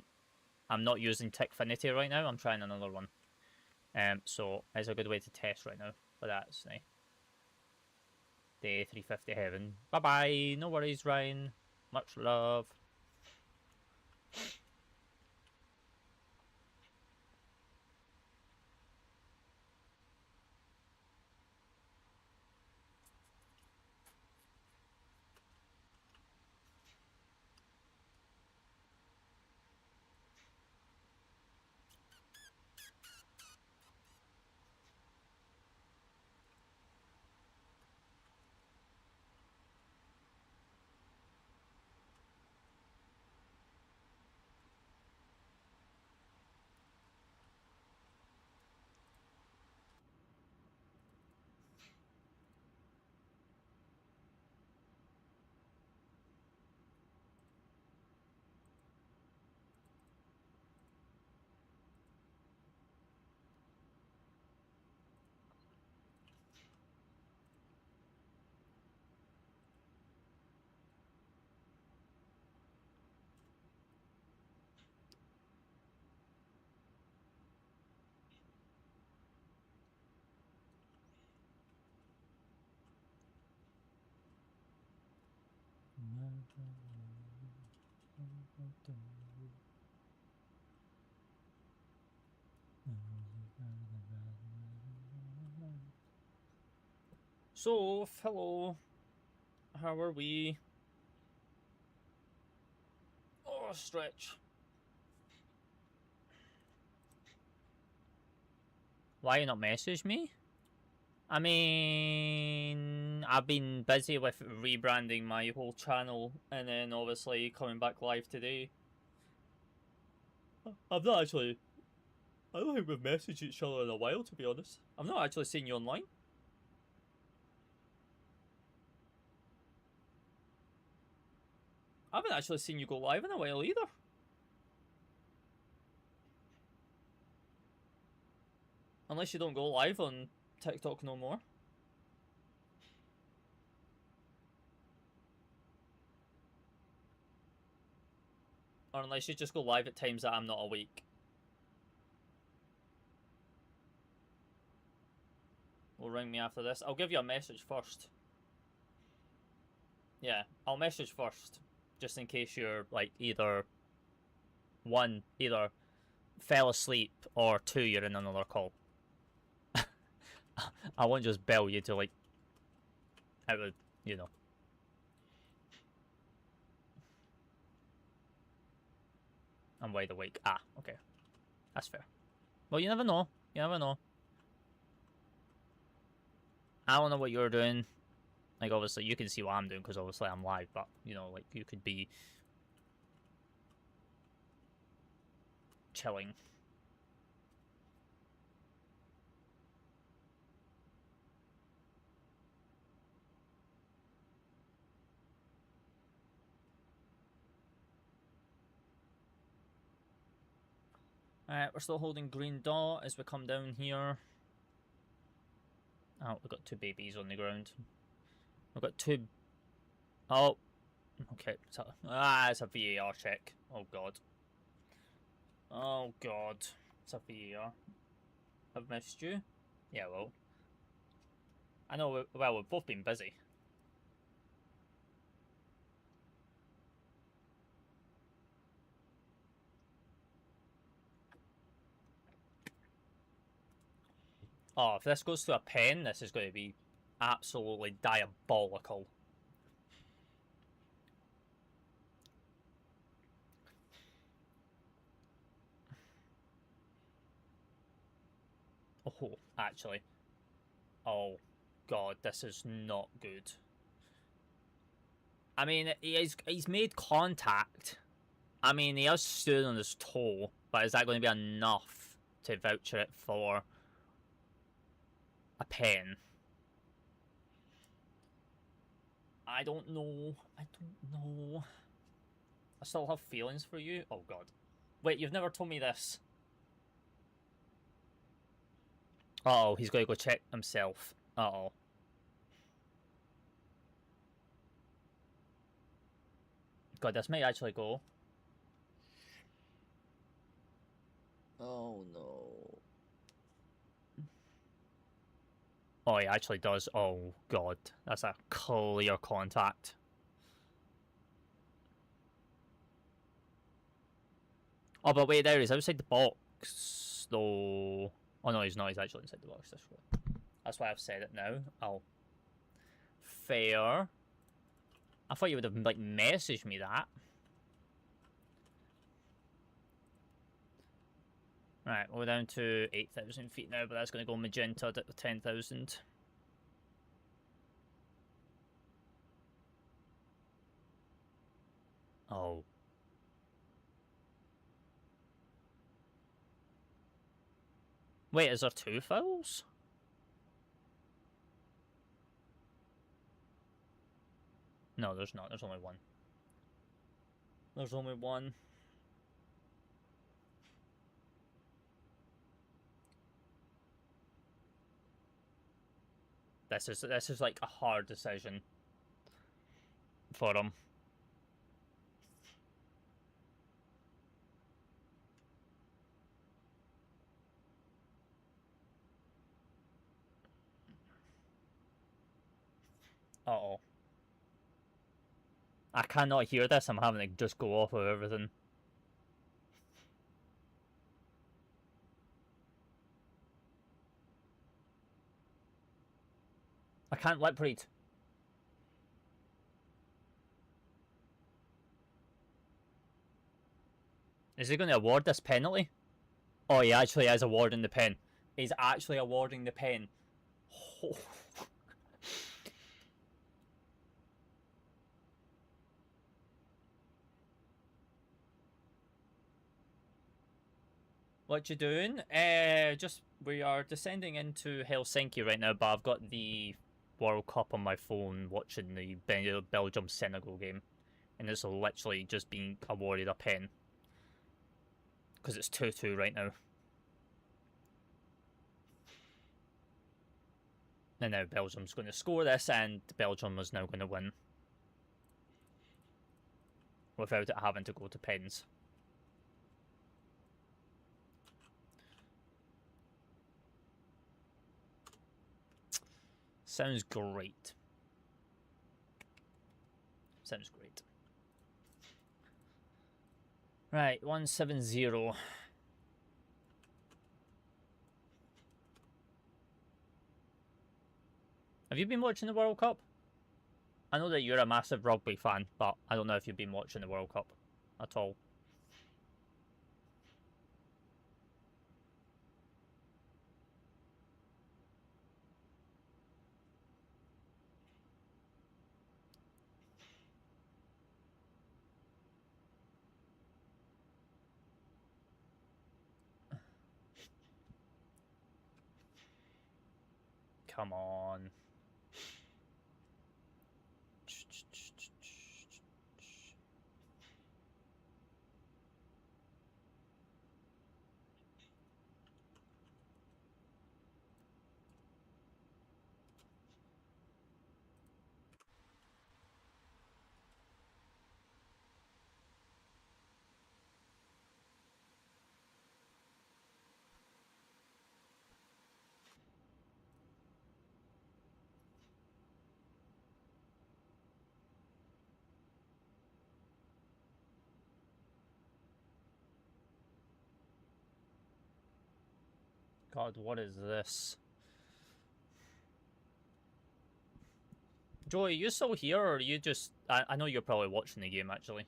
I'm not using Tickfinity right now. I'm trying another one. So it's a good way to test right now. But that's the A350 heaven. Bye bye. No worries, Ryan. Much love. So, hello. How are we? Oh, stretch. Why you not message me? I mean, I've been busy with rebranding my whole channel and then obviously coming back live today. I've not actually... I don't think we've messaged each other in a while, to be honest. I've not actually seen you online. I haven't actually seen you go live in a while either. Unless you don't go live on TikTok no more. Or unless you just go live at times that I'm not awake. Will ring me after this. I'll give you a message first. Yeah, I'll message first. Just in case you're, like, either fell asleep, or 2, you're in another call. I won't just bell you to, like, out of, you know. I'm wide awake. Ah, okay. That's fair. Well, you never know. You never know. I don't know what you're doing. Like, obviously, you can see what I'm doing, because obviously I'm live, but, you know, like, you could be chilling. Alright, we're still holding green dot as we come down here. Oh, we've got 2 babies on the ground. We've got 2... Oh. Okay. So, it's a VAR check. Oh, God. Oh, God. It's a VAR. I've missed you? Yeah, well. I know, well, we've both been busy. Oh, if this goes to a pen, this is going to be absolutely diabolical. Oh, actually. Oh, God, this is not good. I mean, he's made contact. I mean, he has stood on his toe, but is that going to be enough to voucher it for a pen? I don't know. I don't know. I still have feelings for you. Oh, God. Wait, you've never told me this. Uh-oh, he's got to go check himself. Uh-oh. God, this might actually go. Oh no. Oh, he actually does. Oh God, that's a clear contact. Oh, but wait, there he's outside the box, though. Oh no, he's not. He's actually inside the box. That's why I've said it now. Oh, fair. I thought you would have like messaged me that. Right, we're down to 8,000 feet now, but that's going to go magenta at 10,000. Oh. Wait, is there two fouls? No, there's not. There's only one. There's only one. This is like a hard decision for him. Uh-oh. I cannot hear this. I'm having to just go off of everything. I can't lip read. Is he going to award this penalty? Oh, he actually is awarding the pen. He's actually awarding the pen. Oh. What you doing? Just we are descending into Helsinki right now, but I've got the World Cup on my phone watching the Belgium-Senegal game, and it's literally just being awarded a pen because it's 2-2 right now. And now Belgium's going to score this, and Belgium is now going to win without it having to go to pens. Sounds great. Sounds great. Right, 170. Have you been watching the World Cup? I know that you're a massive rugby fan, but I don't know if you've been watching the World Cup at all. Come on. God, what is this? Joey, you still here, or are you just... I know you're probably watching the game, actually.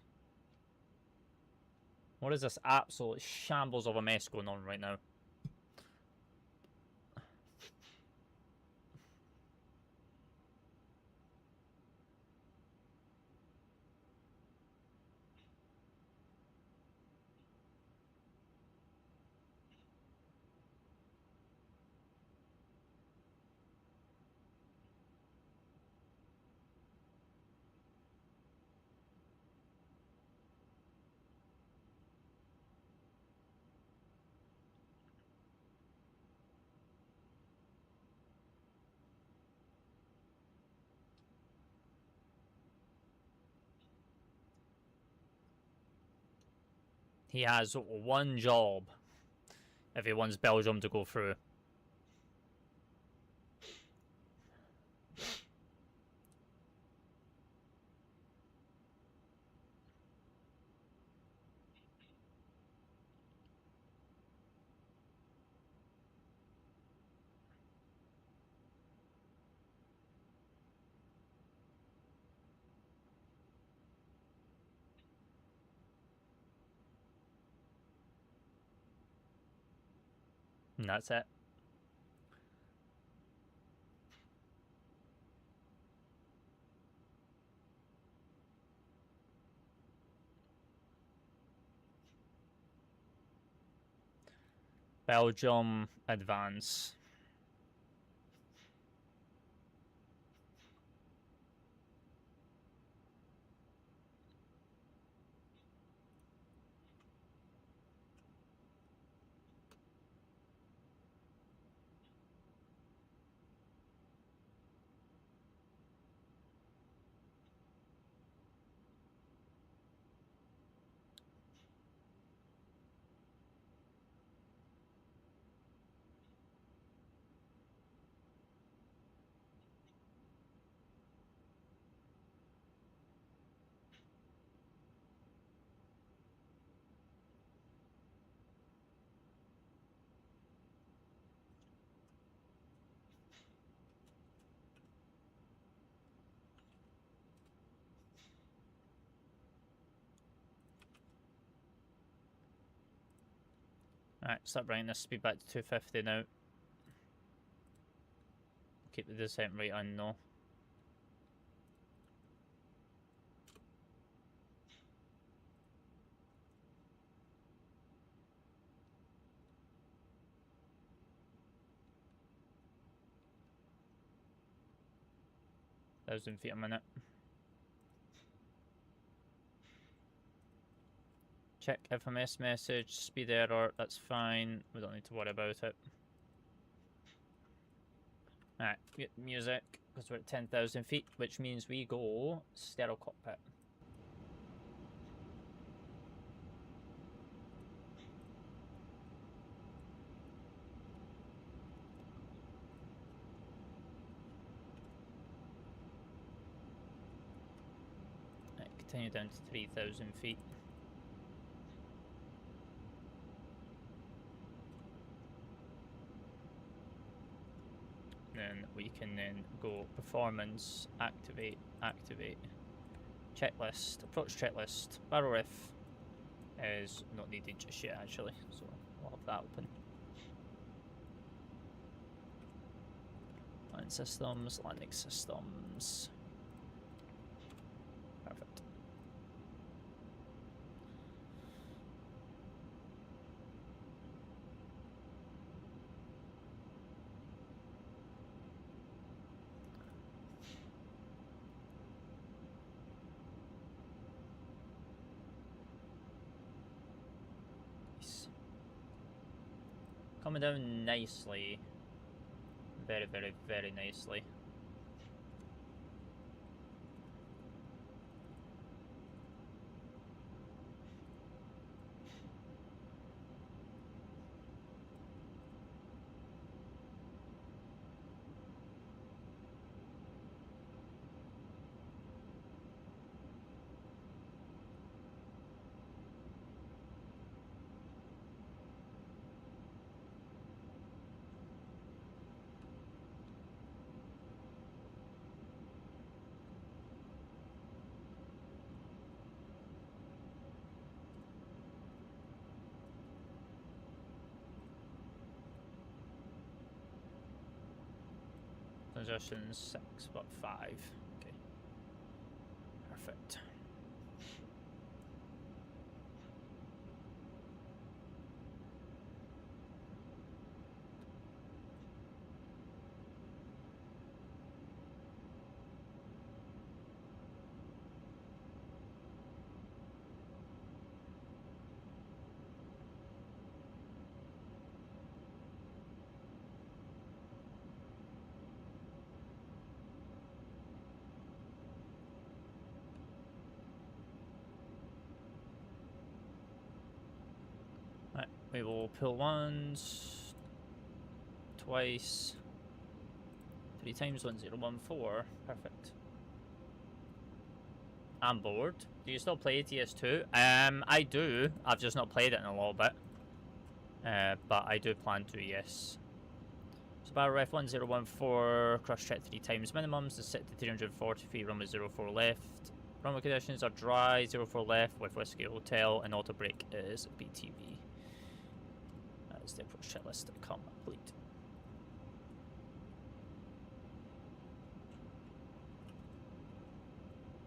What is this absolute shambles of a mess going on right now? He has one job if he wants Belgium to go through. And that's it. Belgium advance. Alright, start bringing this speed back to 250 now. Keep the descent rate on though. $1,000 a minute. Check FMS message, speed error, that's fine. We don't need to worry about it. Alright, get music, because we're at 10,000 feet, which means we go stereo cockpit. Right, continue down to 3,000 feet. Then we can then go performance, activate, checklist, approach checklist, barrel riff is not needed just yet actually, so we'll have that open. Landing systems. Perfect. Coming down nicely. Very, very, very nicely. Transition 6.5. Okay. Perfect. We will pull once, twice, 3 times 1014. Perfect. I'm bored. Do you still play ATS2? I do. I've just not played it in a little bit. But I do plan to, yes. So Barrel Ref 1014, cross check 3 times minimums is set to 340 runway 04 left. Runway conditions are dry, 04 left with Whiskey Hotel, and auto brake is BTV. That is the approach checklist complete.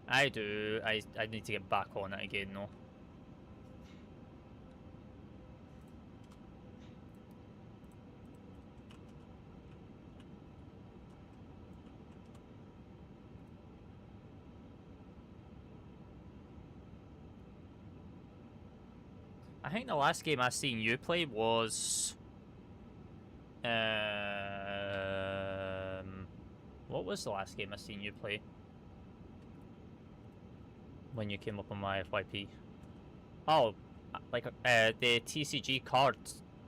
I do. I need to get back on it again, though. I think the last game I seen you play was what was the last game I seen you play when you came up on my FYP? Oh, like the TCG card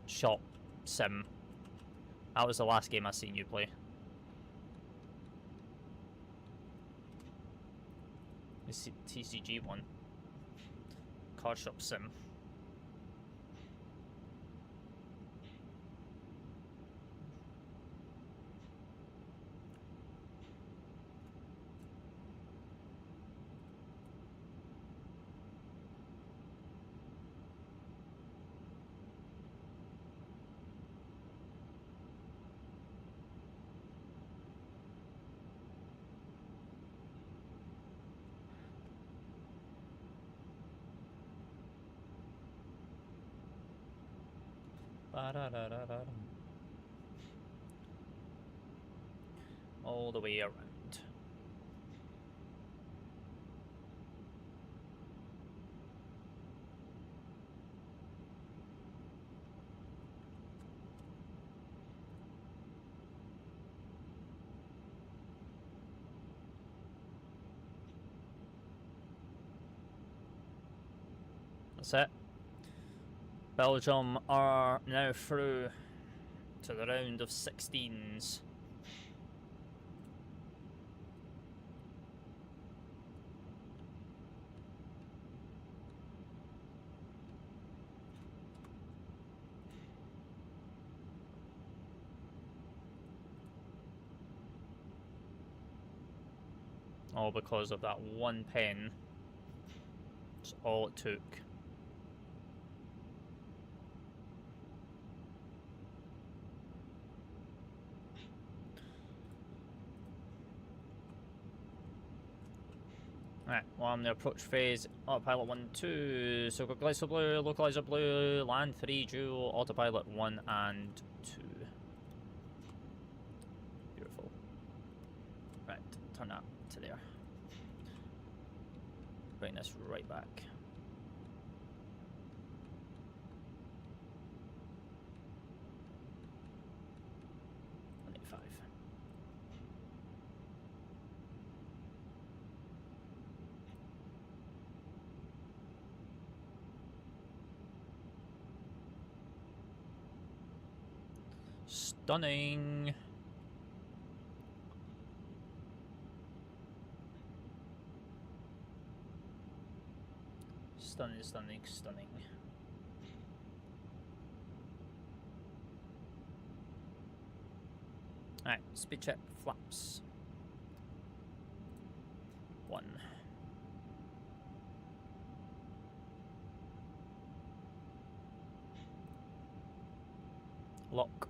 shop sim. That was the last game I seen you play. The TCG one. Card shop sim. All the way around. That's it. Belgium are now through to the round of 16s. All because of that one pen. That's all it took. Right, well, I'm in the approach phase. Autopilot 1, 2. So localizer blue, localizer blue, land 3, dual, autopilot 1 and 2. Beautiful. Right, turn that to there. Bring this right back. Stunning. Stunning, stunning, stunning. Alright, speed check, flaps. 1. Lock.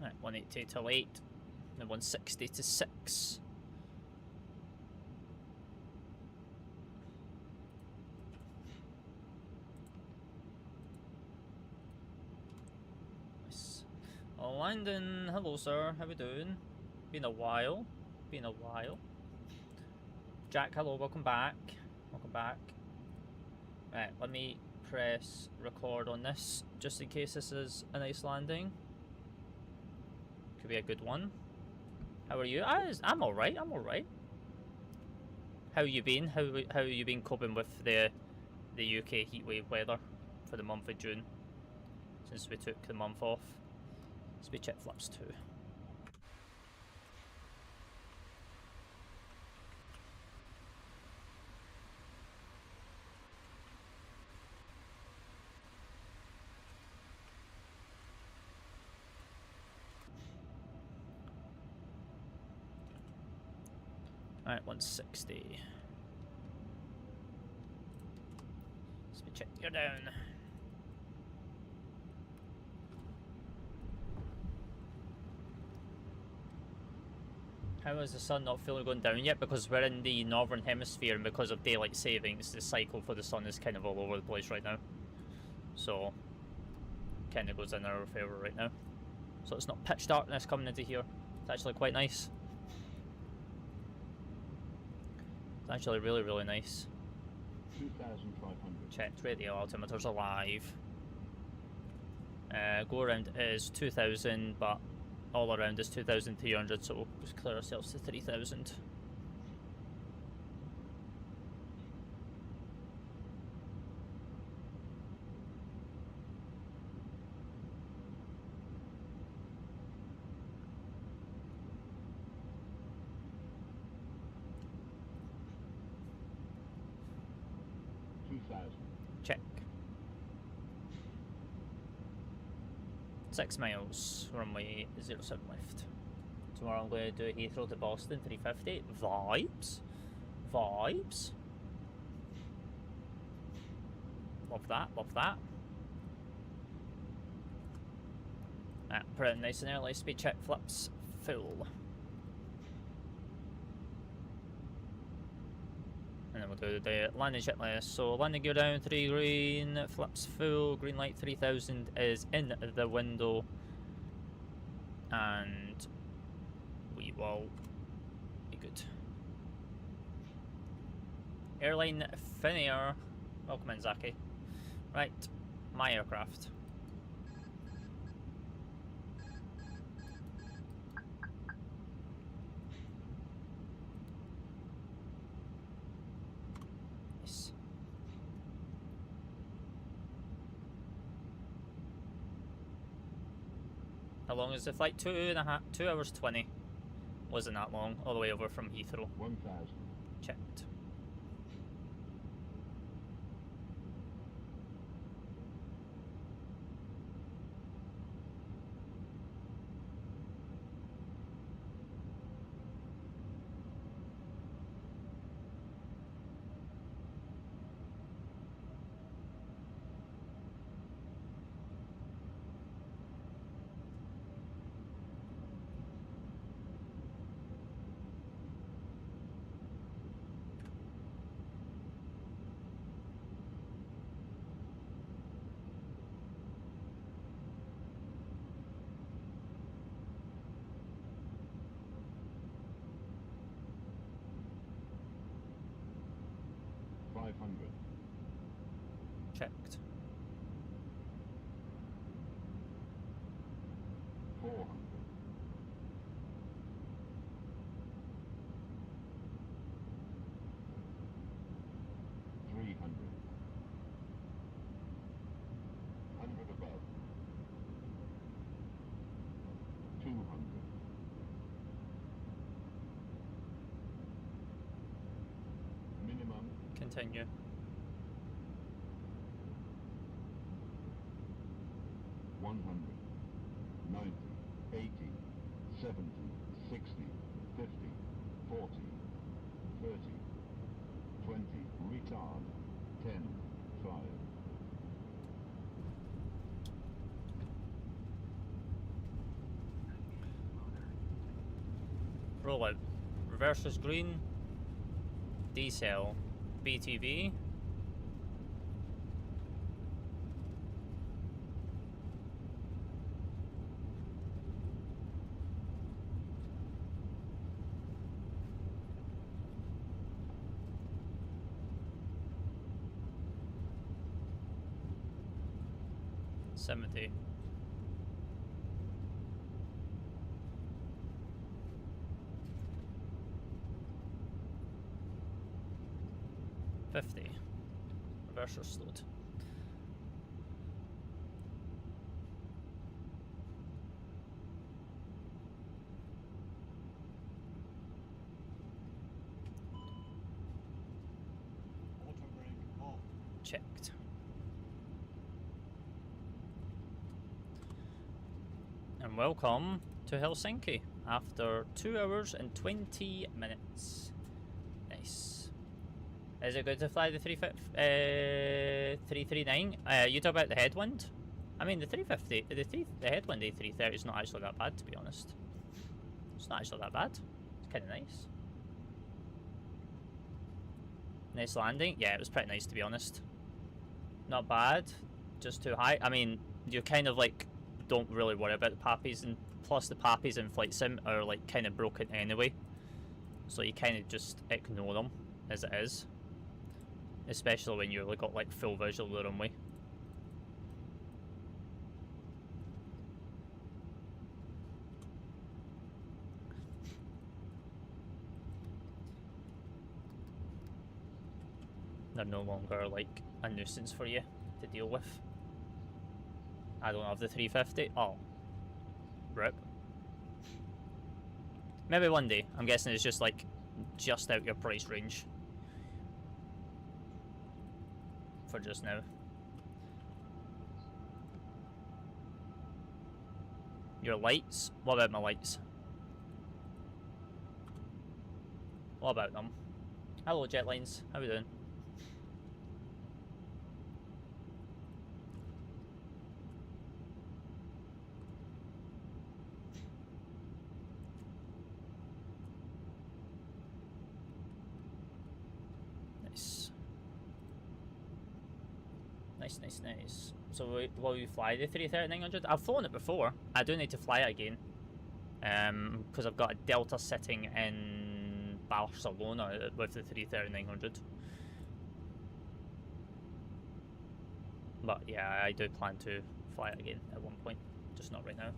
Right, 180 till 8, and 160 to 6. Nice. Oh, London, hello sir, how we doing? Been a while. Been a while. Jack, hello, welcome back. Welcome back. Right, let me press record on this, just in case this is a nice landing. Could be a good one. How are you? I'm alright, I'm alright. How you been? How you been coping with the UK heatwave weather for the month of June? Since we took the month off. Speed check flaps 2. Alright, 160. Speed check, you're down. How is the sun not fully going down yet? Because we're in the northern hemisphere, and because of daylight savings, the cycle for the sun is kind of all over the place right now. So, kind of goes in our favour right now. So it's not pitch darkness coming into here. It's actually quite nice. It's actually really, really nice. 2,500. Checked, radio altimeter's alive. Go around is 2,000, but all around is 2,300, so we'll just clear ourselves to 3,000. Check. 6 miles, runway 07 left. Tomorrow I'm going to do Heathrow to Boston 350. Vibes. Vibes. Love that, love that. Put it nice and early, speed check flaps full. And then we'll do the landing checklist. So landing gear down, 3 green, flaps full, green light 3000 is in the window. And we will be good. Airline Finnair. Welcome in, Zaki. Right, my aircraft. How long is the flight? 2 hours 20. Wasn't that long, all the way over from Heathrow. 1,000. Checked. Checked. 400. 300. 100 above. 200. Minimum. Continue. 100, 90, 80, 70, 60, 50, 40, 30, 20, retard, 10, 5. Rollout. Reverse is green. Decel. BTV. 350. Reverser slowed. Checked. And welcome to Helsinki after 2 hours and 20 minutes. Nice. Is it good to fly the 339? You talk about the headwind? I mean, the 350, the headwind A330 is not actually that bad, to be honest. It's not actually that bad. It's kind of nice. Nice landing. Yeah, it was pretty nice, to be honest. Not bad, just too high. I mean, you kind of like don't really worry about the pappies, and plus the pappies in Flight Sim are like kind of broken anyway, so you kind of just ignore them as it is, especially when you've got like full visual of the runway. They're no longer like a nuisance for you to deal with. I don't have the 350. Oh. Rip. Maybe one day. I'm guessing it's just like just out your price range for just now. Your lights? What about my lights? What about them? Hello Jetlines, how we doing? Nice. So will you fly the 330-900? I've flown it before. I do need to fly it again. Because I've got a Delta sitting in Barcelona with the 330-900. But yeah, I do plan to fly it again at one point. Just not right now.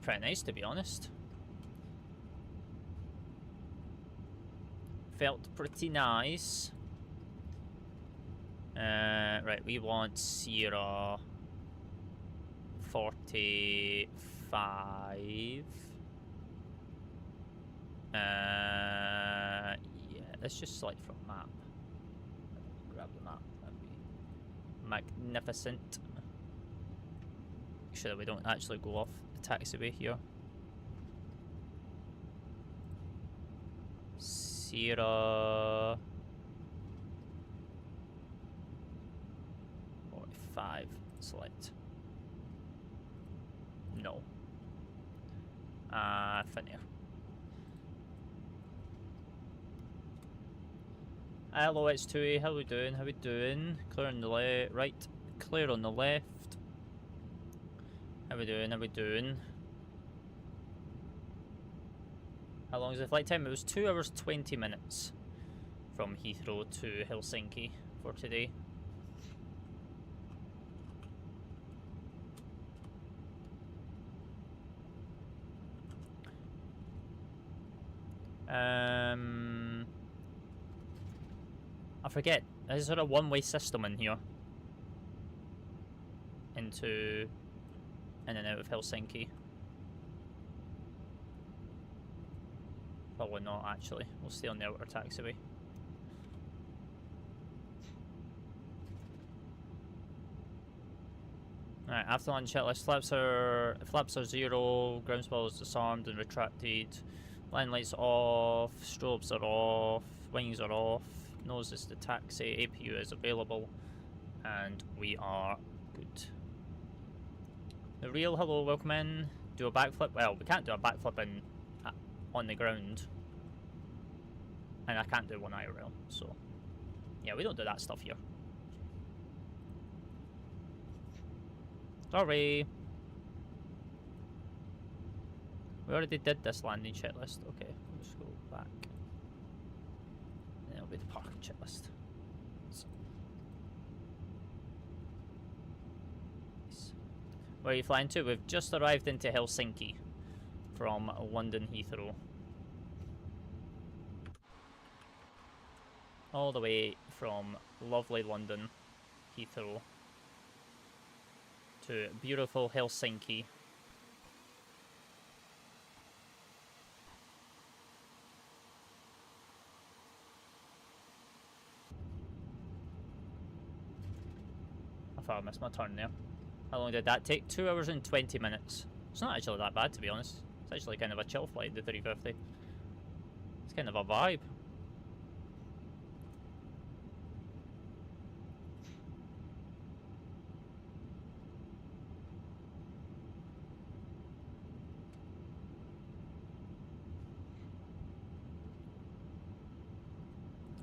Pretty nice, to be honest. Felt pretty nice. Right, we want Sierra 45. Yeah, let's just select from map. Grab the map. That'd be magnificent. Make sure that we don't actually go off the taxiway here. Sierra 45. Select. No. Finnair. Hello, it's ZOWIE. How we doing? How we doing? Clear on the left. Right. Clear on the left. How we doing? How we doing? How long is the flight time? It was 2 hours 20 minutes from Heathrow to Helsinki for today. I forget. There's sort of one-way system in here. Into in and out of Helsinki. Probably not, actually. We'll stay on the outer taxiway. Alright, after lunch checklist. Flaps are 0, ground spoil is disarmed and retracted. Line lights off, strobes are off, wings are off, nose is the taxi, APU is available, and we are good. The real, hello, welcome in. Do a backflip. Well, we can't do a backflip on the ground, and I can't do one IRL, so yeah, we don't do that stuff here. Sorry. We already did this landing checklist. Okay, we'll just go back. And it'll be the parking checklist. So. Where are you flying to? We've just arrived into Helsinki from London Heathrow. All the way from lovely London Heathrow to beautiful Helsinki. I thought I missed my turn there. How long did that take? 2 hours and 20 minutes. It's not actually that bad, to be honest. It's actually kind of a chill flight, the 350. It's kind of a vibe.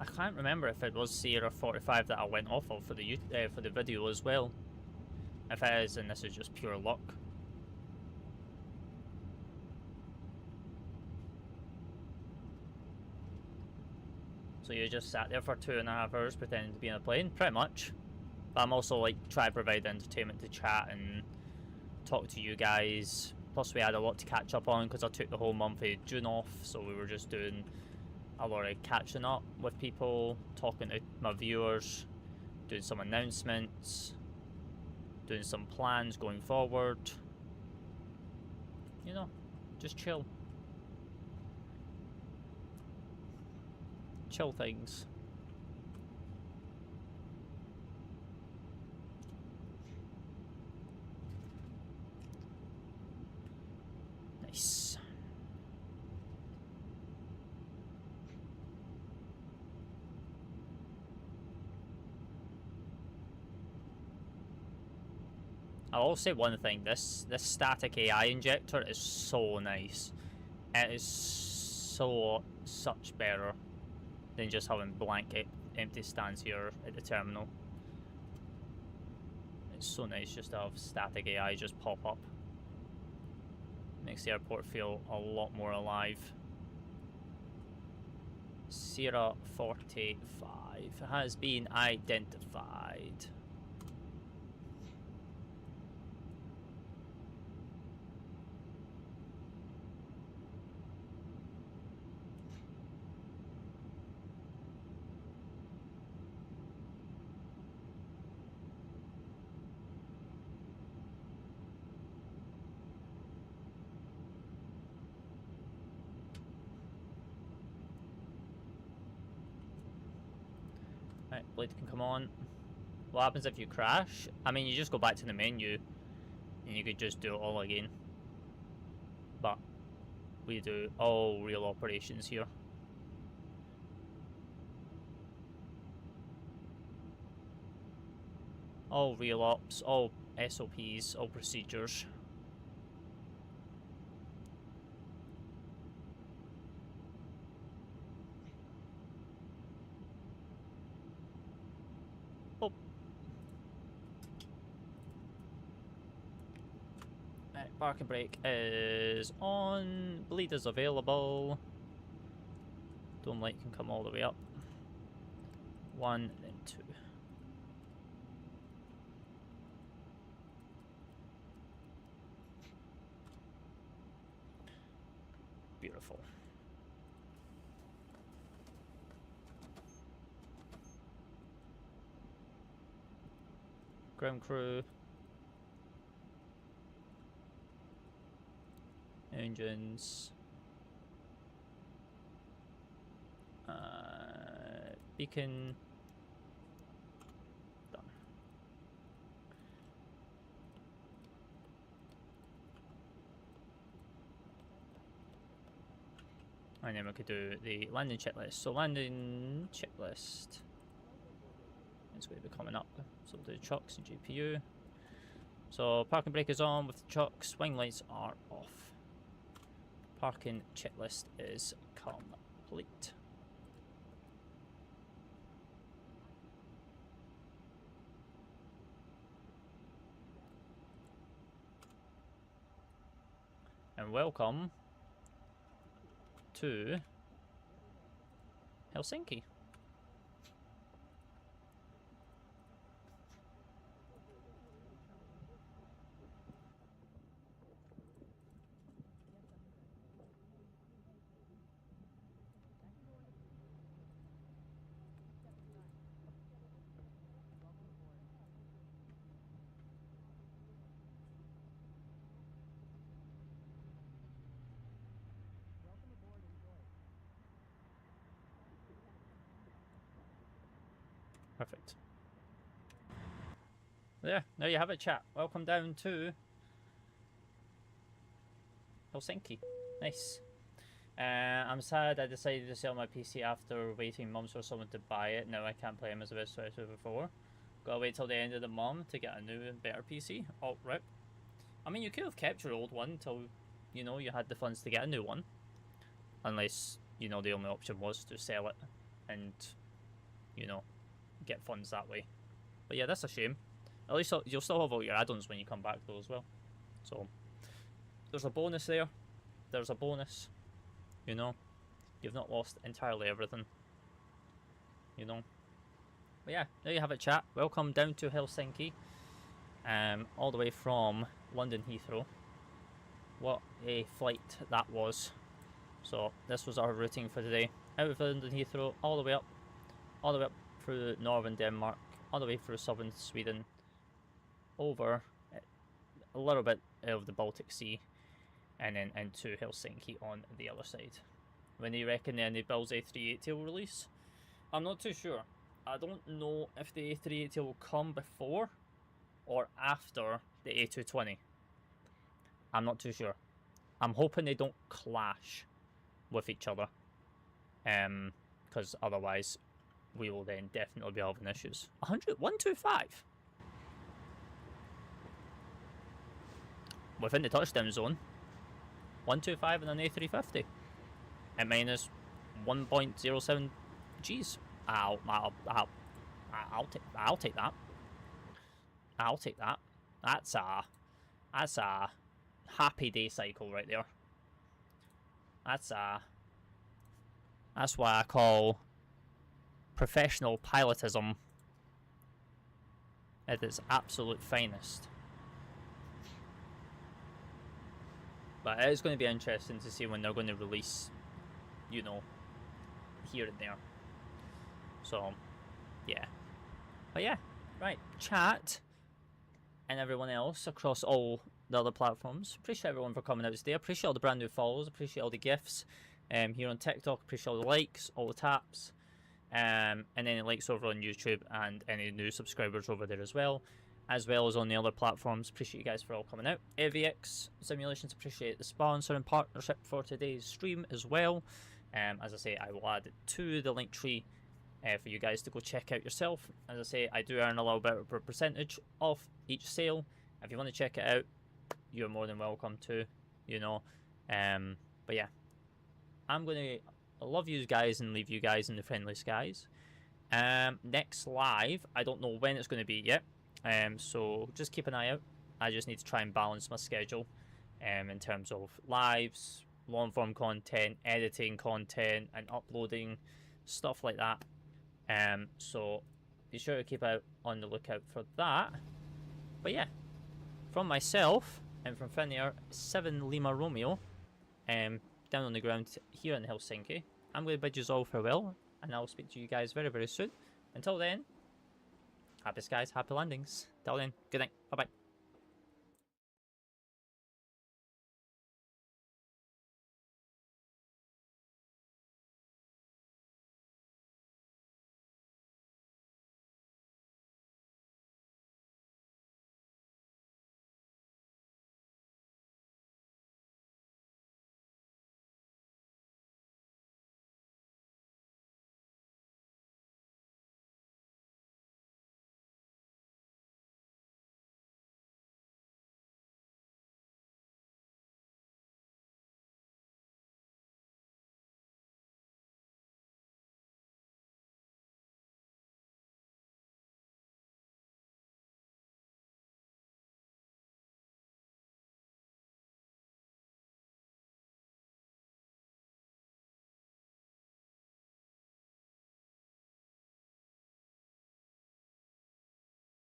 I can't remember if it was Sierra 45 that I went off of for the video as well. If it is, then this is just pure luck. So you just sat there for 2.5 hours pretending to be in a plane? Pretty much. But I'm also like trying to provide entertainment to chat and talk to you guys. Plus we had a lot to catch up on because I took the whole month of June off, so we were just doing a lot of catching up with people, talking to my viewers, doing some announcements, doing some plans going forward. You know, just chill. Chill things. Nice. I'll say one thing, this static AI injector is so nice. It is such better than just having blank empty stands here at the terminal. It's so nice just to have static AI just pop up. Makes the airport feel a lot more alive. Sierra 45 has been identified. Right, blade can come on. What happens if you crash? I mean, you just go back to the menu and you could just do it all again. But we do all real operations here. All real ops, all SOPs, all procedures. Parking brake is on. Bleed is available. Dome light can come all the way up. 1, then 2. Beautiful. Ground crew. Engines. Beacon. Done. And then we could do the landing checklist. So landing checklist is going to be coming up. So we'll do trucks and GPU. So parking brake is on with the trucks. Wing lights are off. Parking checklist is complete. And welcome to Helsinki. Perfect. There you have it, chat. Welcome down to Helsinki. Nice. I'm sad I decided to sell my PC after waiting months for someone to buy it. Now I can't play MS Vista 2 Gotta wait till the end of the month to get a new and better PC. Oh, rip. I mean, you could have kept your old one till, you know, you had the funds to get a new one. Unless, you know, the only option was to sell it and, you know, get funds that way. But yeah, that's a shame. At least you'll still have all your add-ons when you come back though as well. So, there's a bonus there. There's a bonus. You know, you've not lost entirely everything. You know. But yeah, there you have it, chat. Welcome down to Helsinki. All the way from London Heathrow. What a flight that was. So this was our routing for today. Out of London Heathrow, all the way up through northern Denmark, all the way through southern Sweden, over a little bit of the Baltic Sea, and then into Helsinki on the other side. When do you reckon the Inibuilds A380 will release? I'm not too sure. I don't know if the A380 will come before or after the A220. I'm not too sure. I'm hoping they don't clash with each other, because otherwise we will then definitely be having issues. 125 within the touchdown zone. 125 in an A350 at minus 1.07 G's. I'll take that. I'll take that. That's a happy day cycle right there. That's why I call professional pilotism at its absolute finest. But it is going to be interesting to see when they're going to release, you know, here and there. So, yeah. But yeah, right, chat and everyone else across all the other platforms. Appreciate everyone for coming out today. Appreciate all the brand new follows. Appreciate all the gifts here on TikTok. Appreciate all the likes, all the taps, and any likes over on YouTube, and any new subscribers over there as well as on the other platforms. Appreciate you guys for all coming out. AVX Simulations, appreciate the sponsor and partnership for today's stream as well. As I say, I will add it to the link tree for you guys to go check out yourself. As I say, I do earn a little bit of a percentage off each sale. If you want to check it out, you're more than welcome to, you know. But yeah, I'm going to love you guys and leave you guys in the friendly skies. Next live, I don't know when it's going to be yet. So just keep an eye out. I just need to try and balance my schedule in terms of lives, long form content, editing content, and uploading, stuff like that. So be sure to keep out on the lookout for that. But yeah, from myself and from Finnair 7 Lima Romeo, down on the ground here in Helsinki, I'm going to bid you all farewell, and I'll speak to you guys very, very soon. Until then, happy skies, happy landings. Till then, good night. Bye-bye.